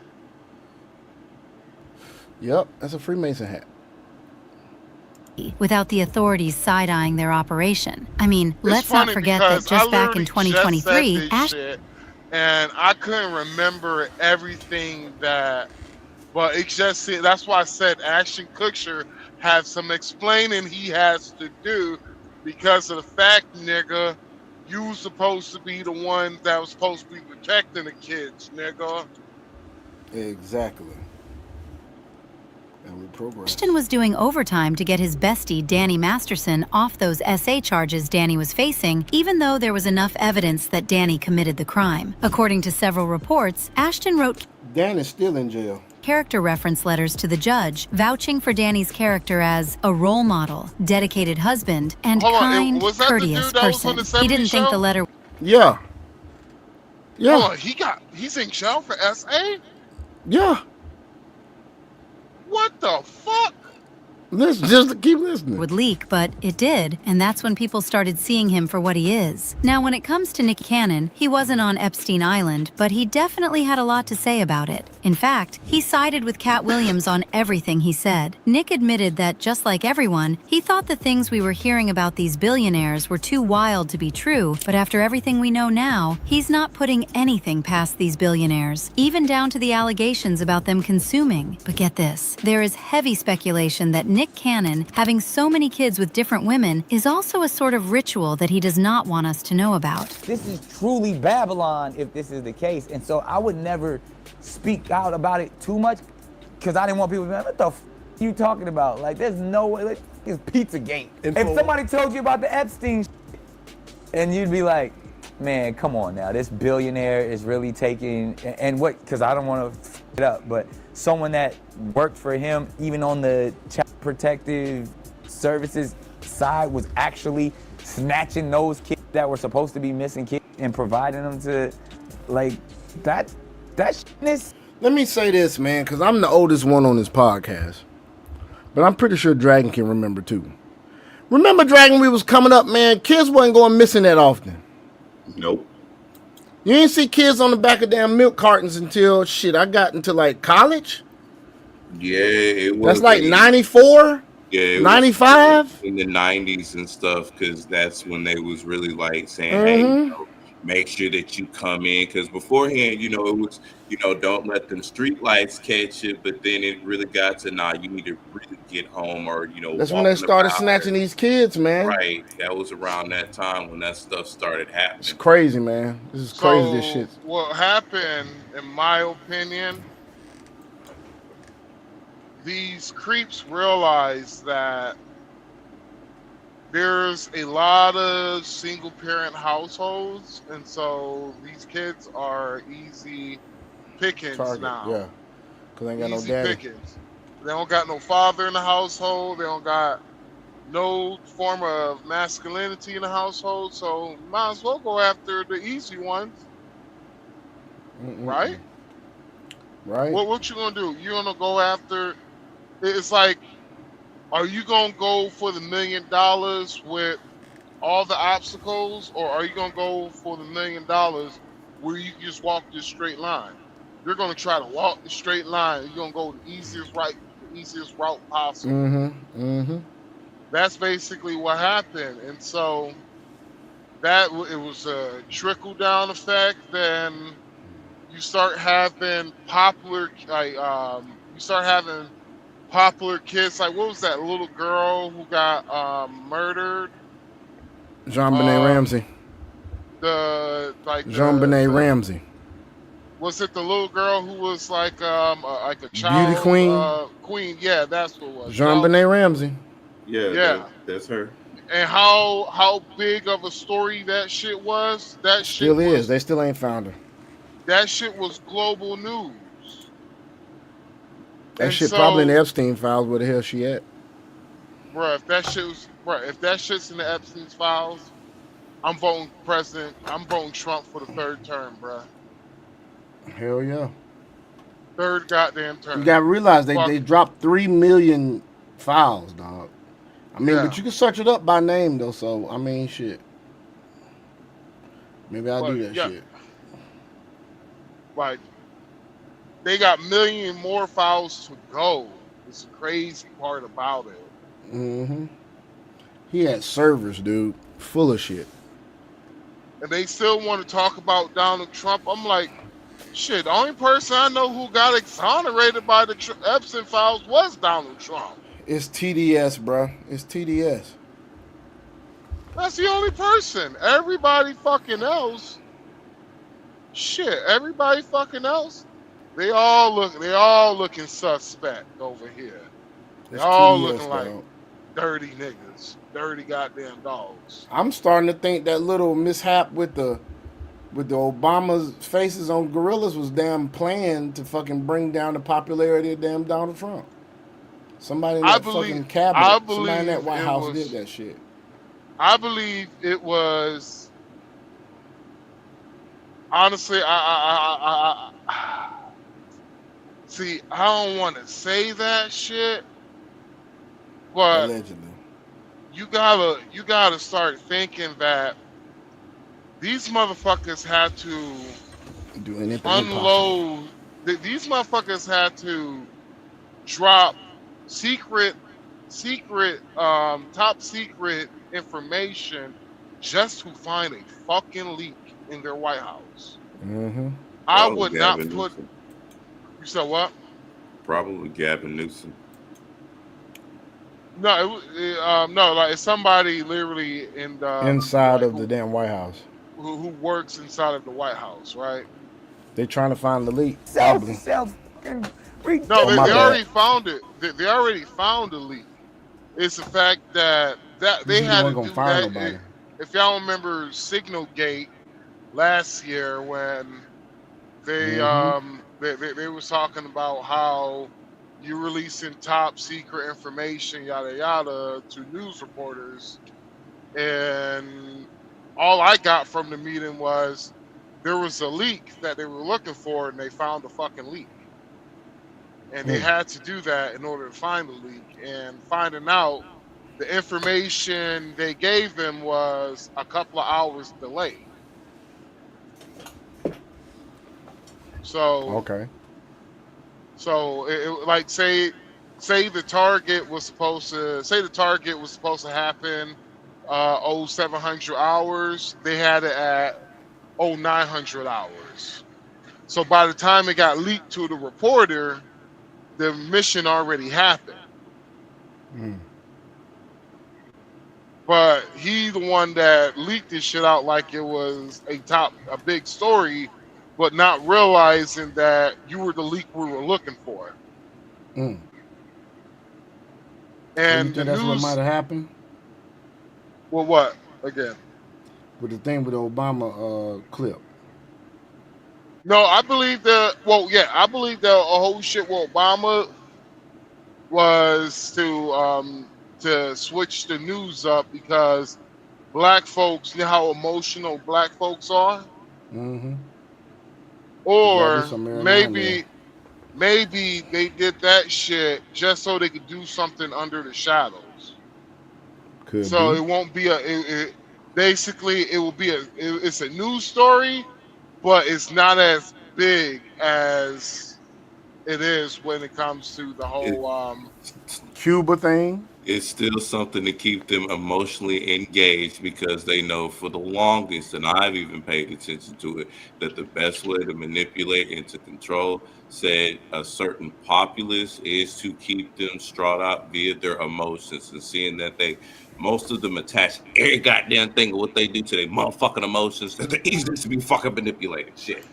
Yep, that's a Freemason hat. Without the authorities side-eyeing their operation. I mean, let's not forget that just back in 2023, and I couldn't remember everything that, but it just, that's why I said Ashton Kutcher has some explaining he has to do because of the fact, nigga, you was supposed to be the one that was supposed to be protecting the kids, nigga. Exactly. And we programmed. Ashton was doing overtime to get his bestie, Danny Masterson, off those SA charges Danny was facing, even though there was enough evidence that Danny committed the crime. According to several reports, Ashton wrote Danny's still in jail. Character reference letters to the judge, vouching for Danny's character as a role model, dedicated husband, and kind, courteous person. He didn't think the letter. Yeah. Yeah. Hold on, he's in jail for SA? Yeah. What the fuck? Listen, just keep listening. Would leak, but it did, and that's when people started seeing him for what he is. Now, when it comes to Nick Cannon, he wasn't on Epstein Island, but he definitely had a lot to say about it. In fact, he sided with Cat Williams on everything he said. Nick admitted that, just like everyone, he thought the things we were hearing about these billionaires were too wild to be true, but after everything we know now, he's not putting anything past these billionaires, even down to the allegations about them consuming. But get this, there is heavy speculation that Nick Cannon, having so many kids with different women, is also a sort of ritual that he does not want us to know about. This is truly Babylon if this is the case. And so I would never speak out about it too much because I didn't want people to be like, what the f you talking about? Like, there's no way. Like, it's Pizzagate. If somebody told you about the Epstein and you'd be like, man, come on now. This billionaire is really taking, and what, because I don't want to f it up, but someone that worked for him, even on the child protective services side, was actually snatching those kids that were supposed to be missing kids and providing them to, like, that shitness. Let me say this, man, because I'm the oldest one on this podcast. But I'm pretty sure Dragon can remember, too. Remember, Dragon, we was coming up, man, kids wasn't going missing that often. Nope. You ain't see kids on the back of damn milk cartons until, shit, I got into, like, college? Yeah, it was. That's like 94? Yeah, 95? In the 90s and stuff, because that's when they was really like saying, hey, you know, make sure that you come in. Because beforehand, you know, it was, you know, don't let them street lights catch you. But then it really got to, you need to really get home, or, you know. That's when they started snatching these kids, man. Right. That was around that time when that stuff started happening. It's crazy, man. This is crazy, this shit. What happened, in my opinion, these creeps realize that there's a lot of single parent households, and so these kids are easy pickings now. Yeah, because they ain't got Easy no daddy. pickings. They don't got no father in the household. They don't got no form of masculinity in the household, so might as well go after the easy ones. Right? Right. What you gonna do? You gonna go after? It's like, are you gonna go for the $1 million with all the obstacles, or are you gonna go for the $1 million where you just walk this straight line? You're gonna try to walk the straight line. You're gonna go the easiest route possible. That's basically what happened, and so it was a trickle down effect. Then you start having popular kids. Like, what was that little girl who got murdered? JonBenet Ramsey. JonBenet Ramsey. Was it the little girl who was like a child Beauty queen? Queen, yeah, that's what it was. JonBenet Ramsey. Yeah. That's her. And how big of a story that shit was? That shit Still is. They still ain't found her. That shit was global news. That shit probably in the Epstein files. Where the hell she at? Bruh, if that shit's in the Epstein's files, I'm voting president. I'm voting Trump for the third term, bruh. Hell yeah. Third goddamn term. You gotta realize they dropped 3 million files, dog. I mean, but you can search it up by name though. So I mean, shit. Maybe I'll do that shit. Like, they got million more files to go. It's the crazy part about it. He had servers, dude, full of shit. And they still want to talk about Donald Trump. I'm like, shit, the only person I know who got exonerated by the Epstein files was Donald Trump. It's TDS, bro. It's TDS. That's the only person. Everybody fucking else. Shit, everybody fucking else. They all looking suspect over here. They all TDS, looking like dog. dirty niggas, dirty goddamn dogs. I'm starting to think that little mishap with the Obama's faces on gorillas was damn planned to fucking bring down the popularity of damn Donald Trump. Somebody in that fucking cabinet, somebody in that White House did that shit. I believe it was honestly, see, I don't want to say that shit, but Allegedly. you gotta start thinking that these motherfuckers had to Do anything impossible. unload. These motherfuckers had to drop secret, top secret information just to find a fucking leak in their White House. Mm-hmm. I Probably would not Gavin put. Newsom. You said what? Probably Gavin Newsom. No, no, like it's somebody literally in the Inside of the damn White House. who works inside of the White House, right? They trying to find the leak. Probably. No, they already found it. They already found the leak. It's the fact that they had to do that. If y'all remember Signalgate last year when they they was talking about how you're releasing top secret information, yada yada, to news reporters, and all I got from the meeting was there was a leak that they were looking for, and they found the fucking leak, and they had to do that in order to find the leak. And finding out the information they gave them was a couple of hours delayed. So okay. So it like say the target was supposed to happen 0700 hours. They had it at 0900 hours. So by the time it got leaked to the reporter, the mission already happened. But he the one that leaked this shit out like it was a big story, but not realizing that you were the leak we were looking for. And And you the think that's what news, might have happened well, what again? with the thing with the Obama clip? No, I believe that. Well, yeah, I believe that a whole shit with Obama was to switch the news up because black folks, you know how emotional black folks are. Mm-hmm. Or some Marilyn maybe they did that shit just so they could do something under the shadows. Could So be. it won't be basically it will be it's a news story, but it's not as big as it is when it comes to the whole Cuba thing. It's still something to keep them emotionally engaged because they know for the longest, and I've even paid attention to it, that the best way to manipulate and to control said a certain populace is to keep them strawed out via their emotions, and seeing that most of them attach every goddamn thing of what they do to their motherfucking emotions, that they're easy to be fucking manipulated. Shit.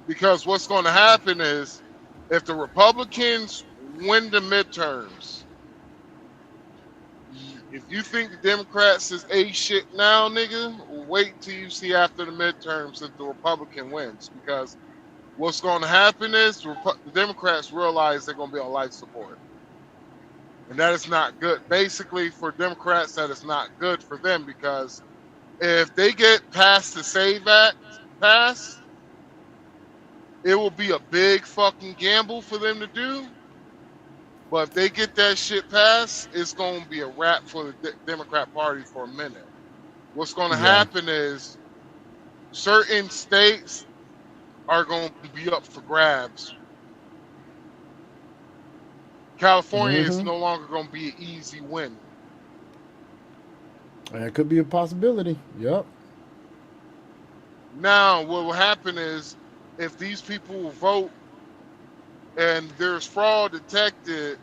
because what's going to happen is if the Republicans win the midterms, if you think the Democrats is a shit now, nigga, wait till you see after the midterms if the Republican wins. Because what's going to happen is the Democrats realize they're going to be on life support. And that is not good. Basically, for Democrats, that is not good for them because if they get past the SAVE Act pass, it will be a big fucking gamble for them to do. But if they get that shit passed, it's going to be a wrap for the Democrat Party for a minute. What's going to happen is certain states are going to be up for grabs. California is no longer going to be an easy win. That could be a possibility. Yep. Now, what will happen is if these people will vote and there's fraud detected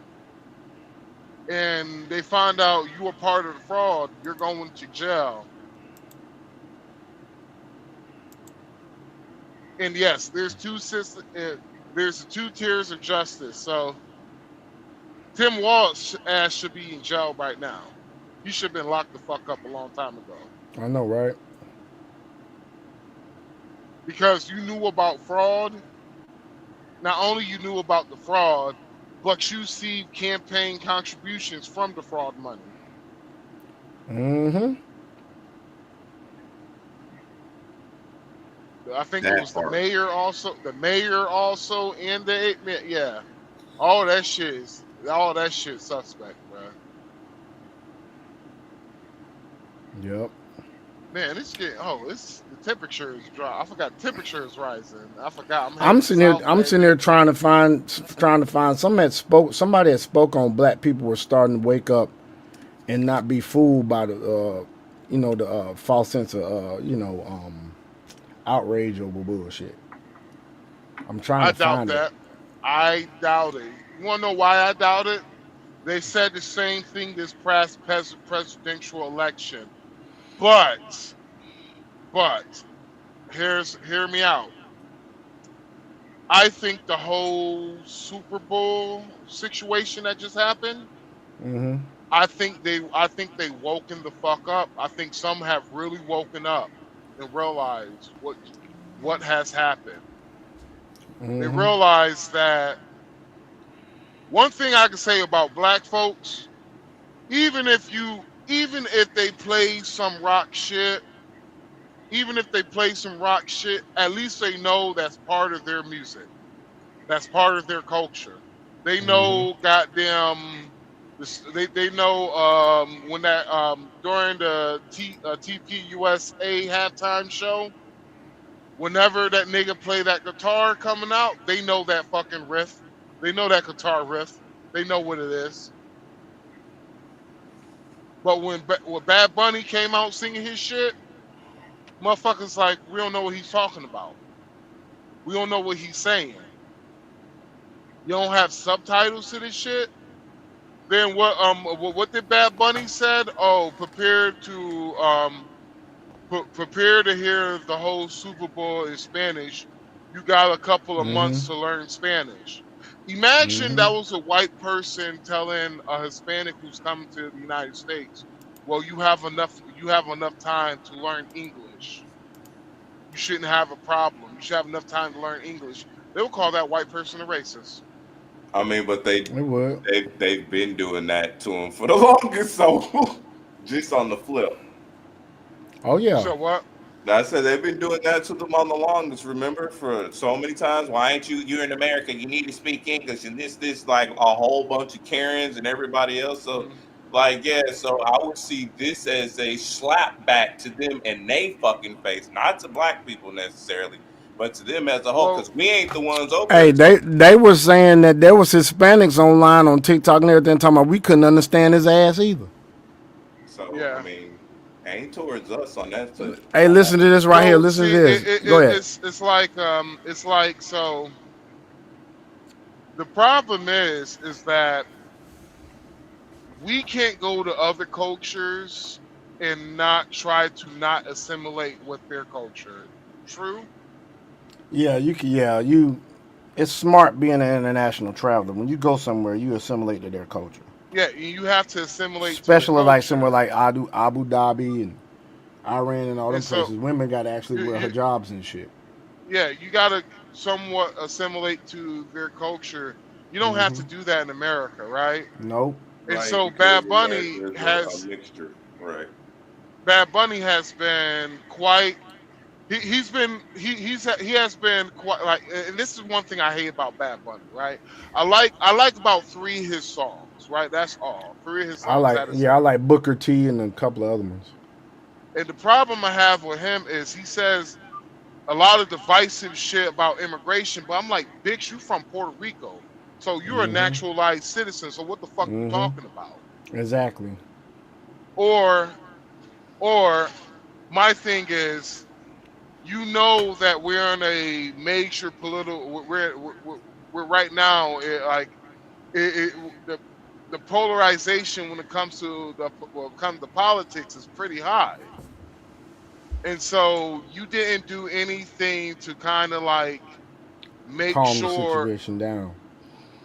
and they find out you were part of the fraud, you're going to jail. And yes, there's two tiers of justice. So Tim Walz's ass should be in jail right now. He should have been locked the fuck up a long time ago. I know, right? Because you knew about fraud. Not only you knew about the fraud, but you received campaign contributions from the fraud money. Mm-hmm. I think it That was part. the mayor also, and the yeah. All that shit suspect, bro. Yep. Man, it's getting the temperature is dry. I forgot temperature is rising. I forgot. I'm heading sitting here. south, I'm baby. sitting here trying to find somebody that spoke on black people were starting to wake up and not be fooled by the the false sense of outrage over bullshit. I'm trying I to doubt find it. that. I doubt it. You want to know why I doubt it? They said the same thing this presidential election, but hear me out. I think the whole Super Bowl situation that just happened. Mm-hmm. I think they woken the fuck up. I think some have really woken up and realized what has happened. Mm-hmm. They realize that one thing I can say about black folks, even if they play some rock shit, at least they know that's part of their music. That's part of their culture. They know goddamn they know when that during the TP USA halftime show, whenever that nigga play that guitar coming out, they know that fucking riff. They know that guitar riff. They know what it is. But when Bad Bunny came out singing his shit, motherfuckers like, we don't know what he's talking about. We don't know what he's saying. You don't have subtitles to this shit. Then what did Bad Bunny said? Oh, prepare to hear the whole Super Bowl in Spanish. You got a couple of months to learn Spanish. Imagine that was a white person telling a Hispanic who's coming to the United States, well, you have enough time to learn English. You shouldn't have a problem. You should have enough time to learn English. They would call that white person a racist. I mean, but they've been doing that to him for the longest. So just on the flip. Oh yeah. So what? I said they've been doing that to them on the longest. Remember, for so many times. Why ain't you're in America? You need to speak English, and this like a whole bunch of Karens and everybody else. So so I would see this as a slap back to them and they fucking face, not to black people necessarily, but to them as a whole, because we ain't the ones open. Hey, they were saying that there was Hispanics online on TikTok and everything talking about we couldn't understand his ass either. So I mean, ain't towards us on that. Hey, listen to this right here. Listen to this. Go ahead. It's like so. The problem is that we can't go to other cultures and not try to not assimilate with their culture. True? Yeah, you can. Yeah, you. It's smart being an international traveler. When you go somewhere, you assimilate to their culture. Yeah, you have to assimilate. Especially like somewhere like Abu Dhabi and Iran and all them so, places. Women got to actually wear hijabs and shit. Yeah, you got to somewhat assimilate to their culture. You don't have to do that in America, right? Nope. And so Bad Bunny has a mixture, right? Bad Bunny has been quite. He has been quite like, and this is one thing I hate about Bad Bunny, right? I like about 3 of his songs, right? That's all. 3 of his songs. I like Booker T and a couple of other ones. And the problem I have with him is he says a lot of divisive shit about immigration, but I'm like, bitch, you from Puerto Rico, so you're a naturalized citizen. So what the fuck you talking about? Exactly. Or my thing is, you know that we're in a major political. We're right now the polarization when it comes to politics is pretty high, and so you didn't do anything to kind of like make calm sure the situation down.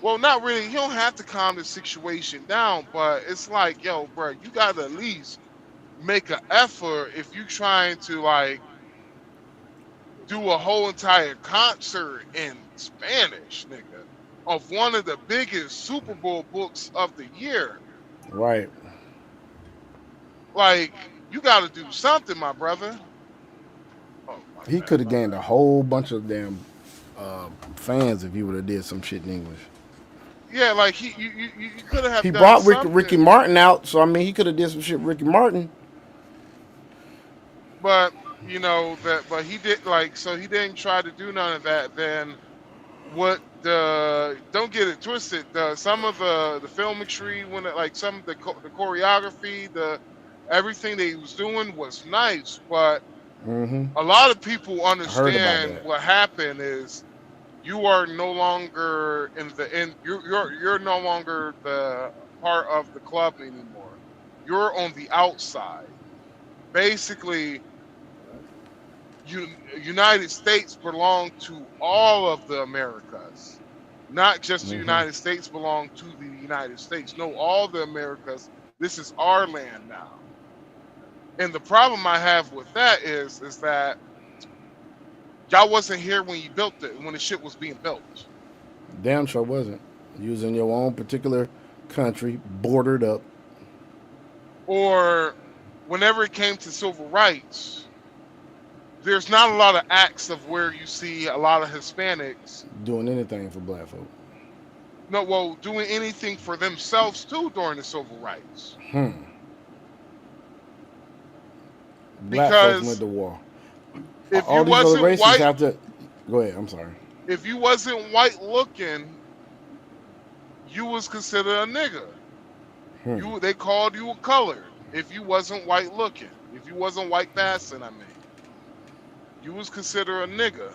Well, not really. You don't have to calm the situation down, but it's like, yo, bro, you gotta at least make an effort if you're trying to like do a whole entire concert in Spanish, nigga, of one of the biggest Super Bowl books of the year. Right. Like, you got to do something, my brother. He could have gained a whole bunch of damn fans if he would have did some shit in English. Yeah, like you could have. He done brought something. Ricky Martin out, so I mean he could have did some shit with Ricky Martin. But but he did so he didn't try to do none of that. Then what? Don't get it twisted. Some of the filmmetry, some of the choreography, everything that he was doing was nice, but a lot of people understand what happened is you are no longer you're no longer the part of the club anymore. You're on the outside. Basically, United States belong to all of the Americas, not just the United States belong to the United States. No, all the Americas. This is our land now. And the problem I have with that is that y'all wasn't here when you built it, when the shit was being built. Damn sure wasn't. Using your own particular country, bordered up. Or whenever it came to civil rights, there's not a lot of acts of where you see a lot of Hispanics doing anything for black folk. No, well, doing anything for themselves too during the civil rights. Black folks went to war. If all you these other wasn't races white, have to. Go ahead. I'm sorry. If you wasn't white looking, you was considered a nigga. They called you a colored. If you wasn't white looking, if you wasn't white passing, you was considered a nigga.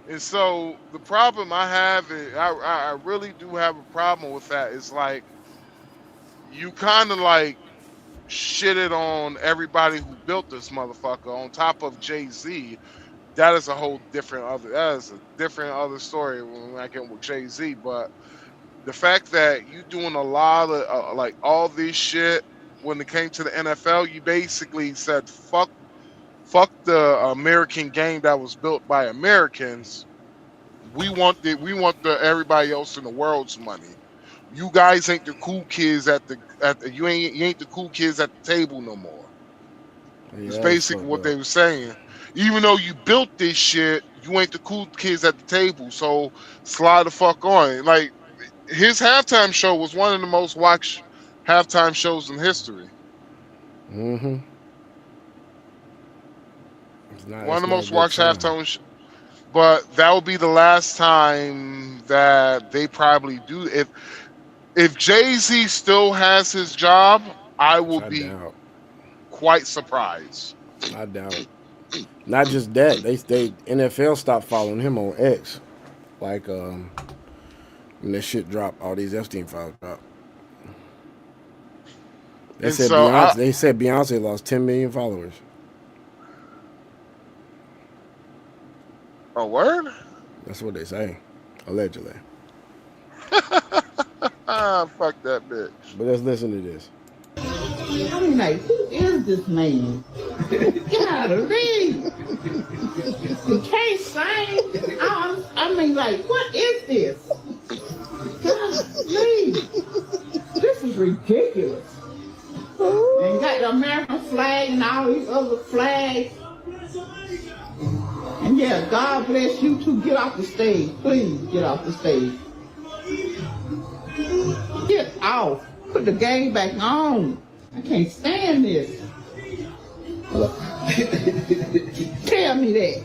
And so the problem I have is, I really do have a problem with that. It's like you kind of like shitted on everybody who built this motherfucker on top of Jay-Z. That is a whole different other story when I get with Jay-Z. But the fact that you doing a lot of like all this shit when it came to the NFL, you basically said fuck the American game that was built by Americans. We want everybody else in the world's money. You guys ain't the cool kids you ain't the cool kids at the table no more. Yeah, it's basically what they were saying. Even though you built this shit, you ain't the cool kids at the table. So slide the fuck on. Like his halftime show was one of the most watched halftime shows in history. One of the most watched halftime. But that will be the last time that they probably do. If Jay-Z still has his job, I will be quite surprised. I doubt it. Not just that, they NFL stopped following him on X, like when this shit dropped, all these Epstein files dropped. They said Beyonce lost 10 million followers. A word? That's what they say, allegedly. Fuck that bitch. But let's listen to this. I'm like, who is this man? Golly. He can't sing. I mean, like, what is this? Golly. This is ridiculous. And got the American flag and all these other flags. And yeah, God bless you too. Get off the stage. Please get off the stage. Get off. Put the game back on. I can't stand this. Tell me that.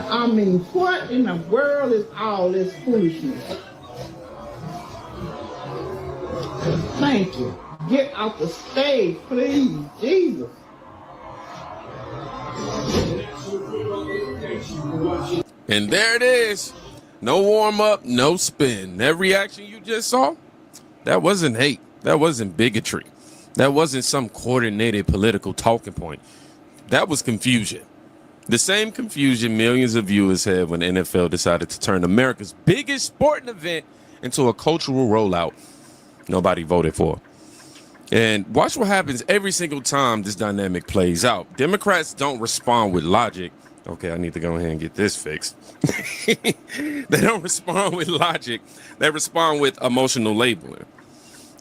I mean, what in the world is all this foolishness? Thank you. Get off the stage, please. Jesus. And there it is. No warm up, no spin. That reaction you just saw, that wasn't hate. That wasn't bigotry. That wasn't some coordinated political talking point. That was confusion. The same confusion millions of viewers had when the NFL decided to turn America's biggest sporting event into a cultural rollout nobody voted for. And watch what happens every single time this dynamic plays out. Democrats don't respond with logic. Okay, I need to go ahead and get this fixed. They don't respond with logic. They respond with emotional labeling.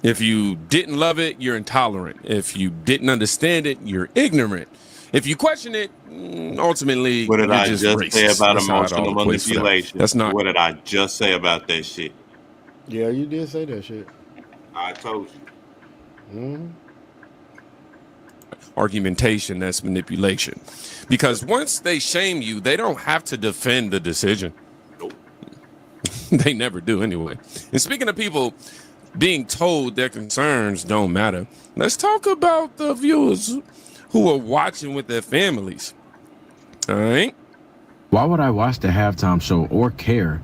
If you didn't love it, you're intolerant. If you didn't understand it, you're ignorant. If you question it, ultimately, What did you're I just just racist. say about That's how it all emotional equates for them. manipulation? That's not What did I just say about that shit? Yeah, you did say that shit. I told you. argumentation. That's manipulation. Because once they shame you, they don't have to defend the decision. They never do anyway. And speaking of people being told their concerns don't matter, let's talk about the viewers who are watching with their families. All right? Why would I watch the halftime show or care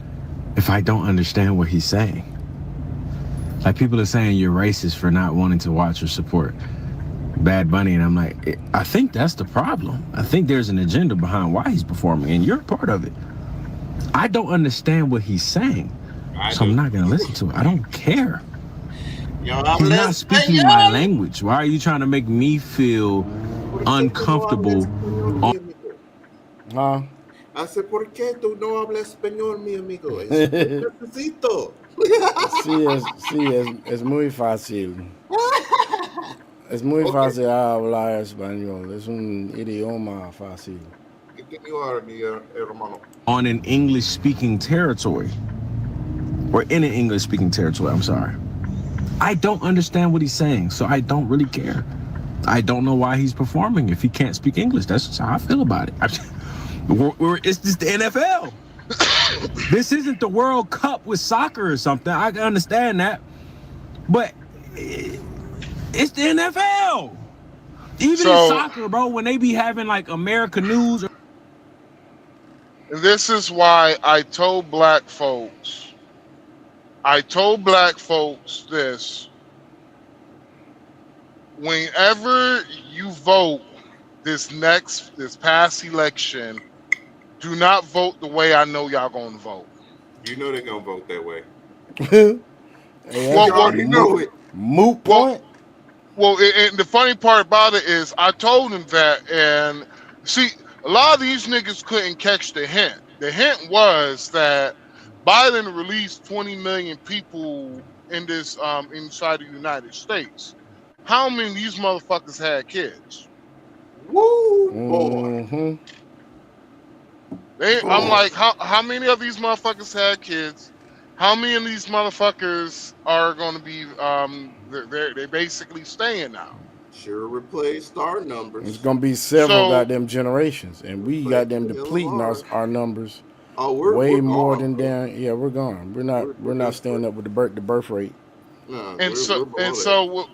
if I don't understand what he's saying? Like, people are saying you're racist for not wanting to watch or support Bad Bunny, and I'm like, I think that's the problem. I think there's an agenda behind why he's performing, and you're a part of it. I don't understand what he's saying, so I'm not gonna listen to it. I don't care. He's not speaking my language. Why are you trying to make me feel uncomfortable? Hace por qué tú no hablas español, mi amigo? Necesito. Sí, es muy fácil. Es muy fácil hablar español. Es un idioma fácil. On an English-speaking territory, or in an English-speaking territory, I'm sorry. I don't understand what he's saying, so I don't really care. I don't know why he's performing if he can't speak English. That's just how I feel about it. It's just the NFL. This isn't the World Cup with soccer or something. I can understand that, but it's the NFL. Even in soccer, bro, when they be having like America News. This is why I told black folks this. Whenever you vote this past election, do not vote the way I know y'all gonna vote. You know they're gonna vote that way. You already know it. Moot point. Well, and the funny part about it is I told him that, and see, a lot of these niggas couldn't catch the hint. The hint was that Biden released 20 million people in this inside the United States. How many of these motherfuckers had kids? Woo, boy. I'm like, how many of these motherfuckers had kids? How many of these motherfuckers are going to be they're basically staying now? Sure replaced our numbers. It's gonna be several goddamn generations, and we got them depleting our numbers way more than them. Yeah, we're gone. We're not staying up with the birth rate. And so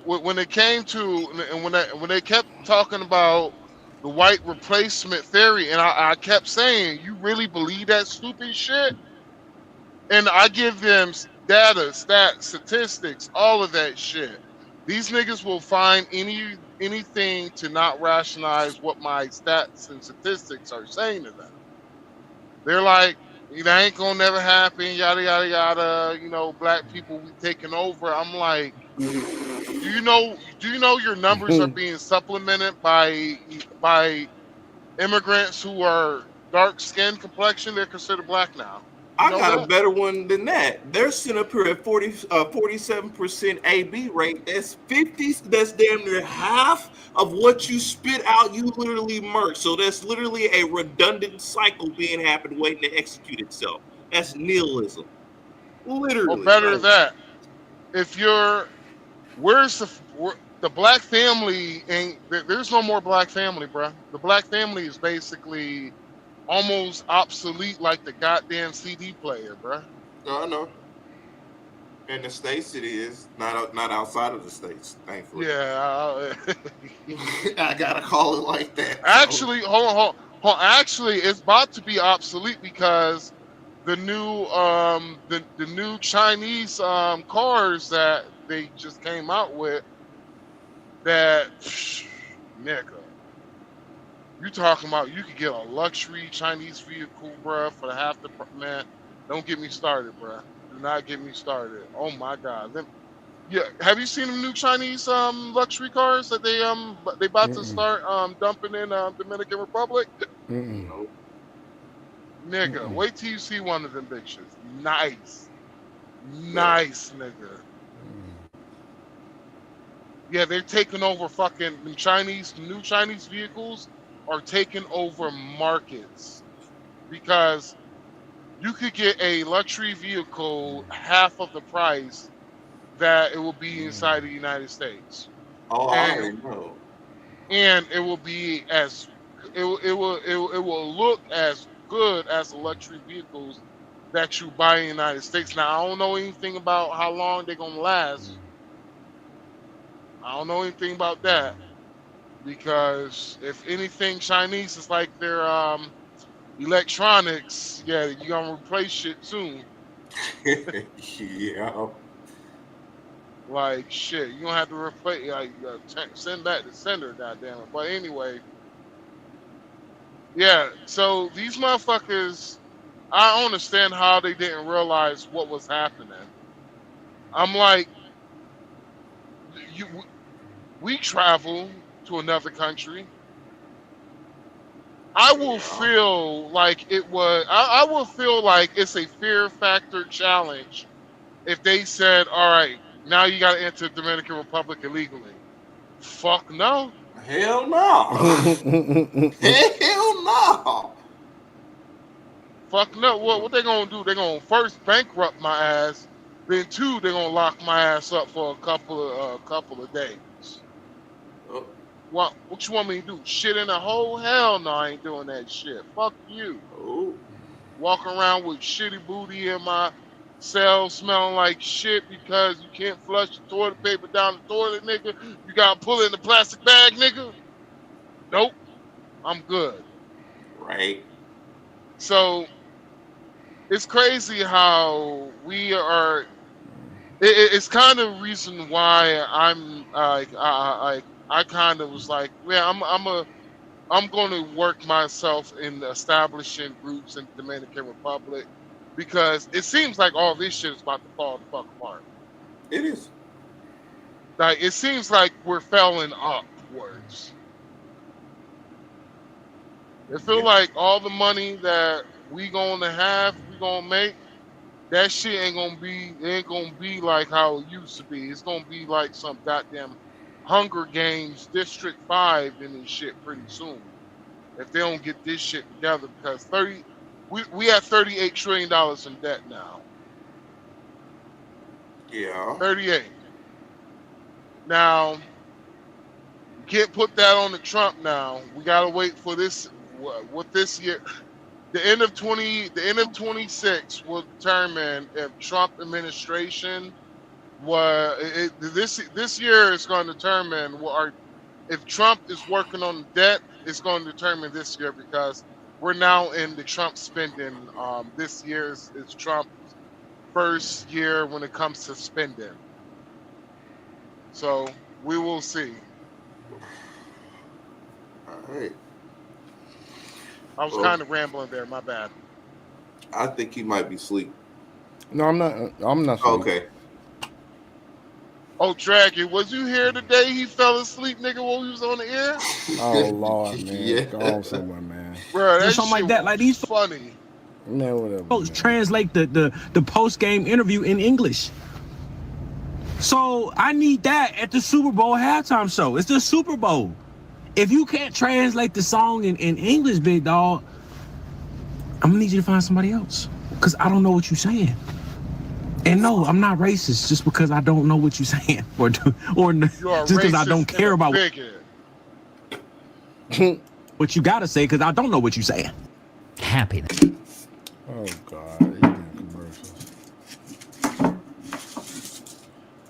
when it came to and when they kept talking about the white replacement theory, and I kept saying, you really believe that stupid shit? And I give them data, stats, statistics, all of that shit. These niggas will find anything to not rationalize what my stats and statistics are saying to them. They're like, that ain't gonna never happen, yada yada yada. You know, black people we taking over. I'm like, do you know your numbers are being supplemented by immigrants who are dark skin complexion? They're considered black now. I got a better one than that. They're sitting up here at 47% AB rate. That's 50. That's damn near half of what you spit out. You literally murk. So that's literally a redundant cycle being happened, waiting to execute itself. That's nihilism. Literally. Or better that, if you're, where's the black family? Ain't there's no more black family, bruh. The black family is basically almost obsolete, like the goddamn CD player, bruh. No, I know. In the States, it is not outside of the States, thankfully. Yeah, I gotta call it like that. Actually, hold on. Actually, it's about to be obsolete because the new the new Chinese cars that they just came out with. That nigga. You talking about you could get a luxury Chinese vehicle, bruh, for the half the man. Don't get me started, bruh. Do not get me started. Oh my God. Yeah, have you seen the new Chinese luxury cars that they about to start dumping in Dominican Republic? Nigga, wait till you see one of them bitches. Nice, nigga. Yeah, they're taking over fucking new Chinese vehicles are taking over markets because you could get a luxury vehicle half of the price that it will be inside the United States. Oh, I already know. And it will be as it will look as good as the luxury vehicles that you buy in the United States. Now I don't know anything about how long they're gonna last. I don't know anything about that because if anything, Chinese is like their electronics. Yeah, you're gonna replace shit soon. Yeah. Like shit, you don't have to replace. Like send back the sender, goddamn it. But anyway, yeah. So these motherfuckers, I don't understand how they didn't realize what was happening. I'm like, we travel to another country. I will feel like it was. I will feel like it's a fear factor challenge if they said, "All right, now you got to enter the Dominican Republic illegally." Fuck no. Hell no. Hell no. Fuck no. What they gonna do? They gonna first bankrupt my ass. Then two, they gonna lock my ass up for a couple of days. What you want me to do? Shit in a hole? Hell no, I ain't doing that shit. Fuck you. Walking around with shitty booty in my cell smelling like shit because you can't flush the toilet paper down the toilet, nigga. You gotta pull it in the plastic bag, nigga. Nope. I'm good. Right. So it's crazy how we are. It's kind of reason why I'm I kind of was like, yeah, I'm going to work myself in establishing groups in the Dominican Republic because it seems like all this shit is about to fall the fuck apart. It is. Like it seems like we're falling upwards. It feel like all the money that we gonna make, that shit ain't gonna be like how it used to be. It's gonna be like some goddamn Hunger Games District 5 in this shit pretty soon. If they don't get this shit together, because we have $38 trillion in debt now. Yeah. 38. Now, you can't put that on the Trump now. We gotta wait for this. What this year? The end of 26 will determine if Trump administration this year is going to determine if Trump is working on the debt. It's going to determine this year because we're now in the Trump spending. This year is Trump's first year when it comes to spending. So we will see. All right. I was kind of rambling there. My bad. I think he might be asleep. No, I'm not. I'm not. Okay. Oh, Dragon, was you here today? He fell asleep, nigga, while he was on the air? Oh, Lord, man. Yeah. Go on somewhere, man. Bro, that something like that. Like these funny. Man, whatever. Folks translate the post game interview in English. So I need that at the Super Bowl halftime show. It's the Super Bowl. If you can't translate the song in English, big dog, I'm gonna need you to find somebody else because I don't know what you're saying. And no, I'm not racist just because I don't know what you're saying, or just because I don't care about what you gotta say because I don't know what you're saying. Happy. Oh God, he doing commercials.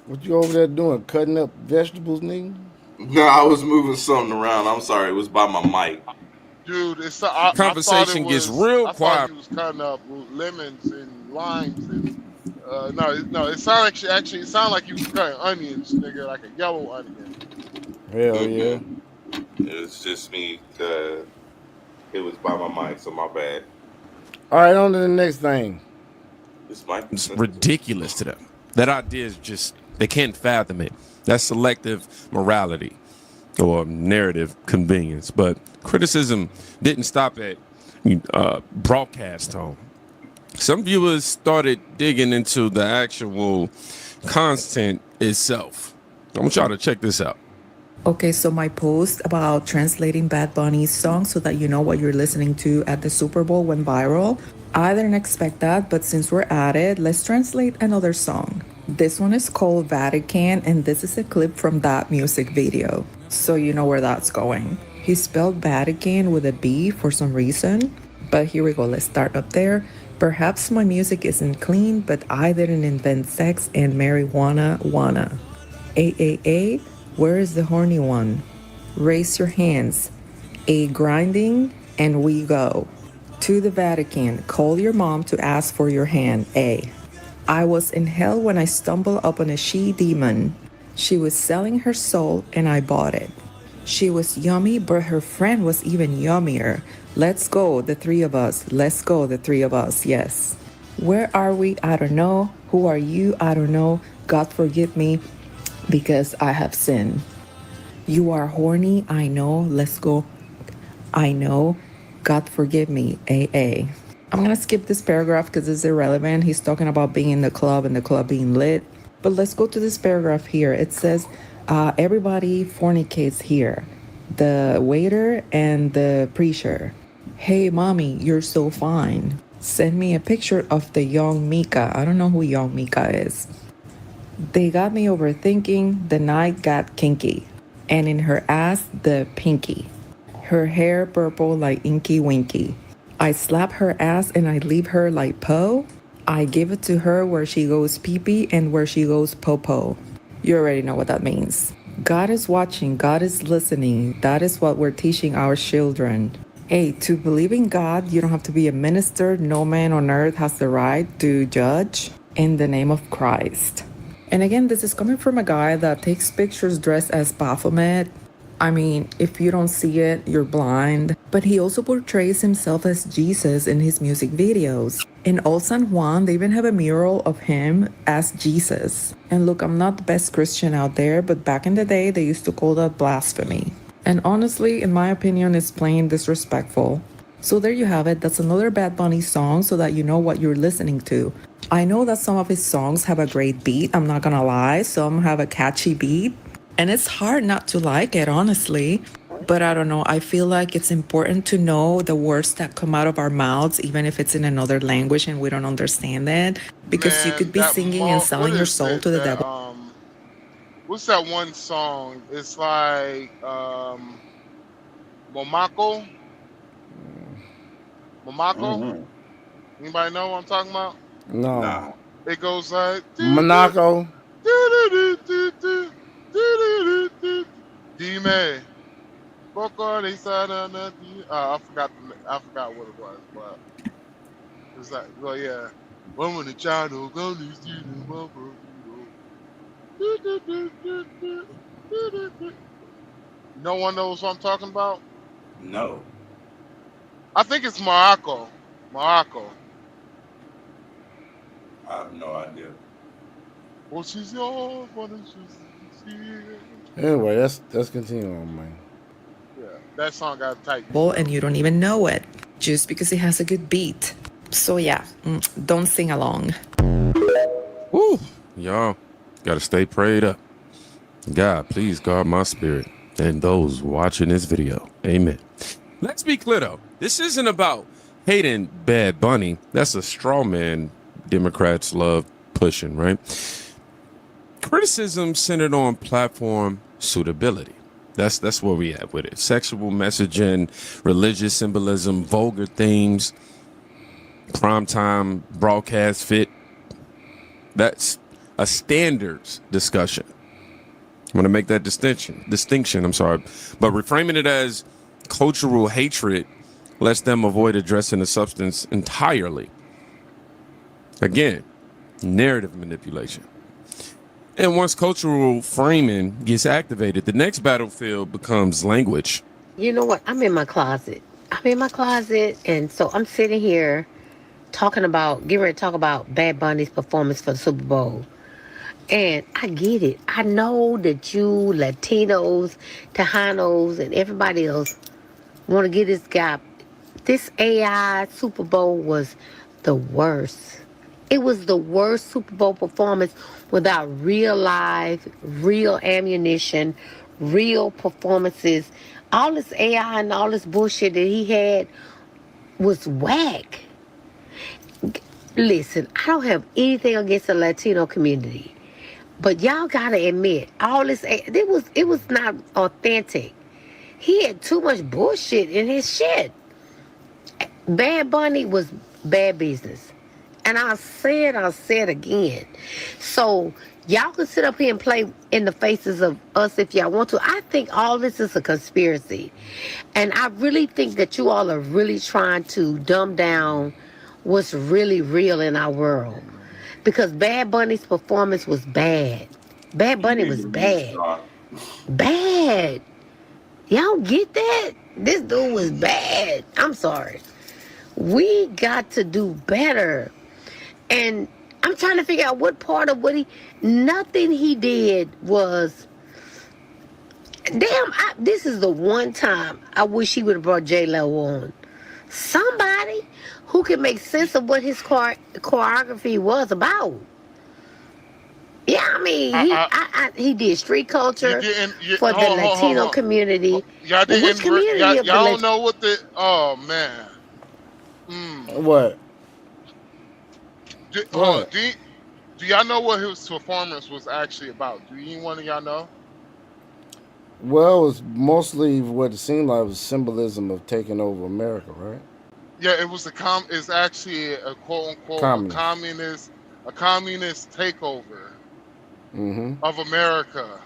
What you over there doing? Cutting up vegetables, nigga? No, I was moving something around. I'm sorry, it was by my mic. Dude, Conversation gets real quiet. He was cutting up lemons and limes and no. It sounded it sounded like you was cutting onions, nigga, like a yellow onion. Hell yeah. It was just me. It was by my mic, so my bad. All right, on to the next thing. This mic It's ridiculous to them. That idea is just, they can't fathom it. That's selective morality or narrative convenience. But criticism didn't stop at broadcast tone. Some viewers started digging into the actual content itself. I want y'all to check this out. Okay, so my post about translating Bad Bunny's song so that you know what you're listening to at the Super Bowl went viral. I didn't expect that, but since we're at it, let's translate another song. This one is called Vatican, and this is a clip from that music video, so you know where that's going. He spelled Vatican with a B for some reason, but here we go, let's start up there. Perhaps my music isn't clean, but I didn't invent sex and marijuana wanna. AAA, where is the horny one? Raise your hands. A grinding, and we go. To the Vatican, call your mom to ask for your hand. A. I was in hell when I stumbled upon a she-demon. She was selling her soul, and I bought it. She was yummy, but her friend was even yummier. Let's go, the three of us. Let's go, the three of us, yes. Where are we? I don't know. Who are you? I don't know. God forgive me, because I have sinned. You are horny, I know. Let's go. I know. God forgive me, AA. I'm gonna skip this paragraph because it's irrelevant. He's talking about being in the club and the club being lit. But let's go to this paragraph here. It says, everybody fornicates here. The waiter and the preacher. Hey, mommy, you're so fine. Send me a picture of the young Mika. I don't know who young Mika is. They got me overthinking, the night got kinky, and in her ass, the pinky. Her hair purple like Inky Winky. I slap her ass and I leave her like Poe. I give it to her where she goes pee-pee and where she goes po-po. You already know what that means. God is watching, God is listening. That is what we're teaching our children. Hey, to believe in God, you don't have to be a minister. No man on earth has the right to judge in the name of Christ. And again, this is coming from a guy that takes pictures dressed as Baphomet. I mean, if you don't see it, you're blind. But he also portrays himself as Jesus in his music videos. In Old San Juan, they even have a mural of him as Jesus. And look, I'm not the best Christian out there, but back in the day, they used to call that blasphemy. And honestly, in my opinion, it's plain disrespectful. So there you have it. That's another Bad Bunny song so that you know what you're listening to. I know that some of his songs have a great beat, I'm not gonna lie. Some have a catchy beat. And it's hard not to like it, honestly. But I don't know, I feel like it's important to know the words that come out of our mouths, even if it's in another language and we don't understand it. Because you could be singing and selling your soul to the devil. What's that one song? It's like Momako. Momako. Anybody know what I'm talking about? No. Nah. It goes like Monaco. Dime. I forgot what it was, but it's like, well, yeah. When the channel goes no one knows what I'm talking about? No. I think it's Morocco. Morocco. I have no idea. Well, she's yours, Anyway, let's continue on, man. Yeah, that song got tight. And you don't even know it, just because it has a good beat. So yeah, don't sing along. Woo! Y'all gotta stay prayed up. God, please guard my spirit and those watching this video. Amen. Let's be clear though. This isn't about hating Bad Bunny. That's a straw man Democrats love pushing, right? Criticism centered on platform suitability. That's where we at with it. Sexual messaging, religious symbolism, vulgar themes, primetime broadcast fit. That's a standards discussion. I'm going to make that distinction, but reframing it as cultural hatred lets them avoid addressing the substance entirely. Again, narrative manipulation. And once cultural framing gets activated, the next battlefield becomes language. You know what? I'm in my closet. And so I'm sitting here getting ready to talk about Bad Bunny's performance for the Super Bowl. And I get it. I know that you Latinos, Tejanos, and everybody else want to get this AI Super Bowl was the worst It was the worst Super Bowl performance without real live, real ammunition, real performances. All this AI and all this bullshit that he had was whack. Listen, I don't have anything against the Latino community, but y'all gotta admit, all this it was not authentic. He had too much bullshit in his shit. Bad Bunny was bad business. And I'll say it again. So y'all can sit up here and play in the faces of us if y'all want to. I think all this is a conspiracy. And I really think that you all are really trying to dumb down what's really real in our world. Because Bad Bunny's performance was bad. Bad Bunny was bad. Bad. Y'all get that? This dude was bad. I'm sorry. We got to do better. And I'm trying to figure out what part of nothing he did was, this is the one time I wish he would have brought J-Lo on. Somebody who can make sense of what his choreography was about. Yeah, I mean, he did street culture for the Latino community. Y'all didn't. Which community Y'all of the don't know what the. Oh man. What? Do y'all know what his performance was actually about? Do any one of y'all know? Well, it was mostly what it seemed like was symbolism of taking over America, right? Yeah, it was it's actually a quote unquote communist takeover of America.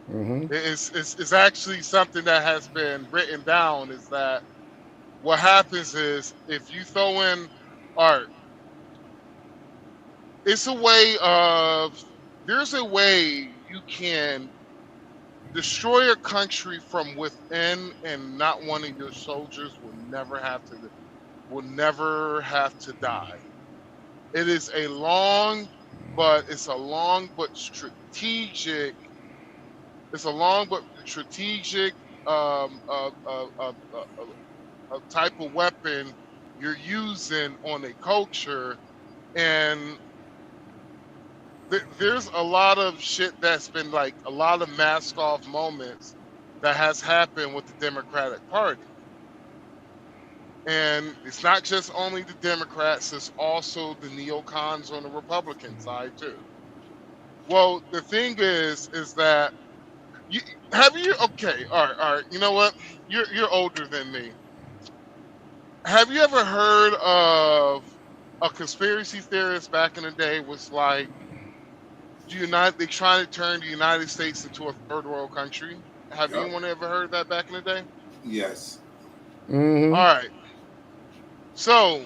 It's actually something that has been written down. Is that what happens is if you throw in art, there's a way you can destroy a country from within, and not one of your soldiers will never have to die. It is a long but strategic. It's a long but strategic a type of weapon you're using on a culture, and there's a lot of shit that's been like a lot of masked off moments that has happened with the Democratic Party. And it's not just only the Democrats, it's also the neocons on the Republican side too. Well, the thing is that okay, all right, you know what? You're older than me. Have you ever heard of a conspiracy theorist back in the day was like, they trying to turn the United States into a third world country? Have anyone ever heard that back in the day? Yes. All right. So,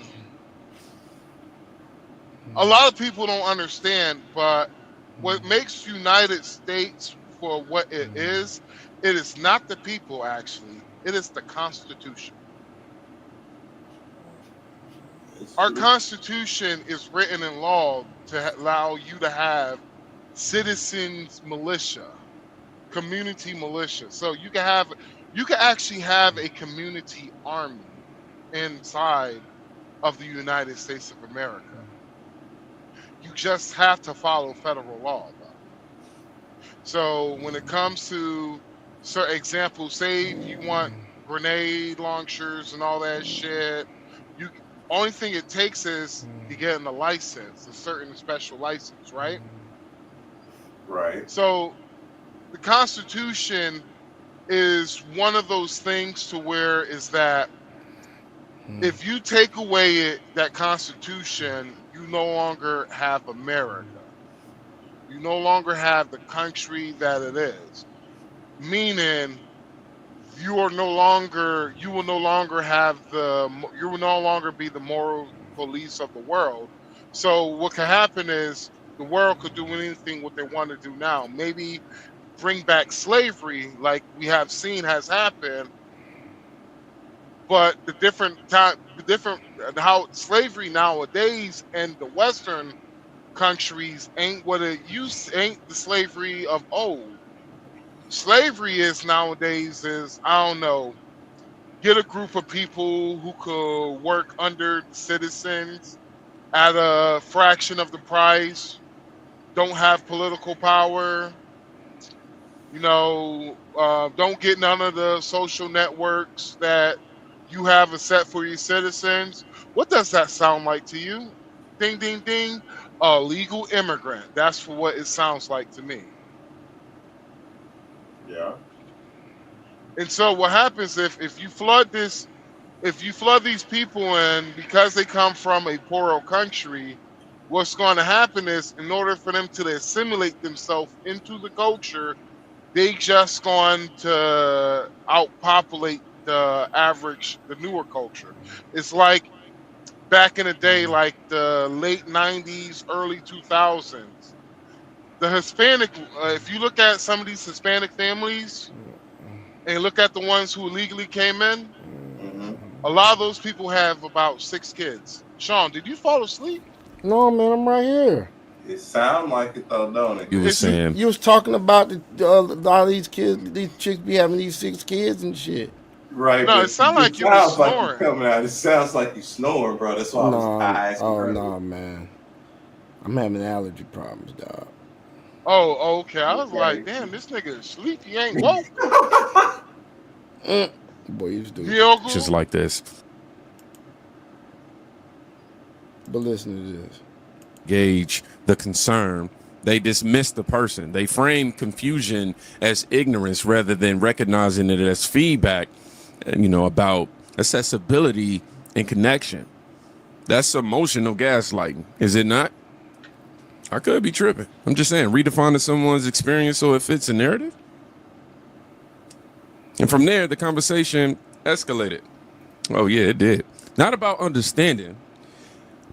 a lot of people don't understand, but what makes United States for what it is not the people, actually. It is the Constitution. Our Constitution is written in law to allow you to have citizens militia, community militia. So you can actually have a community army inside of the United States of America. You just have to follow federal law, though. So when it comes to certain examples, say you want grenade launchers and all that shit, only thing it takes is you getting a license, a certain special license, right? Right. So the Constitution is one of those things to where is that if you take away that Constitution, you no longer have America. You no longer have the country that it is. Meaning you will no longer be the moral police of the world. So what can happen is the world could do anything what they want to do now. Maybe bring back slavery like we have seen has happened. But how slavery nowadays in the Western countries ain't what it ain't the slavery of old. Slavery is nowadays I don't know, get a group of people who could work under citizens at a fraction of the price, don't have political power, don't get none of the social networks that you have set for your citizens. What does that sound like to you? Ding, ding, ding. A legal immigrant. That's what it sounds like to me. Yeah. And so what happens if you flood these people in because they come from a poorer country, what's going to happen is in order for them to assimilate themselves into the culture, they just going to outpopulate the newer culture. It's like back in the day, like the late 90s, early 2000s. The Hispanic, if you look at some of these Hispanic families and look at the ones who illegally came in, a lot of those people have about 6 kids. Sean, did you fall asleep? No, man, I'm right here. It sound like it though, don't it? You were saying You was talking about all these kids, these chicks be having these 6 kids and shit. Right. No, it sounded like you were snoring. Coming out. It sounds like you snoring, bro. That's why I was asking. No, man. I'm having allergy problems, dog. Oh, okay. I was like, damn, this nigga is asleep. He ain't woke. Boy, you do. just like this. But listen to this. Gauge the concern. They dismiss the person. They frame confusion as ignorance rather than recognizing it as feedback, about accessibility and connection. That's emotional gaslighting, is it not? I could be tripping. I'm just saying, redefining someone's experience so it fits a narrative. And from there, the conversation escalated. Oh, yeah, it did. Not about understanding,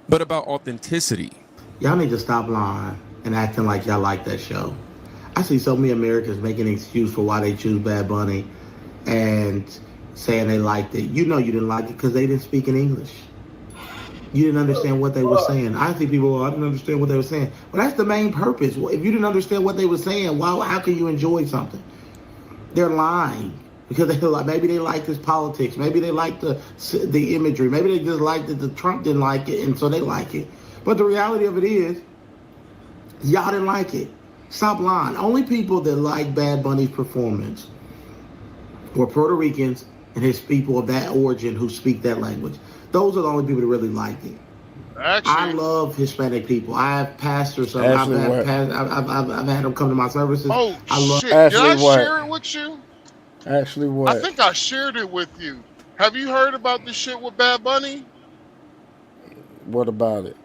but about authenticity. Y'all need to stop lying and acting like y'all like that show. I see so many Americans making an excuse for why they choose Bad Bunny and saying they liked it. You know you didn't like it because they didn't speak in English. You didn't understand what they were saying. I think people, I didn't understand what they were saying. Well, that's the main purpose. If you didn't understand what they were saying, how can you enjoy something? They're lying because maybe they like his politics. Maybe they like the imagery. Maybe they just liked that the Trump didn't like it, and so they like it. But the reality of it is, y'all didn't like it. Stop lying. Only people that like Bad Bunny's performance were Puerto Ricans and his people of that origin who speak that language. Those are the only people that really liked it. Actually, I love Hispanic people. I have pastors. I've had them come to my services. Oh, I love shit. Did I share it with you? Actually, what? I think I shared it with you. Have you heard about this shit with Bad Bunny? What about it?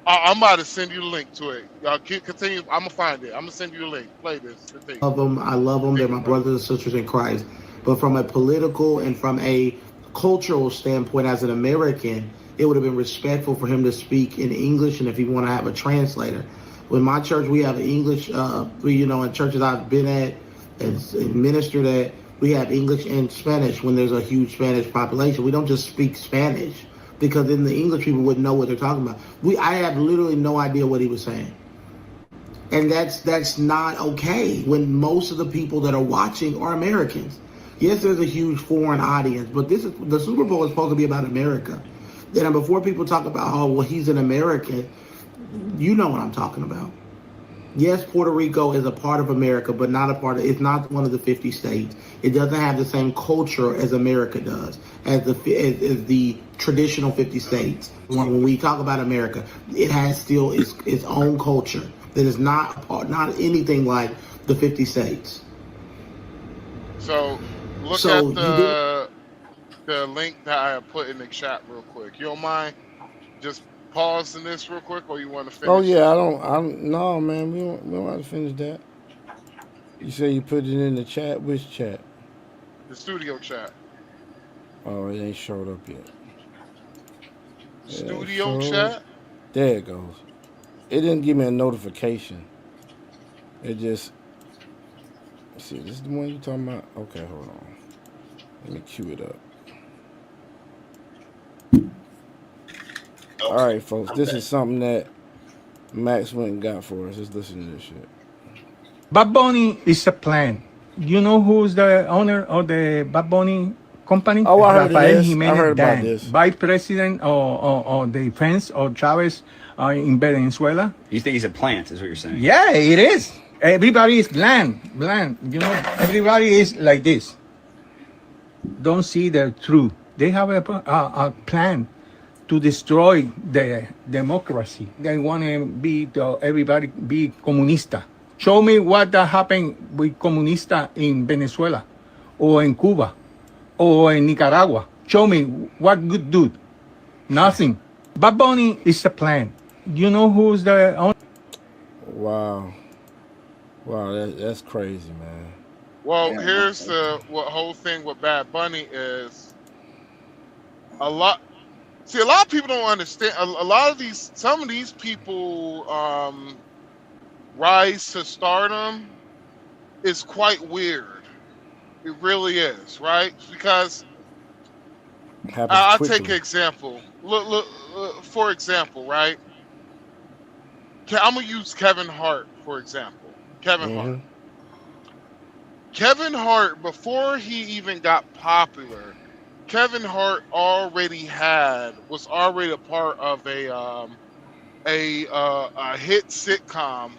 I'm about to send you a link to it. Y'all continue. I'm going to find it. I'm going to send you a link. Play this. I love them. They're my brothers and sisters in Christ. But from a political and from a cultural standpoint, as an American, it would have been respectful for him to speak in English, and if he want to have a translator. With my church, we have English. In churches I've been at and ministered at, we have English and Spanish when there's a huge Spanish population. We don't just speak Spanish because then the English people wouldn't know what they're talking about. I have literally no idea what he was saying. And that's not okay when most of the people that are watching are Americans. Yes, there's a huge foreign audience, but the Super Bowl is supposed to be about America. Then before people talk about, he's an American, you know what I'm talking about. Yes, Puerto Rico is a part of America, but it's not one of the 50 states. It doesn't have the same culture as America does, as the traditional 50 states. When we talk about America, it has still its own culture that is not anything like the 50 states. So look at the link that I put in the chat real quick. You don't mind just pausing this real quick, or you want to finish? Oh yeah, no, man, we don't have to finish that. You say you put it in the chat. Which chat? The studio chat. Oh, it ain't showed up yet. Studio chat. There it goes. It didn't give me a notification. It just. Let's see, this is the one you talking about? Okay, hold on. Let me cue it up. All right, folks, this is something that Max went and got for us. Let's listen to this shit. Bad Bunny is a plan. You know who's the owner of the Bad Bunny company. Oh, I heard of Rafael this. I Jimenez heard about Dan, this. Vice President of the defense of Chavez in Venezuela. You think he's a plant, is what you're saying? Yeah, it is. Everybody is bland. You know, everybody is like this. Don't see the truth. They have a plan to destroy the democracy. They want everybody be comunista. Show me what happened with comunista in Venezuela, or in Cuba, or in Nicaragua. Show me what good do. Nothing. Bad Bunny is a plan. You know who's the owner? Wow. Wow, that's crazy, man. Well, here's the whole thing with Bad Bunny is a lot of people don't understand. A lot of some of these people rise to stardom is quite weird. It really is, right? Because I'll take an example. Look, for example, right? I'm gonna use Kevin Hart for example. Kevin Hart. Kevin Hart, before he even got popular, Kevin Hart was already a part of a hit sitcom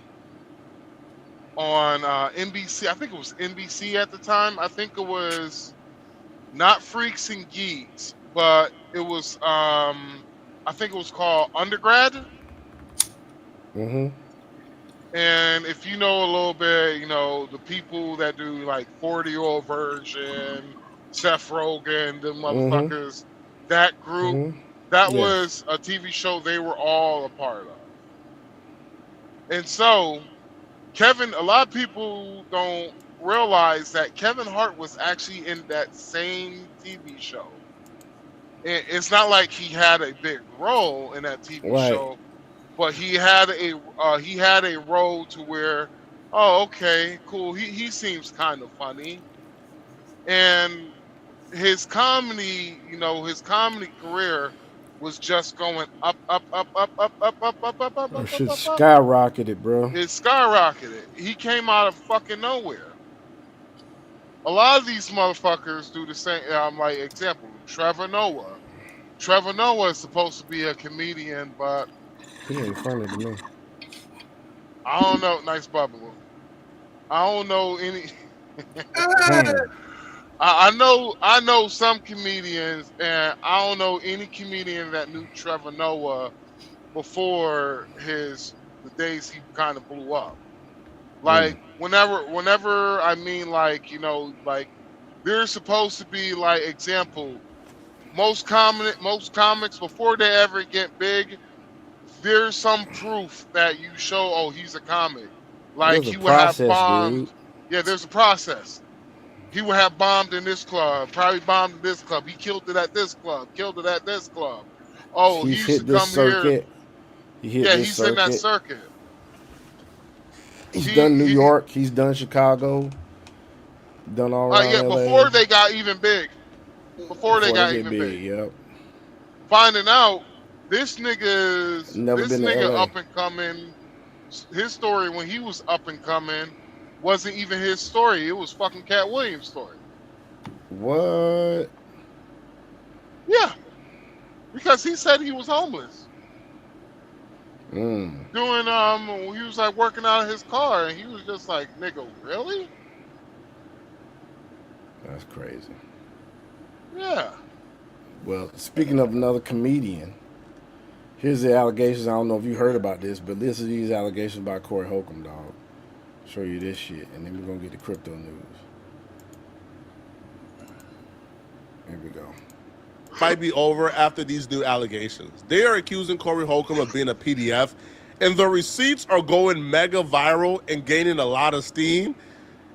on NBC. I think it was NBC at the time. I think it was not Freaks and Geeks, but it was I think it was called Undergrad. And if you know a little bit, you know, the people that do like 40-year-old version, Seth Rogen, them motherfuckers, that group, that was a TV show they were all a part of. And so, a lot of people don't realize that Kevin Hart was actually in that same TV show. It's not like he had a big role in that TV show. But he had a role to where, oh, okay, cool. He seems kind of funny, and his comedy career was just going up. That shit skyrocketed, bro. It skyrocketed. He came out of fucking nowhere. A lot of these motherfuckers do the same. Like example, Trevor Noah. Trevor Noah is supposed to be a comedian, but he ain't funny to me. I don't know. Nice bubble. I don't know any. I know some comedians, and I don't know any comedian that knew Trevor Noah before the days he kind of blew up. Like whenever I mean, like, you know, like there's supposed to be, like, example, most comics before they ever get big, there's some proof that you show, oh, he's a comic. Like he would have bombed. Dude. Yeah, there's a process. He would have bombed in this club, probably bombed in this club. He killed it at this club, killed it at this club. Oh, he used to come here. He's in that circuit. He's done New York. He's done Chicago. Done all around LA. Before they got even big. Before they got even big. Yep. Finding out this nigga LA. up and coming. His story when he was up and coming wasn't even his story. It was fucking Cat Williams' story. What? Yeah. Because he said he was homeless. Doing he was like working out of his car, and he was just like, nigga, really? That's crazy. Yeah. Well, speaking of another comedian, here's the allegations. I don't know if you heard about this, but this is these allegations by Corey Holcomb, dog. Show you this shit, and then we're gonna get the crypto news. Here we go. Might be over after these new allegations. They are accusing Corey Holcomb of being a PDF, and the receipts are going mega viral and gaining a lot of steam.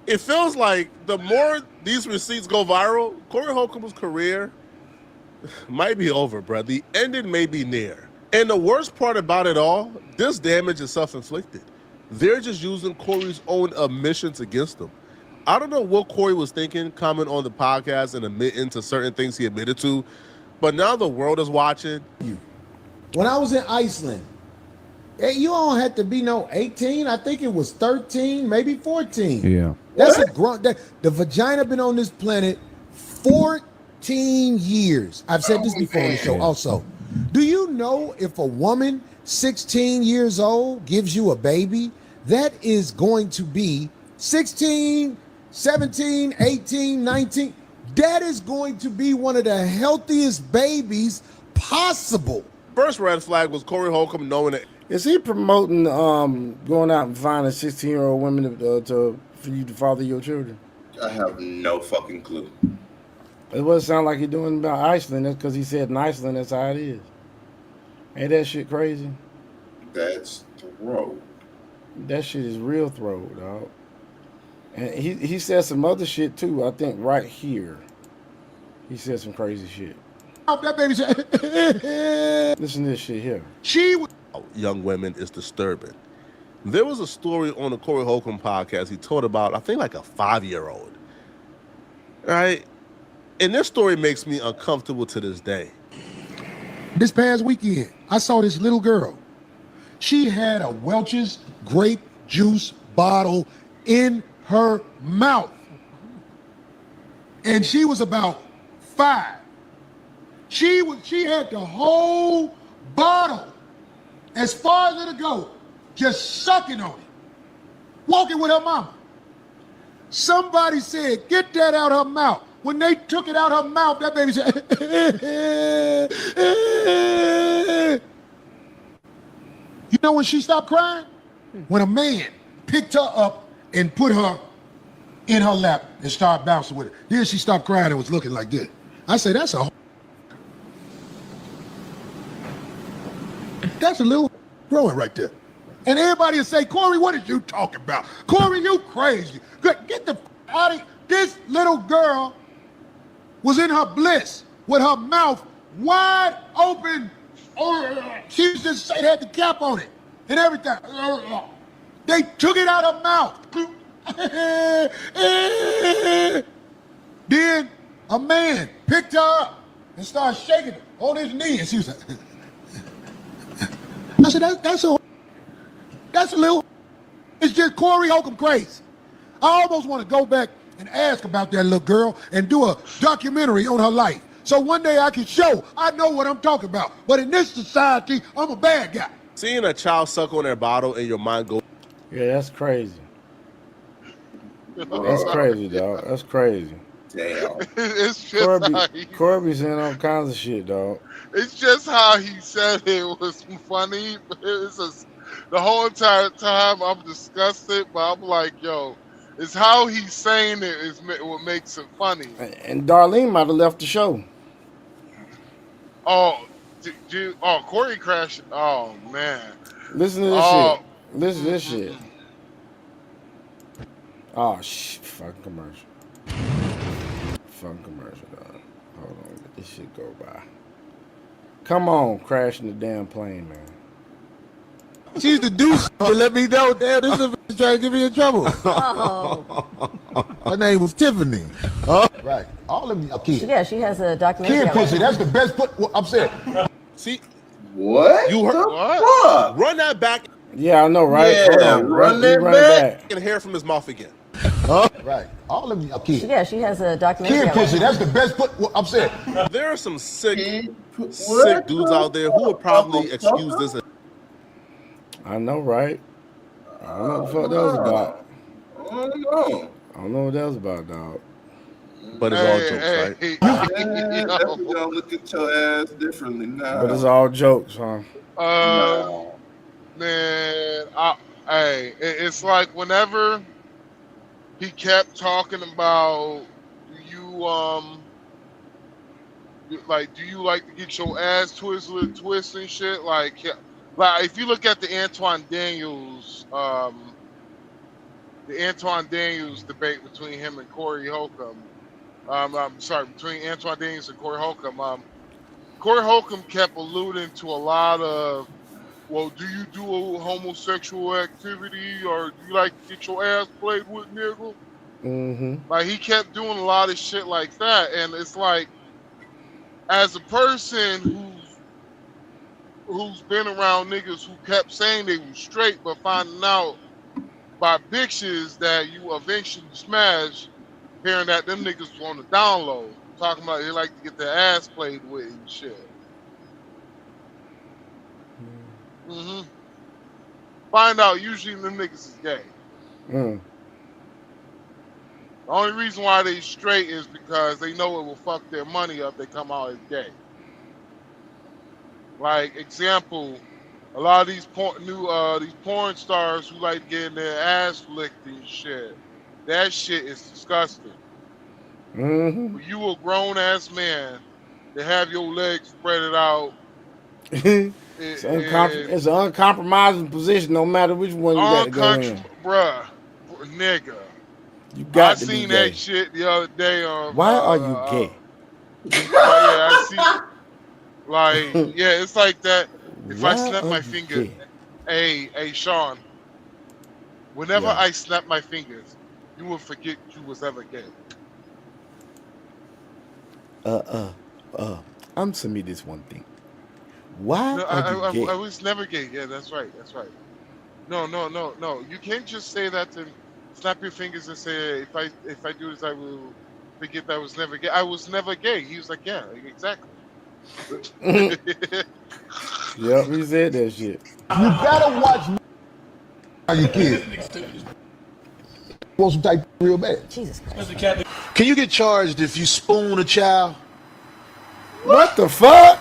It feels like the more these receipts go viral, Corey Holcomb's career might be over, bro. The ending may be near. And the worst part about it all, this damage is self-inflicted. They're just using Corey's own admissions against him. I don't know what Corey was thinking coming on the podcast and admitting to certain things he admitted to, but now the world is watching. When I was in Iceland, you don't have to be no 18. I think it was 13, maybe 14. Yeah. That's a grunt. The vagina been on this planet 14 16 years. I've said this before on the show also. Do you know if a woman 16 years old gives you a baby, that is going to be 16, 17, 18, 19. That is going to be one of the healthiest babies possible. First red flag was Corey Holcomb knowing that. Is he promoting going out and finding 16-year-old women for you to father your children? I have no fucking clue. It doesn't sound like he's doing about Iceland. That's because he said in Iceland that's how it is. Ain't that shit crazy? That's throat. That shit is real throat, dog. And he said some other shit too. I think right here, he said some crazy shit. That baby said, listen to this shit here. Young women is disturbing. There was a story on the Corey Holcomb podcast he told about, I think like a 5-year-old. Right? And this story makes me uncomfortable to this day. This past weekend, I saw this little girl. She had a Welch's grape juice bottle in her mouth. And she was about 5. She had the whole bottle, as far as it'll go, just sucking on it, walking with her mama. Somebody said, get that out her mouth. When they took it out her mouth, that baby said, you know when she stopped crying? When a man picked her up and put her in her lap and started bouncing with her. Then she stopped crying and was looking like this. I said, that's a little growing right there. And everybody will say, Corey, what are you talking about? Corey, you crazy. Get the out of here. This little girl was in her bliss with her mouth wide open. She was just had the cap on it and everything. They took it out of her mouth. Then a man picked her up and started shaking her on his knee. And she was like, I said, that's a little, it's just Corey Holcomb crazy. I almost want to go back and ask about that little girl and do a documentary on her life. So one day I can show I know what I'm talking about. But in this society, I'm a bad guy. Seeing a child suck on their bottle and your mind go. Yeah, that's crazy. That's crazy, dog. That's crazy. Damn. It's just how Corby's saying all kinds of shit, dog. It's just how he said it was funny. But it's just, the whole entire time I'm disgusted, but I'm like, yo, it's how he's saying it is what makes it funny. And Darlene might have left the show. Oh, Corey crashed. Oh man. Listen to this shit. Listen to this shit. Oh shit! Fucking commercial. Fucking commercial, dog. Hold on, let this shit go by. Come on, crashing the damn plane, man. She's the deuce to let me know. Damn, this is trying to get me in trouble. Her name was Tiffany. Right. All of you kids. Yeah, she has a documentary. Kid pussy. That's the best. I'm saying. See, what? You heard what? Run that back. Yeah, I know, right? Yeah, run that back. And hair from his mouth again. Right. All of you kids. Yeah, she has a documentary. Kid pussy. That's the best. I'm saying. There are some sick dudes out there who would probably excuse this. I know, right? I don't know what the fuck that was about. I don't know what that was about, dog. But it's all jokes, right? That's gonna look at your ass differently now. But it's all jokes, huh? Man, it's like whenever he kept talking about you, like, do you like to get your ass twisted and shit? Like if you look at the Antoine Daniels debate between him and Corey Holcomb. I'm sorry, between Antoine Daniels and Corey Holcomb. Corey Holcomb kept alluding to a lot of, well, do you do a homosexual activity or do you like to get your ass played with, nigga? Mm-hmm. Like, he kept doing a lot of shit like that. And it's like, as a person who's been around niggas who kept saying they were straight, but finding out by bitches that you eventually smash, hearing that them niggas was on the down low. talking about they like to get their ass played with and shit. Mm-hmm. Find out usually them niggas is gay. Mm. The only reason why they straight is because they know it will fuck their money up. They come out as gay. Like example, a lot of these porn stars who like getting their ass licked and shit. That shit is disgusting. Mm-hmm. When you a grown ass man to have your legs spread it out. It's an uncompromising position, no matter which one you got to go in. Bruh, nigga. You got I to be seen gay. that shit the other day on. Why are you gay? Yeah, I see. Like, yeah, it's like that. If Why I snap are my you finger, gay? hey, Sean. Whenever Yeah. I snap my fingers, you will forget you was ever gay. Answer me this one thing. Why No, are you gay? I was never gay. Yeah, that's right. That's right. No. You can't just say that to snap your fingers and say if I do this I will forget that I was never gay. I was never gay. He was like, yeah, exactly. Yep, he said that shit. You better watch your kids. Want some type real bad. Jesus Christ. Can you get charged if you spoon a child? What the fuck?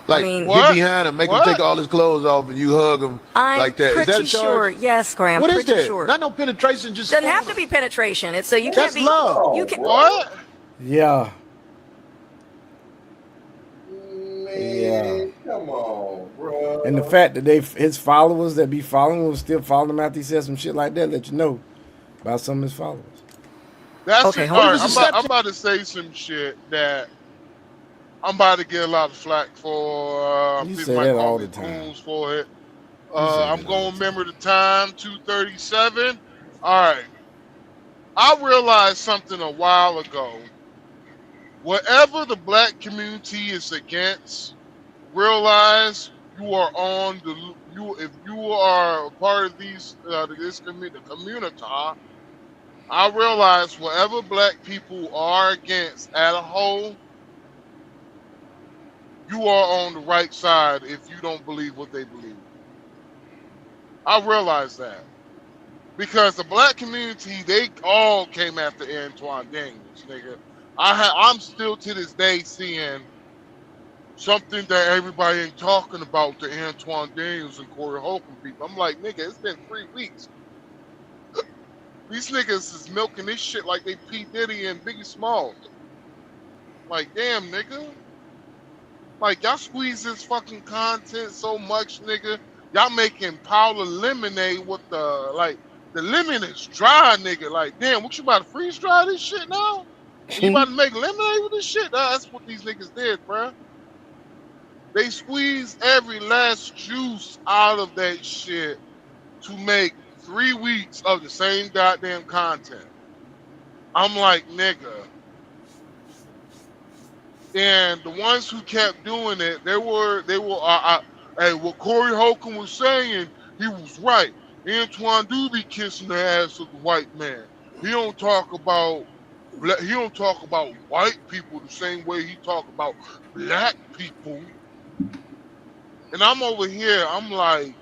Like, get behind him, make him take all his clothes off, and you hug him I'm like that. Is pretty that a charge? sure. Yes, Graham. What is pretty that? sure. Not no penetration, just Doesn't have to be penetration. It's so you That's can't be. love. You can. What? Yeah. Come on, bro. And the fact that his followers that be following him still follow him after he says some shit like that, let you know about some of his followers. That's Okay, it. hold All on. right, I'm about to say some shit that I'm about to get a lot of flack for. You People say might that call all me the time. goons for it. You say I'm that going to remember the time, 2:37. All right. I realized something a while ago. Whatever the black community is against, realize you are on if you are a part of this community, I realize whatever black people are against at a whole, you are on the right side if you don't believe what they believe. I realize that. Because the black community, they all came after Antoine Daniels, nigga. I'm still to this day seeing something that everybody ain't talking about the Antoine Daniels and Corey Holcomb people. I'm like, nigga, it's been 3 weeks. These niggas is milking this shit like they P. Diddy and Biggie Smalls. Like, damn, nigga. Like, y'all squeeze this fucking content so much, nigga. Y'all making Paula lemonade with the lemon is dry, nigga. Like, damn, what you about to freeze dry this shit now? You about to make lemonade with this shit? That's what these niggas did, bruh. They squeezed every last juice out of that shit to make 3 weeks of the same goddamn content. I'm like, nigga. And the ones who kept doing it, they were hey, what Corey Holcomb was saying, he was right. Antoine do be kissing the ass of the white man. He don't talk about white people the same way he talk about black people. And I'm over here, I'm like,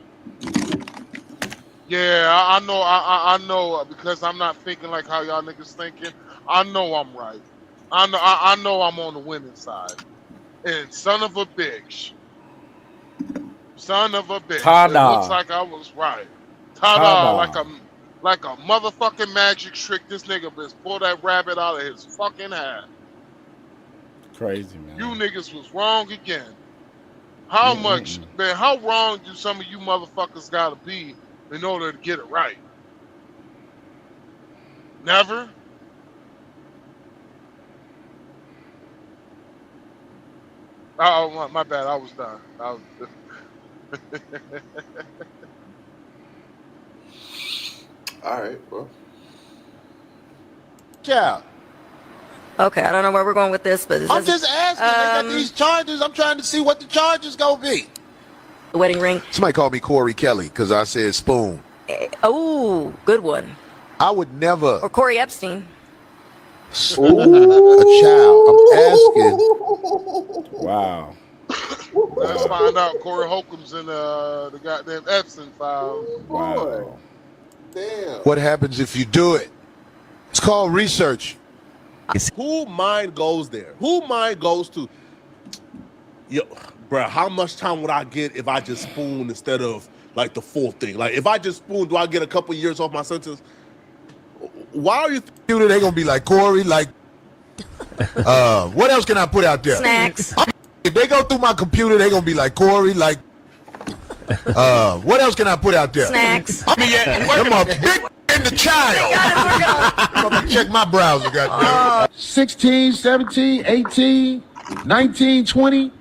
yeah, I know because I'm not thinking like how y'all niggas thinking. I know I'm right. I know I'm on the winning side. And son of a bitch. Ta-da. It looks like I was right. Ta-da. Like a motherfucking magic trick. This nigga just pulled that rabbit out of his fucking hat. Crazy, man. You niggas was wrong again. How much, man, how wrong do some of you motherfuckers gotta be in order to get it right? Never? Oh, my bad. I was done. All right, bro. Yeah. Okay, I don't know where we're going with this, but I'm just asking. They got these charges. I'm trying to see what the charges gonna be. The wedding ring. Somebody called me Corey Kelly because I said spoon. Oh, good one. I would never. Or Corey Epstein. A child. I'm asking. Wow. Let's find out Corey Holcomb's in the goddamn Epstein files. Wow. Damn. What happens if you do it? It's called research. Who mind goes there? Who mind goes to, yo, bro, how much time would I get if I just spoon instead of like the full thing? Like if I just spoon, do I get a couple years off my sentence? Why are you They gonna be like, Corey, like, what else can I put out there? Snacks. If they go through my computer, they gonna be like, Corey, like, what else can I put out there? Snacks. I mean, I'm a big in the child. I'm gonna check my browser, goddamn. 16, 17, 18, 19, 20.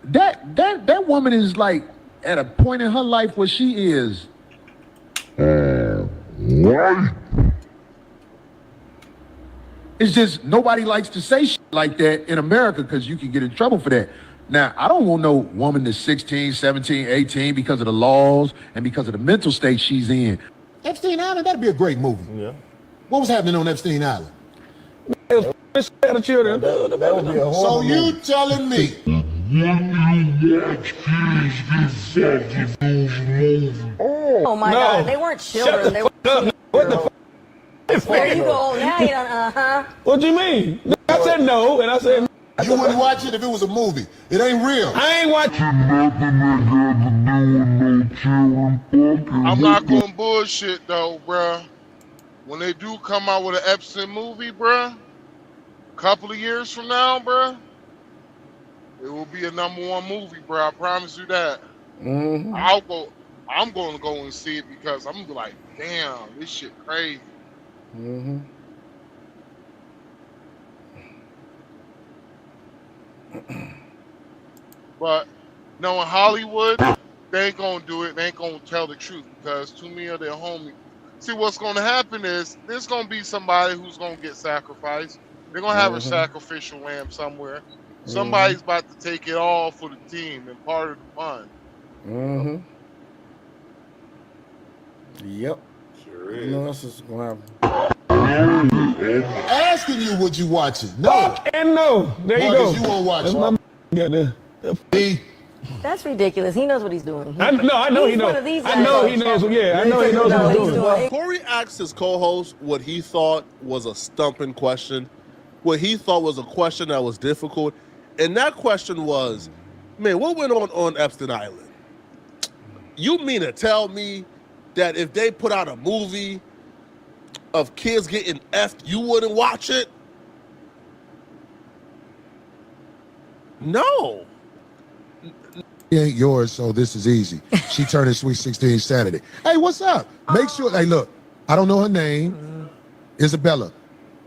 That woman is like at a point in her life where she is. What? It's just nobody likes to say shit like that in America because you can get in trouble for that. Now, I don't want no woman that's 16, 17, 18 because of the laws and because of the mental state she's in. Epstein Island, that'd be a great movie. Yeah. What was happening on Epstein Island? Children. That would be a so you telling me? Oh my God, they weren't children. They were. What the fuck? There you go. Now you don't. What do you mean? I said no, and I said you wouldn't watch it if it was a movie. It ain't real. I ain't watching. I'm not going bullshit though, bruh. When they do come out with an Epstein movie, bruh, a couple of years from now, bruh, it will be a #1 movie, bruh. I promise you that. Mm-hmm. I'm going to go and see it because I'm gonna be like, damn, this shit crazy. Mm-hmm. But knowing Hollywood, they ain't gonna do it. They ain't gonna tell the truth because too many of their homies. See, what's gonna happen is there's gonna be somebody who's gonna get sacrificed. They're gonna have a sacrificial lamb somewhere. Somebody's about to take it all for the team and part of the fun. Mm-hmm. Yep. Sure You know that's what's gonna happen. Asking you what you watching. No. And no. There you go. You won't watch it. That's ridiculous. He knows what he's doing. I know he knows. I know he knows. Yeah, I know he knows what he's doing. Corey asked his co-host what he thought was a stumping question, what he thought was a question that was difficult, and that question was, man, what went on Epstein Island? You mean to tell me that if they put out a movie of kids getting effed, you wouldn't watch it? No. He ain't yours, so this is easy. She turning sweet 16 Saturday. Hey, what's up? Make sure. Hey, look, I don't know her name. Isabella.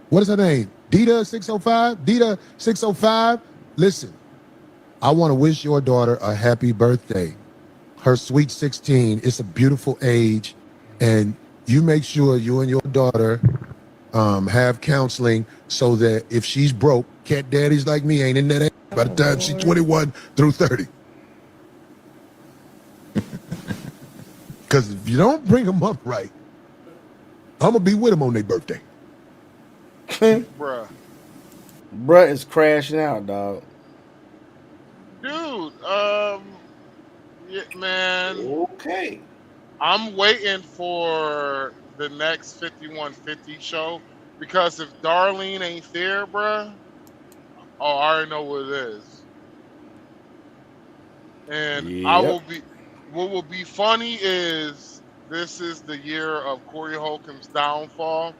What is her name? Dita 605? Dita 605? Listen, I want to wish your daughter a happy birthday. Her sweet 16. It's a beautiful age. And you make sure you and your daughter have counseling so that if she's broke, cat daddies like me ain't in that age by the time she's 21 through 30. Because if you don't bring them up right, I'm going to be with them on their birthday. Bruh. Bruh is crashing out, dog. Dude, yeah, man. Okay. I'm waiting for the next 5150 show because if Darlene ain't there, bruh, oh, I already know what it is. And I will be. What will be funny is this is the year of Corey Holcomb's downfall,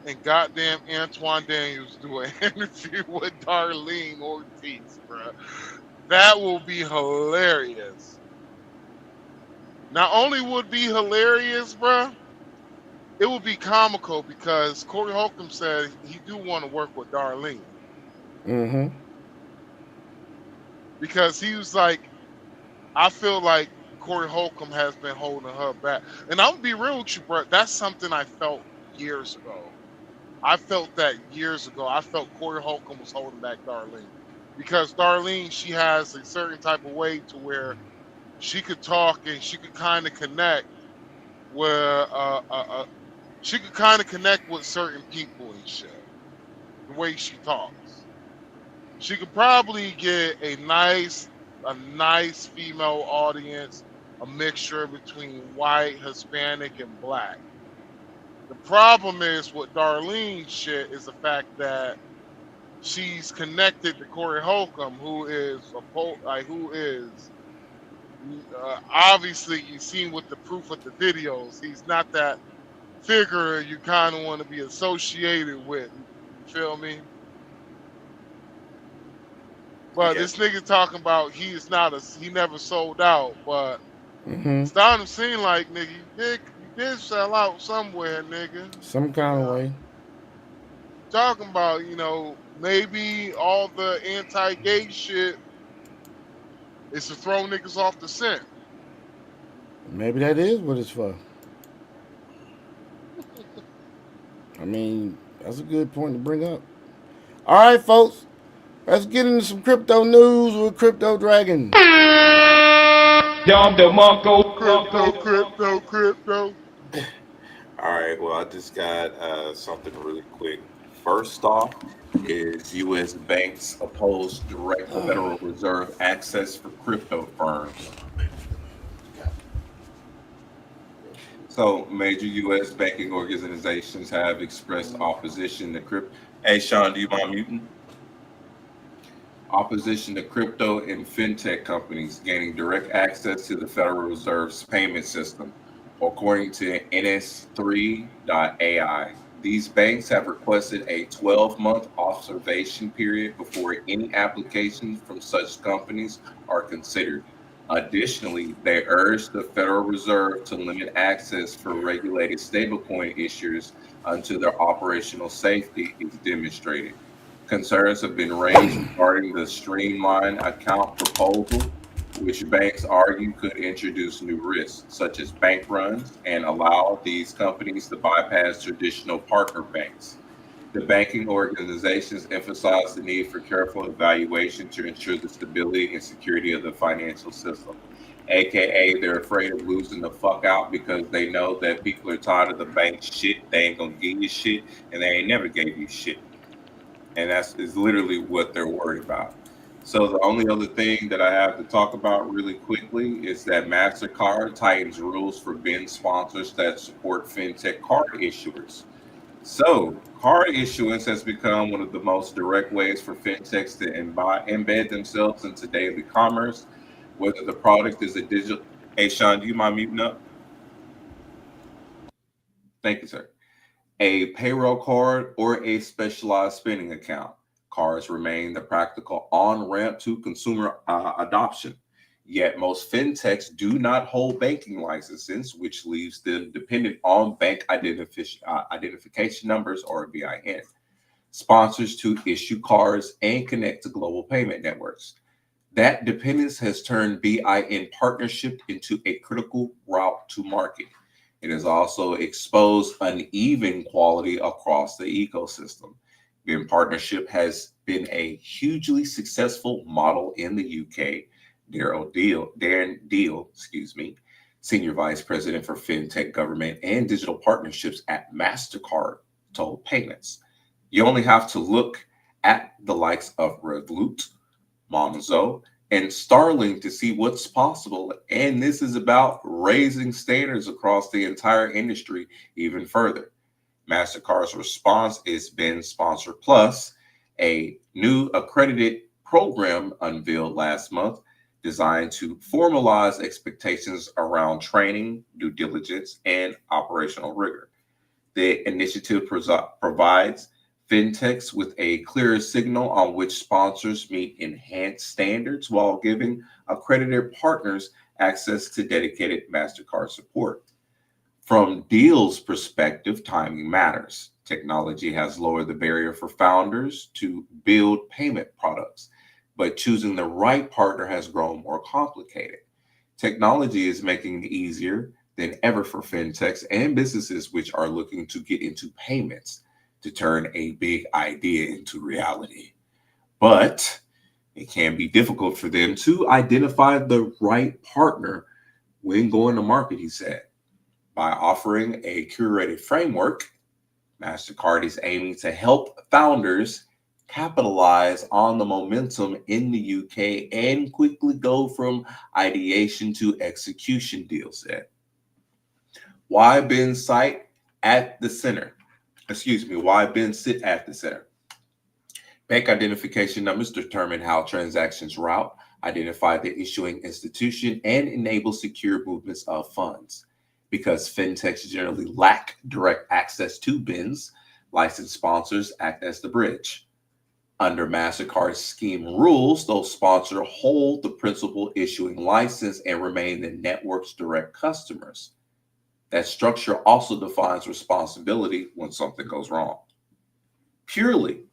and goddamn Antoine Daniels do an interview with Darlene Ortiz, bruh. That will be hilarious. Not only would be hilarious, bruh, it would be comical because Corey Holcomb said he do want to work with Darlene. Mm-hmm. Because he was like, I feel like Corey Holcomb has been holding her back. And I'm gonna be real with you, bro. That's something I felt years ago. I felt that years ago. I felt Corey Holcomb was holding back Darlene. Because Darlene, she has a certain type of way to where she could talk and she could kind of connect where she could kind of connect with certain people and shit. the way she talks. She could probably get a nice female audience, a mixture between white, Hispanic, and black. The problem is with Darlene's shit is the fact that she's connected to Corey Holcomb, who is obviously you've seen with the proof of the videos. He's not that figure you kind of want to be associated with. You feel me? But this nigga talking about he never sold out, but it's starting to seem like, nigga, you did sell out somewhere, nigga. Some kind of way. Talking about, maybe all the anti-gay shit is to throw niggas off the scent. Maybe that is what it's for. I mean, that's a good point to bring up. All right, folks. Let's get into some crypto news with Crypto Dragon. Crypto. All right, well, I just got something really quick. First off is U.S. banks oppose direct Federal Reserve access for crypto firms. So major U.S. banking organizations have expressed opposition to crypto. Hey, Sean, do you mind muting? Opposition to crypto and fintech companies gaining direct access to the Federal Reserve's payment system. According to NS3.ai, these banks have requested a 12-month observation period before any applications from such companies are considered. Additionally, they urge the Federal Reserve to limit access for regulated stablecoin issuers until their operational safety is demonstrated. Concerns have been raised regarding the streamlined account proposal, which banks argue could introduce new risks, such as bank runs, and allow these companies to bypass traditional partner banks. The banking organizations emphasize the need for careful evaluation to ensure the stability and security of the financial system. AKA, they're afraid of losing the fuck out because they know that people are tired of the bank shit. They ain't gonna give you shit, and they ain't never gave you shit. And is literally what they're worried about. So the only other thing that I have to talk about really quickly is that MasterCard tightens rules for BIN sponsors that support fintech card issuers. So card issuance has become one of the most direct ways for fintechs to embed themselves into daily commerce, whether the product is a digital. Hey, Sean, do you mind muting up? Thank you, sir. A payroll card or a specialized spending account. Cards remain the practical on-ramp to consumer adoption. Yet most fintechs do not hold banking licenses, which leaves them dependent on bank identification numbers or BIN, sponsors to issue cards and connect to global payment networks. That dependence has turned BIN partnership into a critical route to market. It has also exposed uneven quality across the ecosystem. BIN partnership has been a hugely successful model in the UK. Darren Deal, Senior Vice President for FinTech Government and Digital Partnerships at MasterCard, told Payments. You only have to look at the likes of Revolut, Monzo, and Starling to see what's possible. And this is about raising standards across the entire industry even further. MasterCard's response is BIN Sponsor Plus, a new accredited program unveiled last month designed to formalize expectations around training, due diligence, and operational rigor. The initiative provides fintechs with a clearer signal on which sponsors meet enhanced standards while giving accredited partners access to dedicated MasterCard support. From Deal's perspective, timing matters. Technology has lowered the barrier for founders to build payment products, but choosing the right partner has grown more complicated. Technology is making it easier than ever for fintechs and businesses which are looking to get into payments to turn a big idea into reality. But it can be difficult for them to identify the right partner when going to market, he said. By offering a curated framework, MasterCard is aiming to help founders capitalize on the momentum in the UK and quickly go from ideation to execution, Deal said. Why Ben sit at the center? Why Ben sit at the center? Bank identification numbers determine how transactions route, identify the issuing institution, and enable secure movements of funds. Because fintechs generally lack direct access to BINs, licensed sponsors act as the bridge. Under MasterCard's scheme rules, those sponsors hold the principal issuing license and remain the network's direct customers. That structure also defines responsibility when something goes wrong. Purely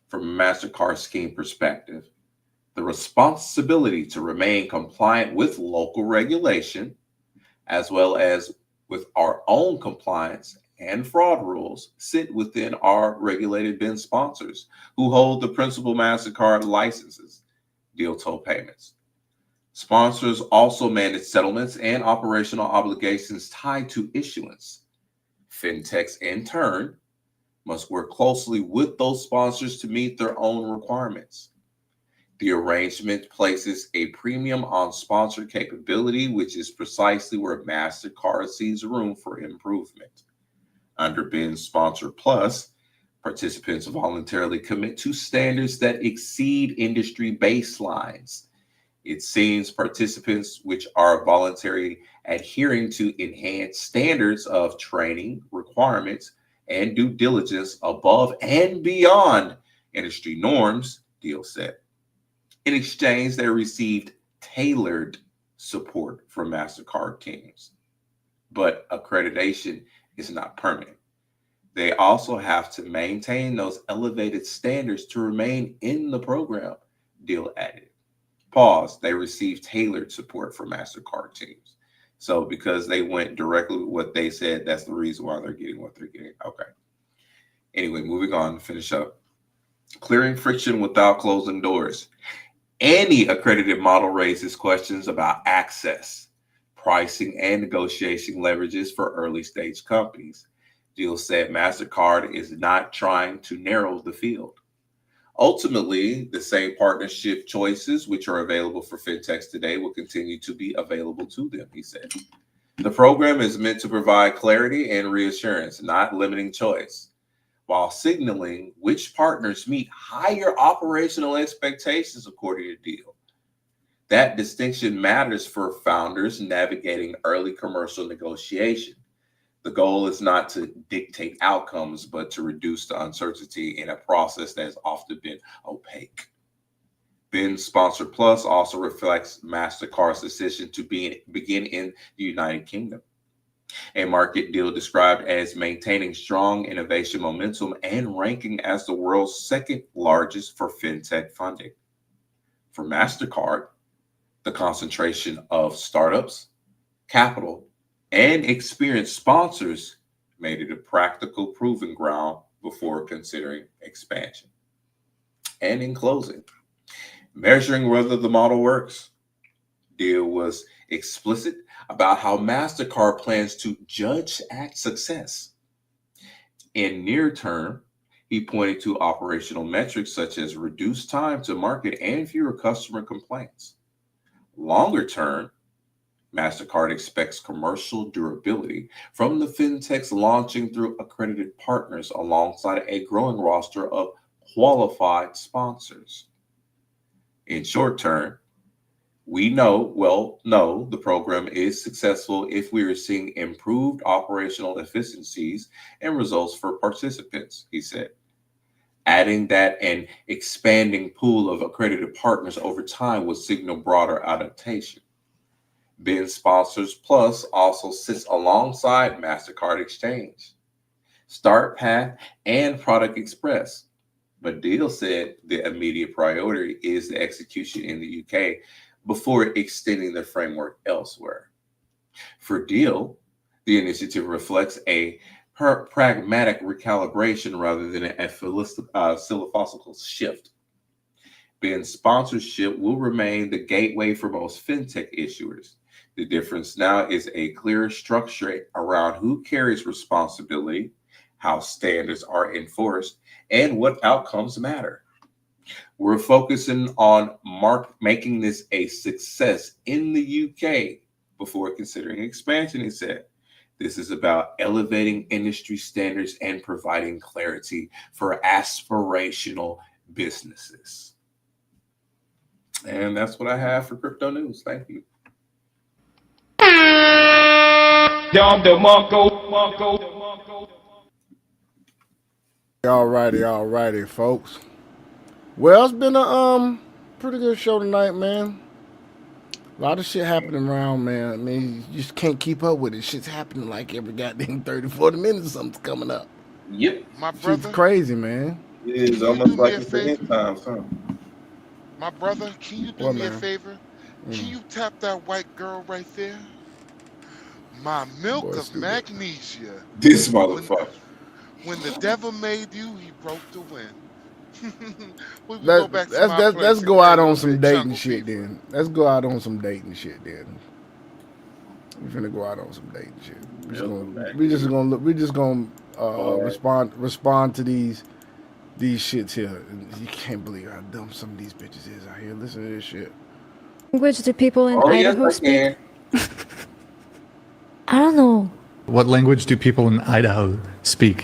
from a MasterCard scheme perspective, the responsibility to remain compliant with local regulation, as well as with our own compliance and fraud rules, sit within our regulated BIN sponsors who hold the principal MasterCard licenses, Deal told Payments. Sponsors also manage settlements and operational obligations tied to issuance. Fintechs, in turn, must work closely with those sponsors to meet their own requirements. The arrangement places a premium on sponsor capability, which is precisely where MasterCard sees room for improvement. Under BIN Sponsor Plus, participants voluntarily commit to standards that exceed industry baselines. It seems participants which are voluntarily adhering to enhanced standards of training, requirements, and due diligence above and beyond industry norms, Deal said. In exchange, they received tailored support from MasterCard teams. But accreditation is not permanent. They also have to maintain those elevated standards to remain in the program, Deal added. Pause. They received tailored support from MasterCard teams. So because they went directly with what they said, that's the reason why they're getting what they're getting. Okay. Anyway, moving on to finish up. Clearing friction without closing doors. Any accredited model raises questions about access, pricing, and negotiation leverages for early stage companies. Deal said MasterCard is not trying to narrow the field. Ultimately, the same partnership choices which are available for fintechs today will continue to be available to them, he said. The program is meant to provide clarity and reassurance, not limiting choice, while signaling which partners meet higher operational expectations according to Deal. That distinction matters for founders navigating early commercial negotiation. The goal is not to dictate outcomes, but to reduce the uncertainty in a process that has often been opaque. BIN Sponsor Plus also reflects MasterCard's decision to begin in the United Kingdom, a market Deal described as maintaining strong innovation momentum and ranking as the world's second largest for fintech funding. For MasterCard, the concentration of startups, capital, and experienced sponsors made it a practical proving ground before considering expansion. And in closing, measuring whether the model works, Deal was explicit about how MasterCard plans to judge success. In near term, he pointed to operational metrics such as reduced time to market and fewer customer complaints. Longer term, MasterCard expects commercial durability from the fintechs launching through accredited partners alongside a growing roster of qualified sponsors. In short term, we know the program is successful if we are seeing improved operational efficiencies and results for participants, he said, adding that an expanding pool of accredited partners over time would signal broader adaptation. BIN Sponsors Plus also sits alongside MasterCard Exchange, StartPath, and Product Express. But Deal said the immediate priority is the execution in the UK before extending the framework elsewhere. For Deal, the initiative reflects a pragmatic recalibration rather than a philosophical shift. BIN sponsorship will remain the gateway for most fintech issuers. The difference now is a clearer structure around who carries responsibility, how standards are enforced, and what outcomes matter. We're focusing on making this a success in the UK before considering expansion, he said. This is about elevating industry standards and providing clarity for aspirational businesses. And that's what I have for crypto news. Thank you. Alrighty, folks. Well, it's been a pretty good show tonight, man. A lot of shit happening around, man. I mean, you just can't keep up with it. Shit's happening like every goddamn 30, 40 minutes something's coming up. Yep. My brother. Shit's crazy, man. It is almost like it's the end time, son. My brother, can you do me a favor? Can you tap that white girl right there? My milk of magnesia. This motherfucker. When the devil made you, he broke the wind. Let's go out on some dating shit then. Let's go out on some dating shit then. We're finna go out on some dating shit. We're just gonna respond to these shits here. You can't believe how dumb some of these bitches is out here. Listen to this shit. Language do people in Idaho speak? I don't know. What language do people in Idaho speak?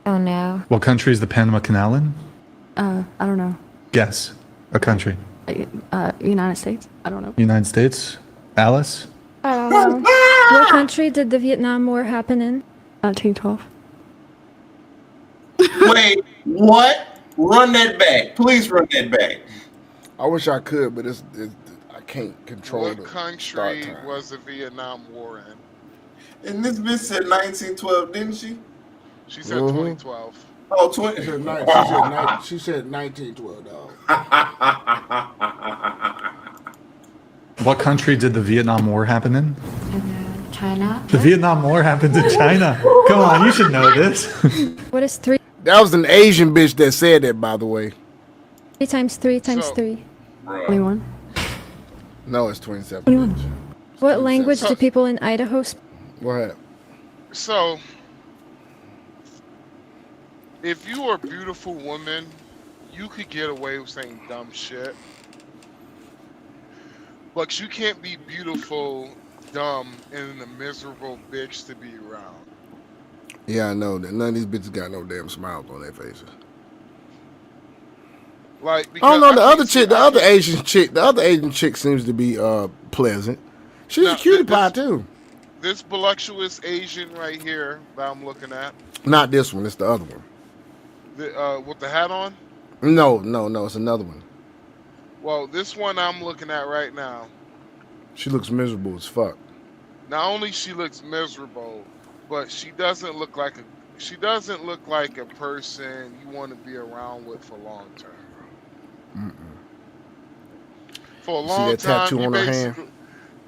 Oh no. What country is the Panama Canal in? I don't know. Guess. A country. United States? I don't know. United States? Alice? What country did the Vietnam War happen in? 1912. Wait, what? Run that back. Please run that back. I wish I could, but I can't control What the country start time. was the Vietnam War in? And this bitch said 1912, didn't she? She said 2012. Oh, 20. She said 1912, dog. What country did the Vietnam War happen in? China. The Vietnam War happened in China. Come on, you should know this. What is 3? That was an Asian bitch that said that, by the way. 3 times 3 times 3. 21. No, it's 27. 21. What language do people in Idaho speak? What? So, if you are a beautiful woman, you could get away with saying dumb shit. But you can't be beautiful, dumb, and a miserable bitch to be around. Yeah, I know that none of these bitches got no damn smiles on their faces. Like, I don't know, the other Asian chick seems to be pleasant. She's a cutie pie too. This voluptuous Asian right here that I'm looking at. Not this one, it's the other one. With the hat on? No, it's another one. Well, this one I'm looking at right now. She looks miserable as fuck. Not only she looks miserable, but she doesn't look like a person you want to be around with for long term. For a long see that time, tattoo on her hand?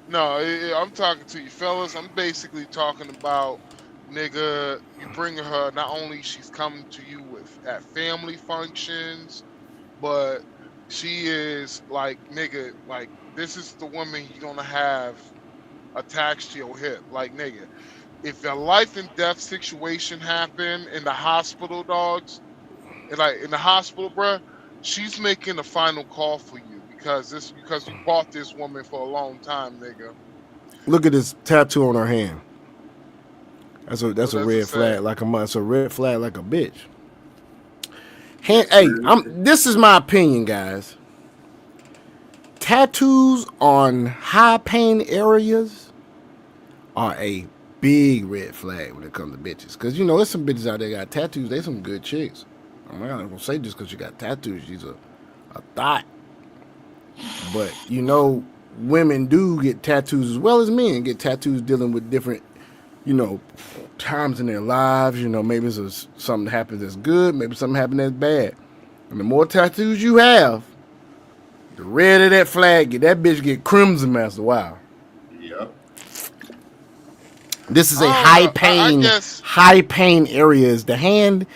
No, I'm talking to you fellas. I'm basically talking about, nigga, you bring her, not only she's coming to you at family functions, but she is like, nigga, like, this is the woman you're gonna have attached to your hip. Like, nigga, if a life and death situation happen in the hospital, dogs, like in the hospital, bruh, she's making the final call for you because you bought this woman for a long time, nigga. Look at this tattoo on her hand. That's a red flag like a it's a red flag like a bitch. Hey, this is my opinion, guys. Tattoos on high pain areas are a big red flag when it comes to bitches. Because, you know, there's some bitches out there that got tattoos. They some good chicks. I'm not going to say just because you got tattoos, she's a thought. But, you know, women do get tattoos as well as men get tattoos dealing with different, you know, times in their lives. You know, maybe it's something happens that's good, maybe something happens that's bad. And the more tattoos you have, the redder that flag get. That bitch get crimson after a while. Yep. This is a high pain areas. The hand,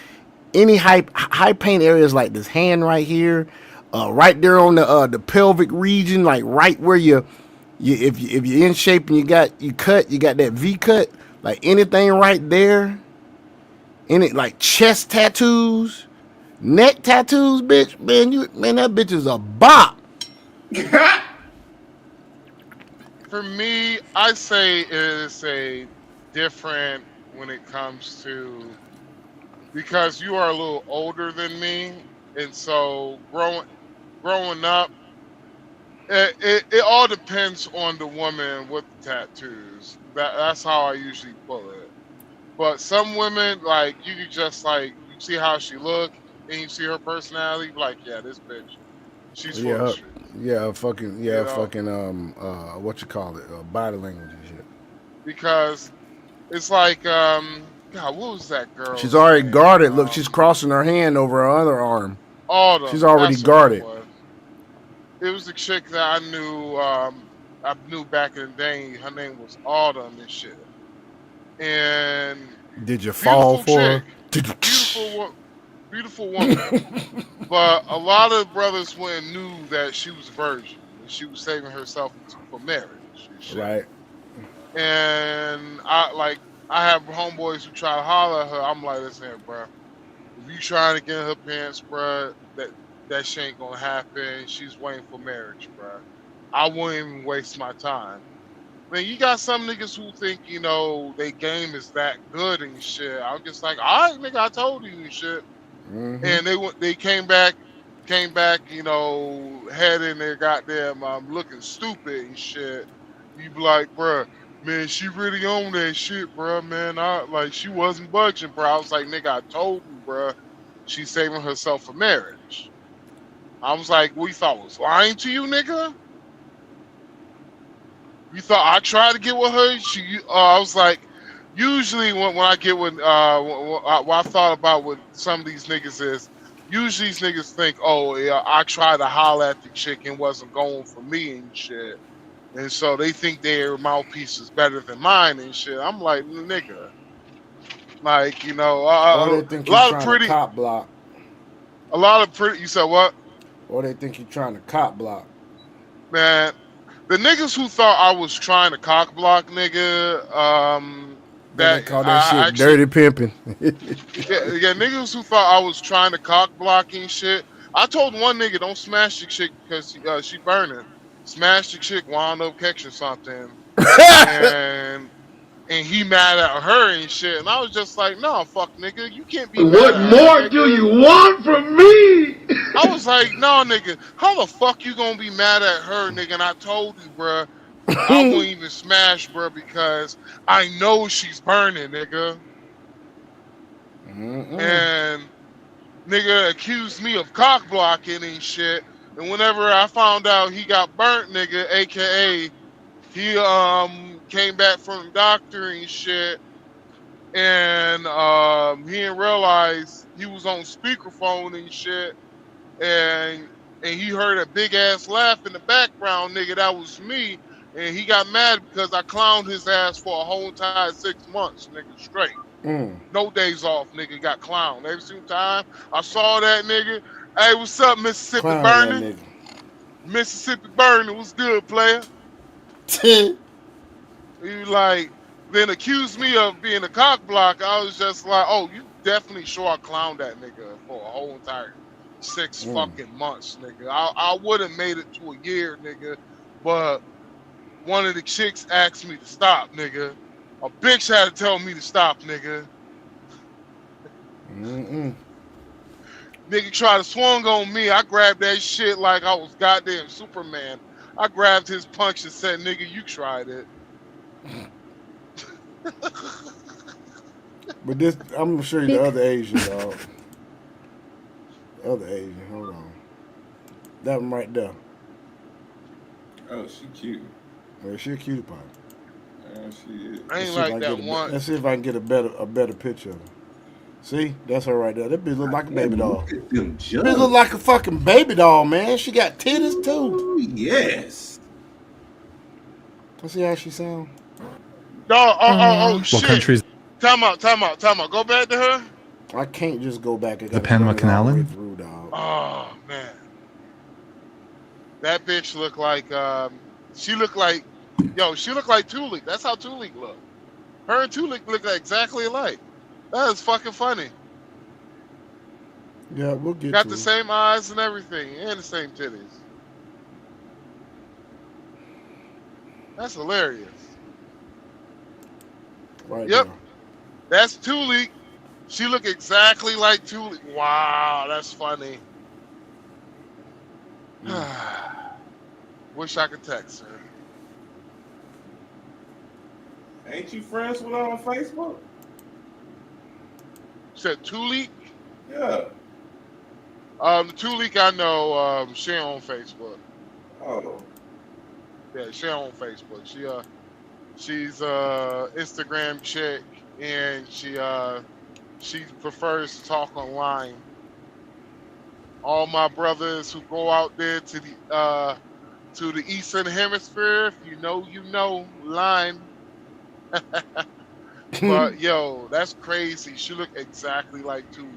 any high pain areas like this hand right here, right there on the pelvic region, like right where if you're in shape and you got that V cut, like anything right there, Any like chest tattoos, neck tattoos, bitch. Man, that bitch is a bop. For me, I say it's a different when it comes to, because you are a little older than me, and so growing up, it all depends on the woman with the tattoos. That's how I usually pull it. But some women, like, you can just like, you see how she look and you see her personality, like, yeah, this bitch, she's full of shit. Fucking You know? fucking what you call it, body language and shit. Because it's like, God, what was that girl? She's already guarded. Look, she's crossing her hand over her other arm. Autumn. She's already That's what it guarded. was. It was the chick that I knew back in the day. Her name was Autumn and shit. And Did you fall for her? Beautiful woman. But a lot of brothers went and knew that she was a virgin and she was saving herself for marriage. And shit. Right. And I have homeboys who try to holler at her. I'm like, listen here, bro. If you trying to get in her pants, bro, that shit ain't gonna happen. She's waiting for marriage, bro. I wouldn't even waste my time. Man, you got some niggas who think, you know, they game is that good and shit. I'm just like, all right, nigga, I told you and shit. Mm-hmm. And they came back, you know, head in there, goddamn, looking stupid and shit. You be like, bro, man, she really on that shit, bro, man. She wasn't budging, bro. I was like, nigga, I told you, bro, she's saving herself for marriage. I was like, we thought I was lying to you, nigga? You thought I tried to get with her? I was like, usually when I get with, what I thought about with some of these niggas is, usually these niggas think, oh, yeah, I tried to holler at the chick and wasn't going for me and shit. And so they think their mouthpiece is better than mine and shit. I'm like, nigga. Like, you know, Or they think a lot you're of trying pretty, to cop block. a lot of pretty, you said what? Or they think you're trying to cop block. Man, the niggas who thought I was trying to cock block, nigga, They call that shit dirty pimping. yeah, niggas who thought I was trying to cock block and shit. I told one nigga, don't smash the chick because she burning. Smash the chick, wound up catching something, and he mad at her and shit. And I was just like, no, fuck, nigga, you can't be. What mad more at her, do you want from me? I was like, no, nigga, how the fuck you gonna be mad at her, nigga? And I told you, bruh, I wouldn't even smash, bruh, because I know she's burning, nigga. And nigga accused me of cock blocking and shit. And whenever I found out he got burnt, nigga, aka he came back from the doctor and shit, and he didn't realize he was on speakerphone and shit, and he heard a big ass laugh in the background, nigga. That was me, and he got mad because I clowned his ass for a whole entire 6 months, nigga, straight. No days off, nigga. Got clowned every single time I saw that nigga. Hey, what's up, Mississippi Clown Burning? that Mississippi Burning, what's good, player? He like then accused me of being a cock block. I was just like, oh, you definitely sure I clowned that nigga for a whole entire 6 fucking months, nigga. I would have made it to a year, nigga, but one of the chicks asked me to stop, nigga. A bitch had to tell me to stop, nigga. Nigga tried to swung on me. I grabbed that shit like I was goddamn Superman. I grabbed his punch and said, nigga, you tried it. But this, I'm gonna show you the other Asian, dog. The other Asian, hold on. That one right there. Oh, she cute. Yeah, she a cutie pie. Yeah, she is. I ain't like that one. Let's see if I can get a better picture of her. See, that's her right there. That bitch look like a baby doll. Look at them That bitch look like a fucking baby doll, man. She got titties too. Yes. Let's see how she sound. Oh, shit. What countries? Time out. Go back to her. I can't just go back. The Panama Canal? Oh, man. That bitch look like, she look like Tulik. That's how Tulik look. Her and Tulik look exactly alike. That is fucking funny. Yeah, we'll get Got to the it. same eyes and everything, and the same titties. That's hilarious. Right Yep, there. that's Tuli. She look exactly like Tuli. Wow, that's funny. Wish I could text her. Ain't you friends with her on Facebook? Said Tuli. Yeah. The Tuli I know, she on Facebook. Oh. Yeah, she on Facebook. She's Instagram chick, and she prefers to talk online. All my brothers who go out there to the Eastern Hemisphere, if you know, line. But yo, that's crazy. She look exactly like Tuli.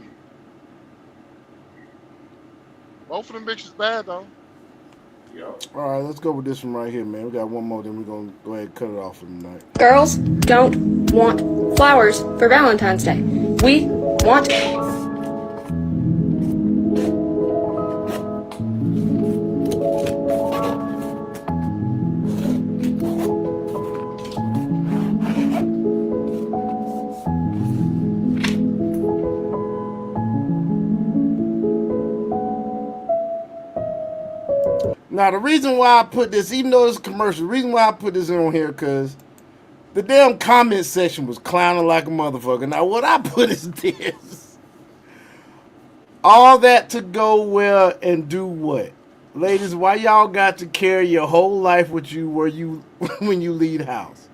Both of them bitches bad though. Yo. All right, let's go with this one right here, man. We got one more, then we're gonna go ahead and cut it off for the night. Girls don't want flowers for Valentine's Day. We want Now, the reason why I put this, even though it's a commercial, the reason why I put this on here, because the damn comment section was clowning like a motherfucker. Now, what I put is this. All that to go where and do what? Ladies, why y'all got to carry your whole life with you when you leave the house?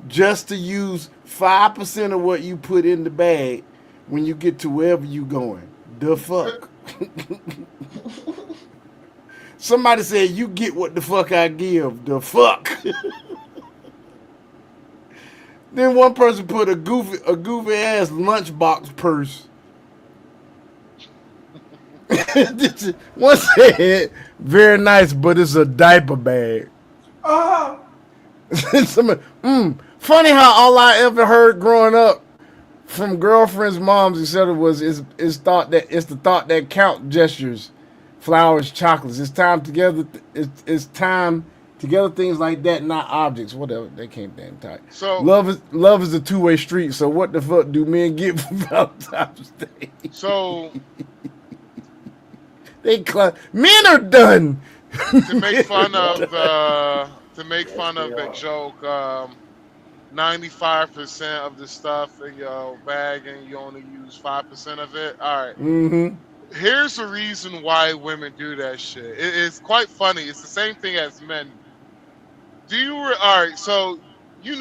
Just to use 5% of what you put in the bag when you get to wherever you going. The fuck? Somebody said, you get what the fuck I give. The fuck? Then one person put a goofy ass lunchbox purse. One said, very nice, but it's a diaper bag. Funny how all I ever heard growing up from girlfriends, moms, etc. was is the thought that count gestures. Flowers, chocolates. It's time together. It's time together. Things like that, not objects. Whatever. They came damn tight. So love is a two-way street. So what the fuck do men get for Valentine's Day? So men are done. to make fun of the joke, 95% of the stuff in your bag and you only use 5% of it. All right. Mm-hmm. Here's the reason why women do that shit. It's quite funny. It's the same thing as men. All right, so you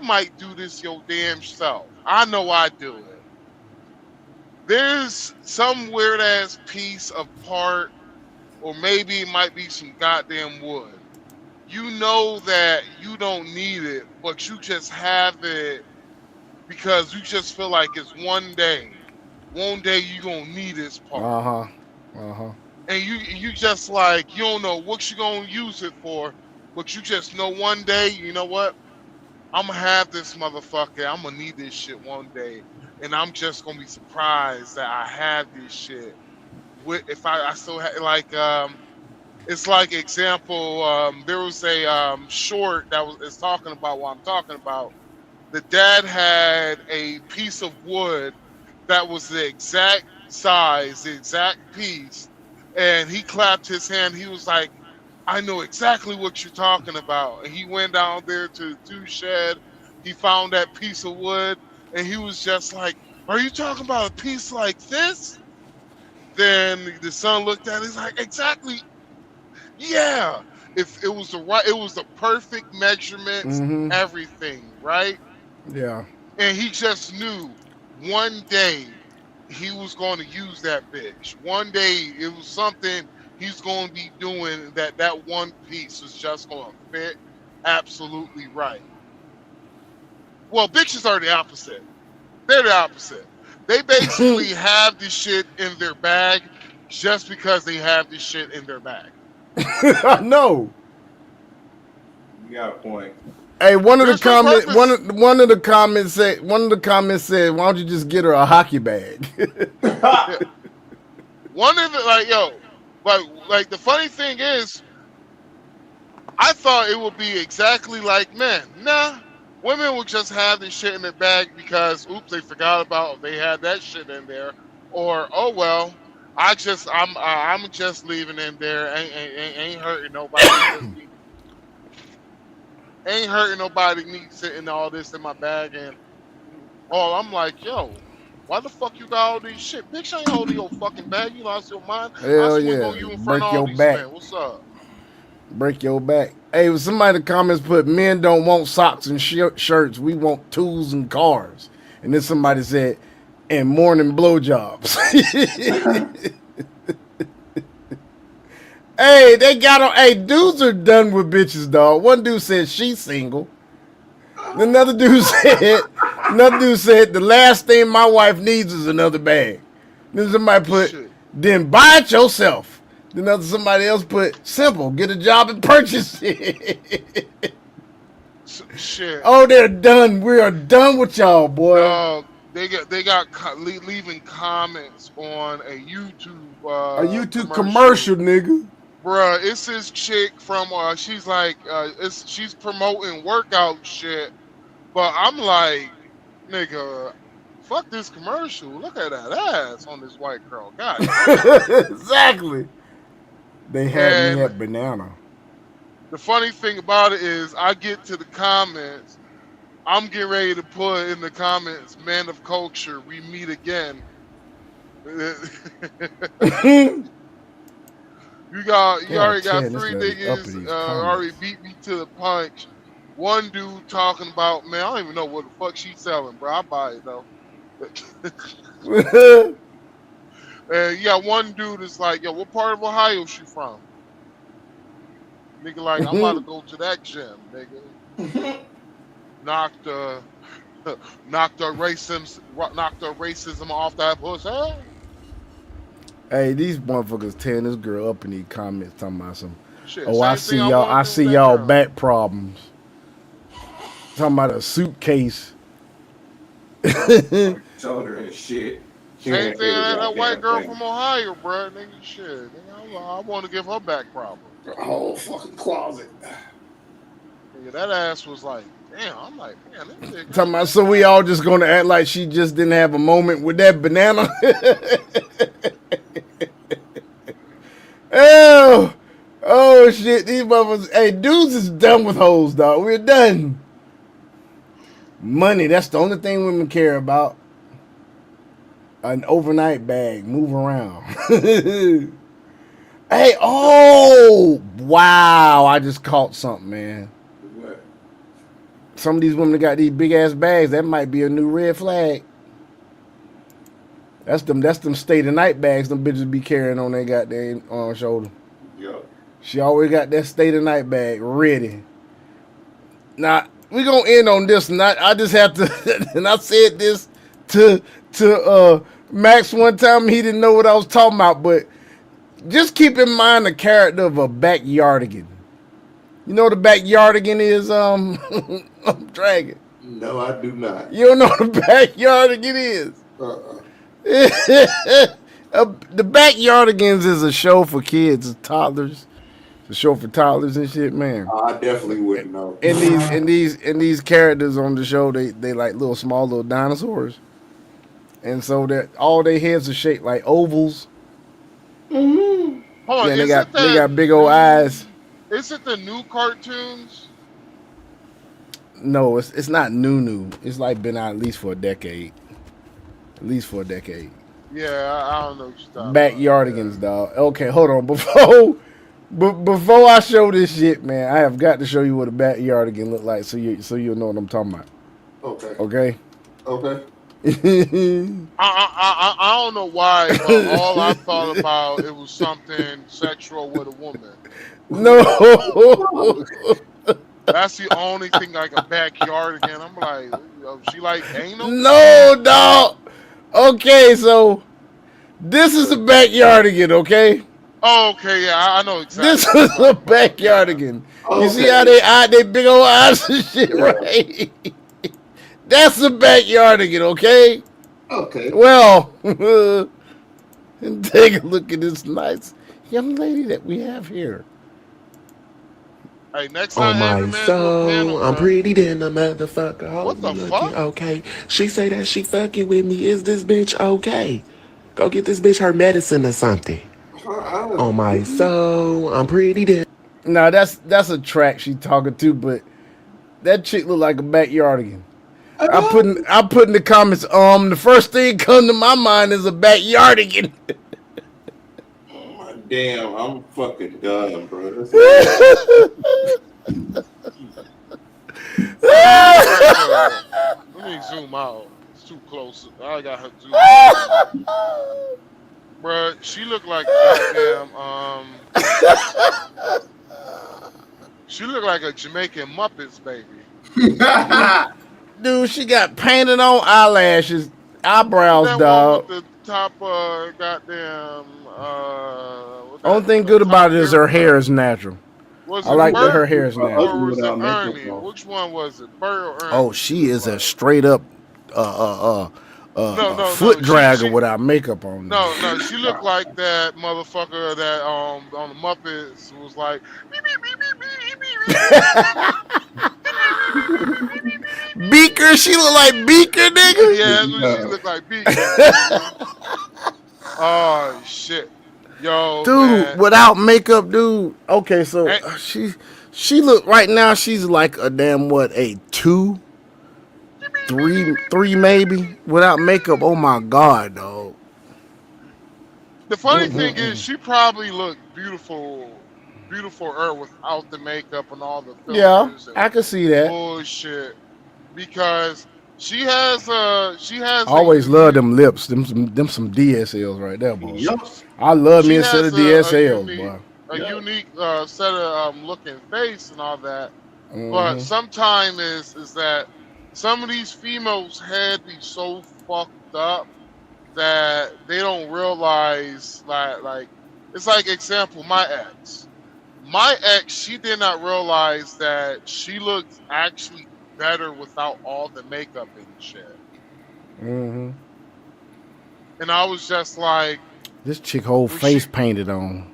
might do this your damn self. I know I do it. There's some weird ass piece of part, or maybe it might be some goddamn wood. You know that you don't need it, but you just have it because you just feel like it's one day you gonna need this part. And you just like, you don't know what you gonna use it for, but you just know one day, you know what? I'm gonna have this motherfucker. I'm gonna need this shit one day, and I'm just gonna be surprised that I have this shit. If I still have it's like example. There was a short that is talking about what I'm talking about. The dad had a piece of wood that was the exact size, the exact piece, and he clapped his hand. He was like, I know exactly what you're talking about. And he went down there to the tool shed. He found that piece of wood, and he was just like, are you talking about a piece like this? Then the son looked at it, he's like, exactly. Yeah. If it was the perfect measurements, everything, right? Yeah. And he just knew one day he was going to use that bitch. One day it was something he's going to be doing that one piece is just going to fit absolutely right. Well, bitches are the opposite. They're the opposite. They basically have this shit in their bag just because they have this shit in their bag. I know. You got a point. Hey, one of the There's no comments, purpose. one of the comments said, "Why don't you just get her a hockey bag?" Yeah. One of the like the funny thing is, I thought it would be exactly like men. Nah, women would just have this shit in their bag because oops, they forgot about they had that shit in there, or oh well, I'm just leaving in there. Ain't hurting nobody. Ain't hurting nobody. Me sitting all this in my bag and I'm like, yo. Why the fuck you got all these shit? Bitch, I ain't holding your fucking bag. You lost your mind. Hell I swing yeah. on you in front Break of all your these back. men. What's up? Break your back. Hey, somebody in the comments put, men don't want socks and shirts. We want tools and cars. And then somebody said, and morning blowjobs. Hey, they got on. Hey, dudes are done with bitches, dog. One dude said she's single. Another dude said, the last thing my wife needs is another bag. Then somebody put, then buy it yourself. Then somebody else put, simple, get a job and purchase it. Shit. Oh, they're done. We are done with y'all, boy. They got leaving comments on a YouTube a YouTube commercial, nigga. Bruh, it's this chick from she's like she's promoting workout shit, but I'm like, nigga, fuck this commercial. Look at that ass on this white girl. God. Exactly. They had me at banana. The funny thing about it is, I get to the comments, I'm getting ready to put in the comments, "Man of culture, we meet again." You already got 3 niggas already beat me to the punch. One dude talking about, man, I don't even know what the fuck she's selling, bro. I buy it though. And yeah, one dude is like, yo, what part of Ohio she from? Nigga like, I'm about to go to that gym, nigga. Knocked the racism off that pussy. Hey, these motherfuckers tearing this girl up in these comments talking about some. Shit, I see y'all back problems. Talking about a suitcase. Shoulder and shit. Same thing that white girl from Ohio, bro. Nigga, shit. Nigga, I want to give her back problems. A whole fucking closet. Nigga, that ass was like, damn. I'm like, man, this nigga. Talking about, so we all just gonna act like she just didn't have a moment with that banana. Oh shit, these motherfuckers. Hey, dudes is done with hoes, dog. We're done. Money, that's the only thing women care about. An overnight bag, move around. Hey, oh wow, I just caught something, man. What? Some of these women that got these big ass bags, that might be a new red flag. That's them stay the night bags them bitches be carrying on their goddamn shoulder. Yep. She always got that stay the night bag ready. Now we gonna end on this, and I just have to. And I said this to Max one time. He didn't know what I was talking about, but just keep in mind the character of a backyardigan. You know what a backyardigan is? Dragon. No, I do not. You don't know what a backyardigan is? The Backyardigans is a show for kids, toddlers. It's a show for toddlers and shit, man. I definitely wouldn't know. And these characters on the show, they like small little dinosaurs, and so that all their heads are shaped like ovals. Hold on, Yeah, they got big old eyes. Is it the new cartoons? No, it's not new. It's like been out at least for a decade. Yeah, I don't know what you're talking Backyardigans, dog. Okay, hold on. Before I show this shit, man, I have got to show you what a backyardigan look like, so you'll know what I'm talking about. Okay. I don't know why, but all I thought about it was something sexual with a woman. No. That's the only thing like a backyardigan. I'm like, she like anal? No, dog. Okay, so this is a backyardigan, okay? Oh, okay, yeah, I know exactly. This is a backyardigan. You see how they big old eyes and shit, right? That's a backyardigan, okay? Okay. Well, take a look at this nice young lady that we have here. Hey, next On time my every man do a soul, panel, I'm bro. pretty than a motherfucker. All What of you the looking fuck? okay. She say that she fucking with me. Is this bitch okay? Go get this bitch her medicine or something. On my soul, I'm pretty than. Now that's a track she talking to, but that chick look like a backyardigan. I put in the comments. The first thing come to my mind is a backyardigan. Damn, I'm fucking done, bro. Let me zoom out. It's too close. I got her zoom out. Bruh, she look like goddamn she look like a Jamaican Muppets baby. Dude, she got painted on eyelashes, eyebrows, That dog. one with the top goddamn Only thing good about it is her hair is natural. was I it like that Bert her hair is natural. or was it Ernie? Which one was it? Bert or Ernie? Oh, she is a straight up No, foot she- dragger without makeup on. No, she looked like that motherfucker that on the Muppets was like Beaker, she look like Beaker, nigga. Yeah, that's what she looked like Beaker. Oh shit. Yo, Dude, man. without makeup, dude. Okay, so she look right now. She's like a damn what, a 2, 3 maybe without makeup. Oh my god, dog. The funny thing is, she probably looked beautiful without the makeup and all the filters. Yeah, and I can see that. bullshit. Because she has I always love them lips, them some DSLs right there, boy. I love me a set of DSLs, boy. a unique set of looking face and all that. But Mhm. sometimes is that some of these females' head be so fucked up that they don't realize like it's like example my ex. My ex, she did not realize that she looked actually better without all the makeup and shit. Mhm. And I was just like, This chick whole face painted on.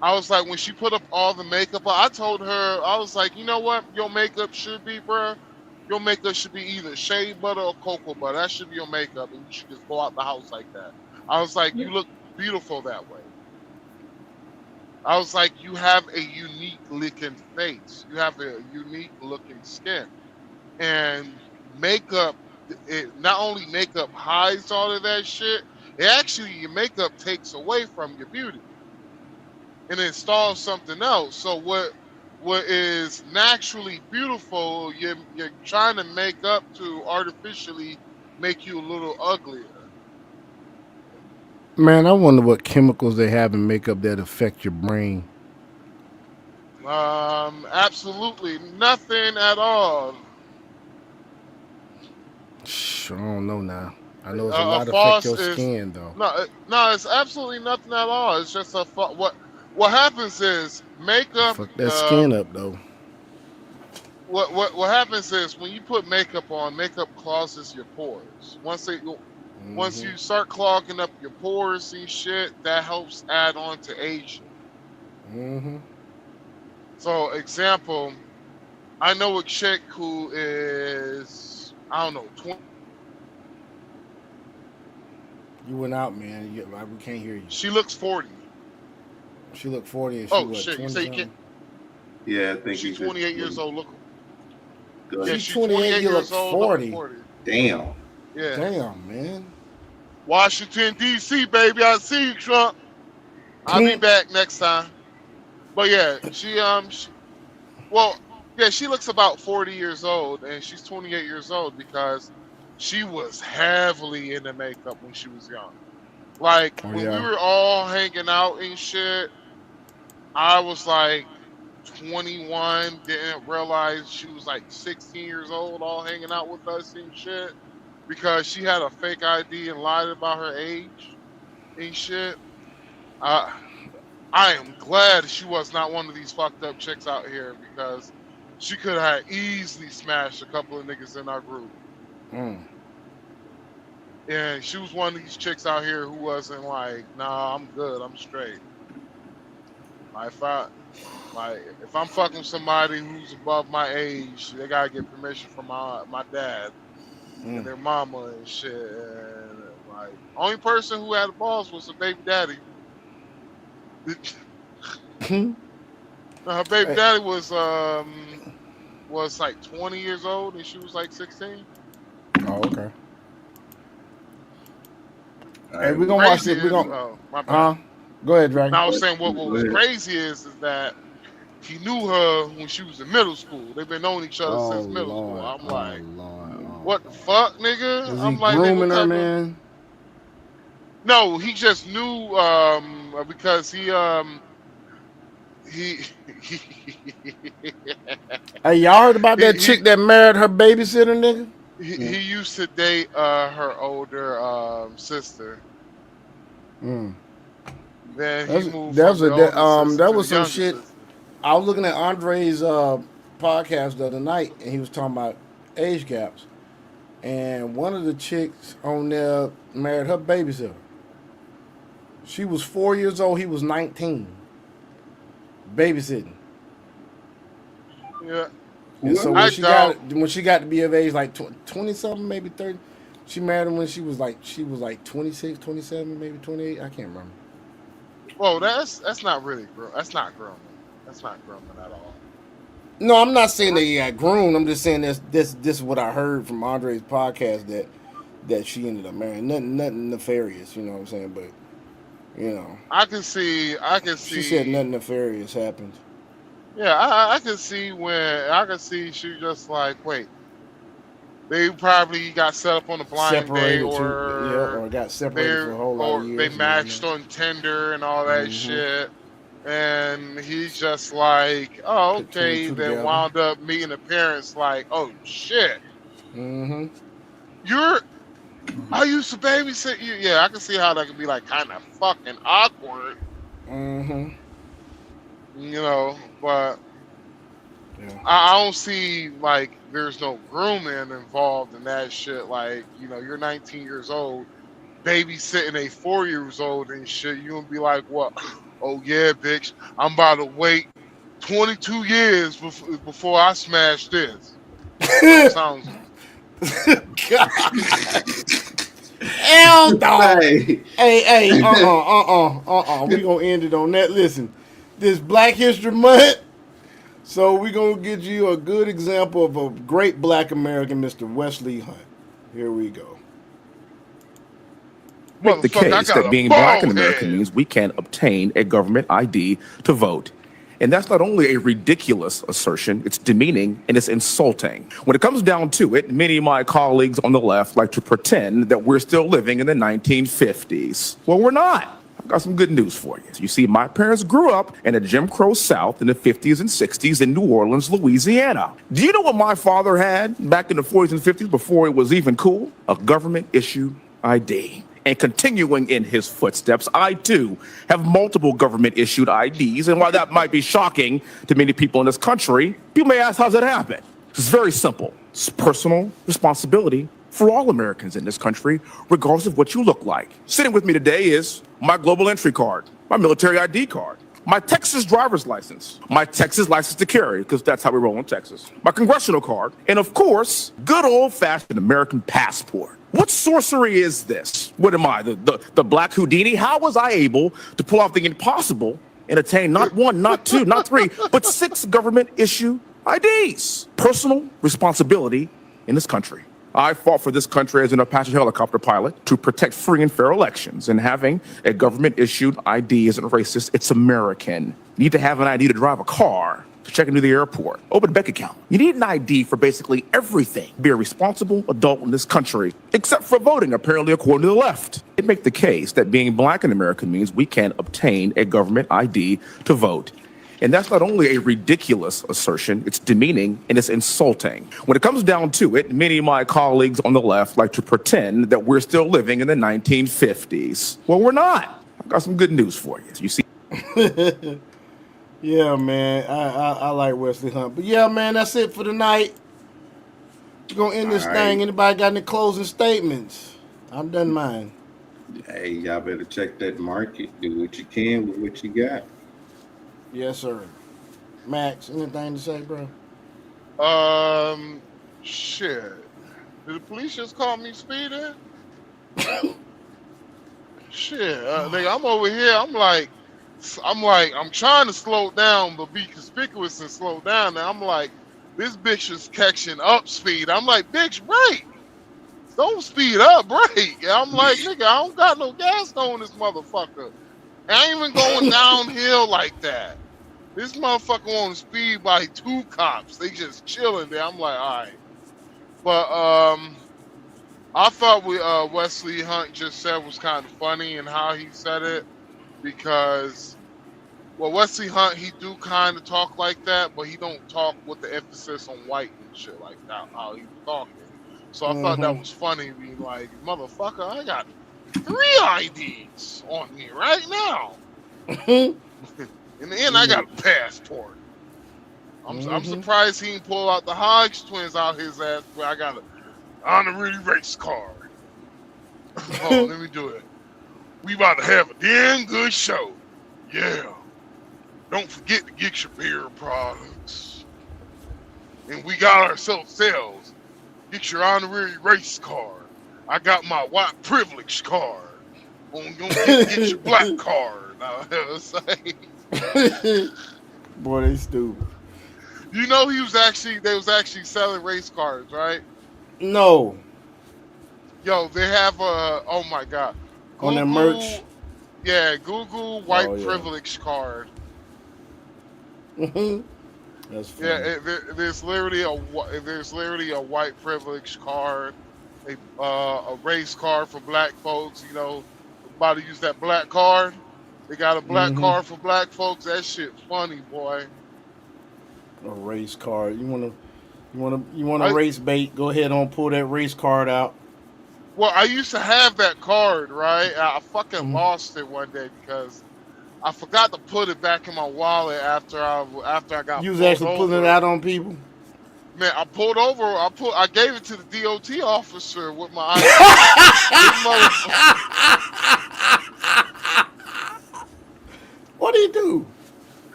I was like, when she put up all the makeup, I told her, I was like, you know what, your makeup should be, bruh? Your makeup should be either shea butter or cocoa butter. That should be your makeup, and you should just go out the house like that. I was like, you look beautiful that way. I was like, you have a unique looking face. You have a unique looking skin. And makeup, not only makeup hides all of that shit, it actually, your makeup takes away from your beauty and installs something else. So what is naturally beautiful, you're trying to make up to artificially make you a little uglier. Man, I wonder what chemicals they have in makeup that affect your brain. Absolutely nothing at all. I don't know now. I know it's a A lot floss affect your is- skin though. No, it's absolutely nothing at all. It's just what happens is makeup. Fuck that skin up though. What happens is when you put makeup on, makeup closes your pores. Once you start clogging up your pores and shit, that helps add on to aging. Mm-hmm. So, example, I know a chick who is, I don't know, 20. You went out, man. We can't hear you. She looks 40. She looked 40 and she Oh, what, shit. You 20 say you something? can't. Yeah, I think She's 28 years old. Look. Good. Yeah, She's she's 28, you look years old. 40. 40. Damn. Yeah. Damn, man. Washington, D.C., baby. I see you, Trump. I'll be back next time. But yeah, she looks about 40 years old, and she's 28 years old because she was heavily into makeup when she was young. Like, when we were all hanging out and shit, I was like 21, didn't realize she was like 16 years old, all hanging out with us and shit, because she had a fake ID and lied about her age and shit. I am glad she was not one of these fucked up chicks out here because she could have easily smashed a couple of niggas in our group. And she was one of these chicks out here who wasn't like, nah, I'm good, I'm straight. If I'm fucking somebody who's above my age, they gotta get permission from my dad and their mama and shit. And like, only person who had the balls was her baby daddy. Her baby daddy was like 20 years old and she was like 16. Oh, okay. Hey, we're gonna watch it. We're gonna. Go ahead, Dragon. I was saying what was crazy is that he knew her when she was in middle school. They've been knowing each other since middle school. I'm like, what the fuck, nigga? Is I'm he like, grooming her, man? No, he just knew because he Hey, y'all heard about that chick that married her babysitter, nigga? He used to date her older sister. Then he moved that was some shit. sister. I was looking at Andre's podcast the other night, and he was talking about age gaps. And one of the chicks on there married her babysitter. She was 4 years old. He was 19. Babysitting. Yeah. And so when she got to be of age, like 20 something, maybe 30, she married him when she was like 26, 27, maybe 28. I can't remember. Well, that's not really that's not grooming. That's not grooming at all. No, I'm not saying that he got groomed. I'm just saying this is what I heard from Andre's podcast that she ended up marrying. Nothing nefarious, you know what I'm saying? But you know, I can see. She said nothing nefarious happened. Yeah, I can see she just like, wait, they probably got set up on a blind date or got separated for a whole lot of years. They matched on Tinder and all that shit. And he's just like, oh, okay, then wound up meeting the parents like, oh shit. I used to babysit you. Yeah, I can see how that could be like kind of fucking awkward. You know, but I don't see like there's no grooming involved in that shit. Like, you know, you're 19 years old, babysitting a 4 years old and shit. You gonna be like, what? Oh yeah, bitch, I'm about to wait 22 years before I smash this. Sounds. Hell no. Hey, we gonna end it on that. Listen, this Black History Month, so we gonna give you a good example of a great Black American, Mr. Wesley Hunt. Here we go. Make the case that being Black in America means we can't obtain a government ID to vote. And that's not only a ridiculous assertion, it's demeaning and it's insulting. When it comes down to it, many of my colleagues on the left like to pretend that we're still living in the 1950s. Well, we're not. I've got some good news for you. You see, my parents grew up in a Jim Crow South in the 50s and 60s in New Orleans, Louisiana. Do you know what my father had back in the 40s and 50s before it was even cool? A government-issued ID. And continuing in his footsteps, I too have multiple government-issued IDs. And while that might be shocking to many people in this country, people may ask, how's that happen? It's very simple. It's personal responsibility for all Americans in this country, regardless of what you look like. Sitting with me today is my global entry card, my military ID card, my Texas driver's license, my Texas license to carry, because that's how we roll in Texas, my congressional card, and of course, good old-fashioned American passport. What sorcery is this? What am I, the Black Houdini? How was I able to pull off the impossible and attain not one, not two, not three, but 6 government-issued IDs? Personal responsibility in this country. I fought for this country as an Apache helicopter pilot to protect free and fair elections. And having a government-issued ID isn't racist, it's American. You need to have an ID to drive a car, to check into the airport, open a bank account. You need an ID for basically everything. Be a responsible adult in this country, except for voting, apparently, according to the left. It make the case that being Black in America means we can't obtain a government ID to vote. And that's not only a ridiculous assertion, it's demeaning and it's insulting. When it comes down to it, many of my colleagues on the left like to pretend that we're still living in the 1950s. Well, we're not. I've got some good news for you. You see. Yeah, man. I like Wesley Hunt. But yeah, man, that's it for tonight. We're gonna end this thing. Anybody got any closing statements? I'm done mine. Hey, y'all better check that market. Do what you can with what you got. Yes, sir. Max, anything to say, bro? Shit. Did the police just call me speeding? Shit, nigga, I'm over here. I'm trying to slow down, but be conspicuous and slow down. Now I'm like, this bitch is catching up speed. I'm like, bitch, brake. Don't speed up, brake. I'm like, nigga, I don't got no gas on this motherfucker. I ain't even going downhill like that. This motherfucker on speed by 2 cops. They just chilling there. I'm like, all right. But I thought what Wesley Hunt just said was kind of funny and how he said it, because well, Wesley Hunt, he do kind of talk like that, but he don't talk with the emphasis on white and shit like that, how he was talking. So I thought that was funny, being like, motherfucker, I got 3 IDs on me right now. In the end, I got a passport. I'm surprised he didn't pull out the Hodge twins out his ass, but I got an honorary race card. Oh, let me do it. We about to have a damn good show. Yeah. Don't forget to get your beer products. And we got ourselves sales. Get your honorary race card. I got my white privilege card. Get your black card. Boy, they stupid. You know they was actually selling race cards, right? No. Yo, they have oh my god. On their merch? Yeah, Google white privilege card. That's funny. Yeah, there's literally a white privilege card, a race card for black folks. You know, about to use that black card. They got a black card for black folks. That shit funny, boy. A race card. You wanna race bait? Go ahead and pull that race card out. Well, I used to have that card, right? I fucking lost it one day because I forgot to put it back in my wallet after I got. You was actually pulling it out on people? Man, I pulled over. I gave it to the DOT officer with my ID. What did he do?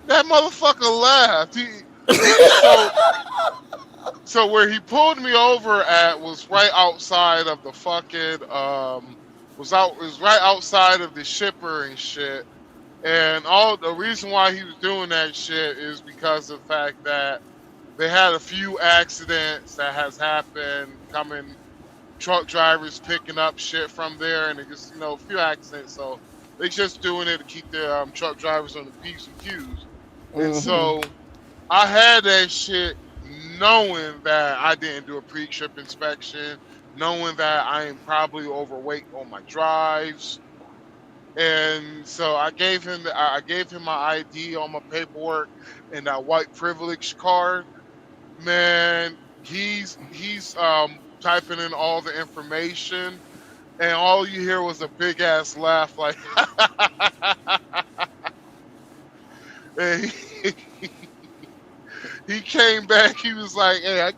That motherfucker laughed. So where he pulled me over at was right outside of the fucking was right outside of the shipper and shit. And all the reason why he was doing that shit is because of the fact that they had a few accidents that has happened, truck drivers picking up shit from there, and it just, a few accidents. So they just doing it to keep their truck drivers on the P's and Q's. And so I had that shit knowing that I didn't do a pre-trip inspection, knowing that I am probably overweight on my drives. And so I gave him my ID, all my paperwork, and that white privilege card. Man, he's typing in all the information, and all you hear was a big ass laugh, like, and he came back. He was like, "Hey,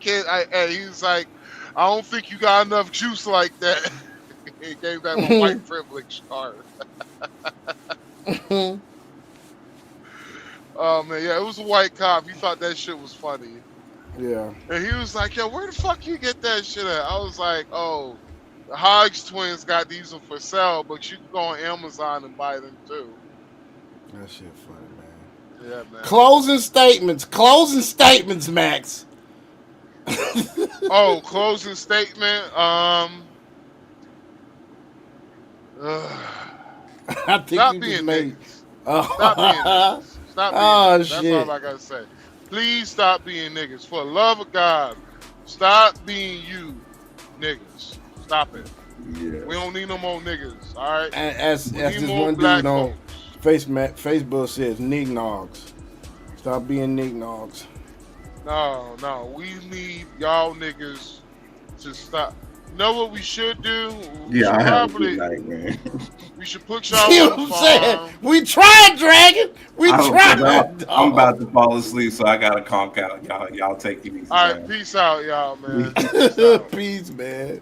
he was like, I don't think you got enough juice like that." He gave back my white privilege card. Oh man, yeah, it was a white cop. He thought that shit was funny. Yeah. And he was like, "Yo, where the fuck you get that shit at?" I was like, "Oh, the Hodge twins got these for sale, but you can go on Amazon and buy them too." That shit funny, man. Yeah, man. Closing statements, Max. Oh, closing statement. I think stop you being just made. niggas. Oh. Stop being niggas. Stop being Oh, niggas. shit. That's all I gotta say. Please stop being niggas. For the love of God, stop being you niggas. Stop it. Yeah. We don't need no more niggas. All right. As We this need more one black dude on folks. Facebook says, "Nignogs, stop being nignogs." No, we need y'all niggas to stop. Know what we should do? Yeah, I have a Probably. good night, man. We should put y'all See on what the I'm saying? farm. We tried, Dragon. We I'm tried. about to fall asleep, so I gotta conk out. Y'all take it easy. All right, man. peace out, y'all, man. Peace, man.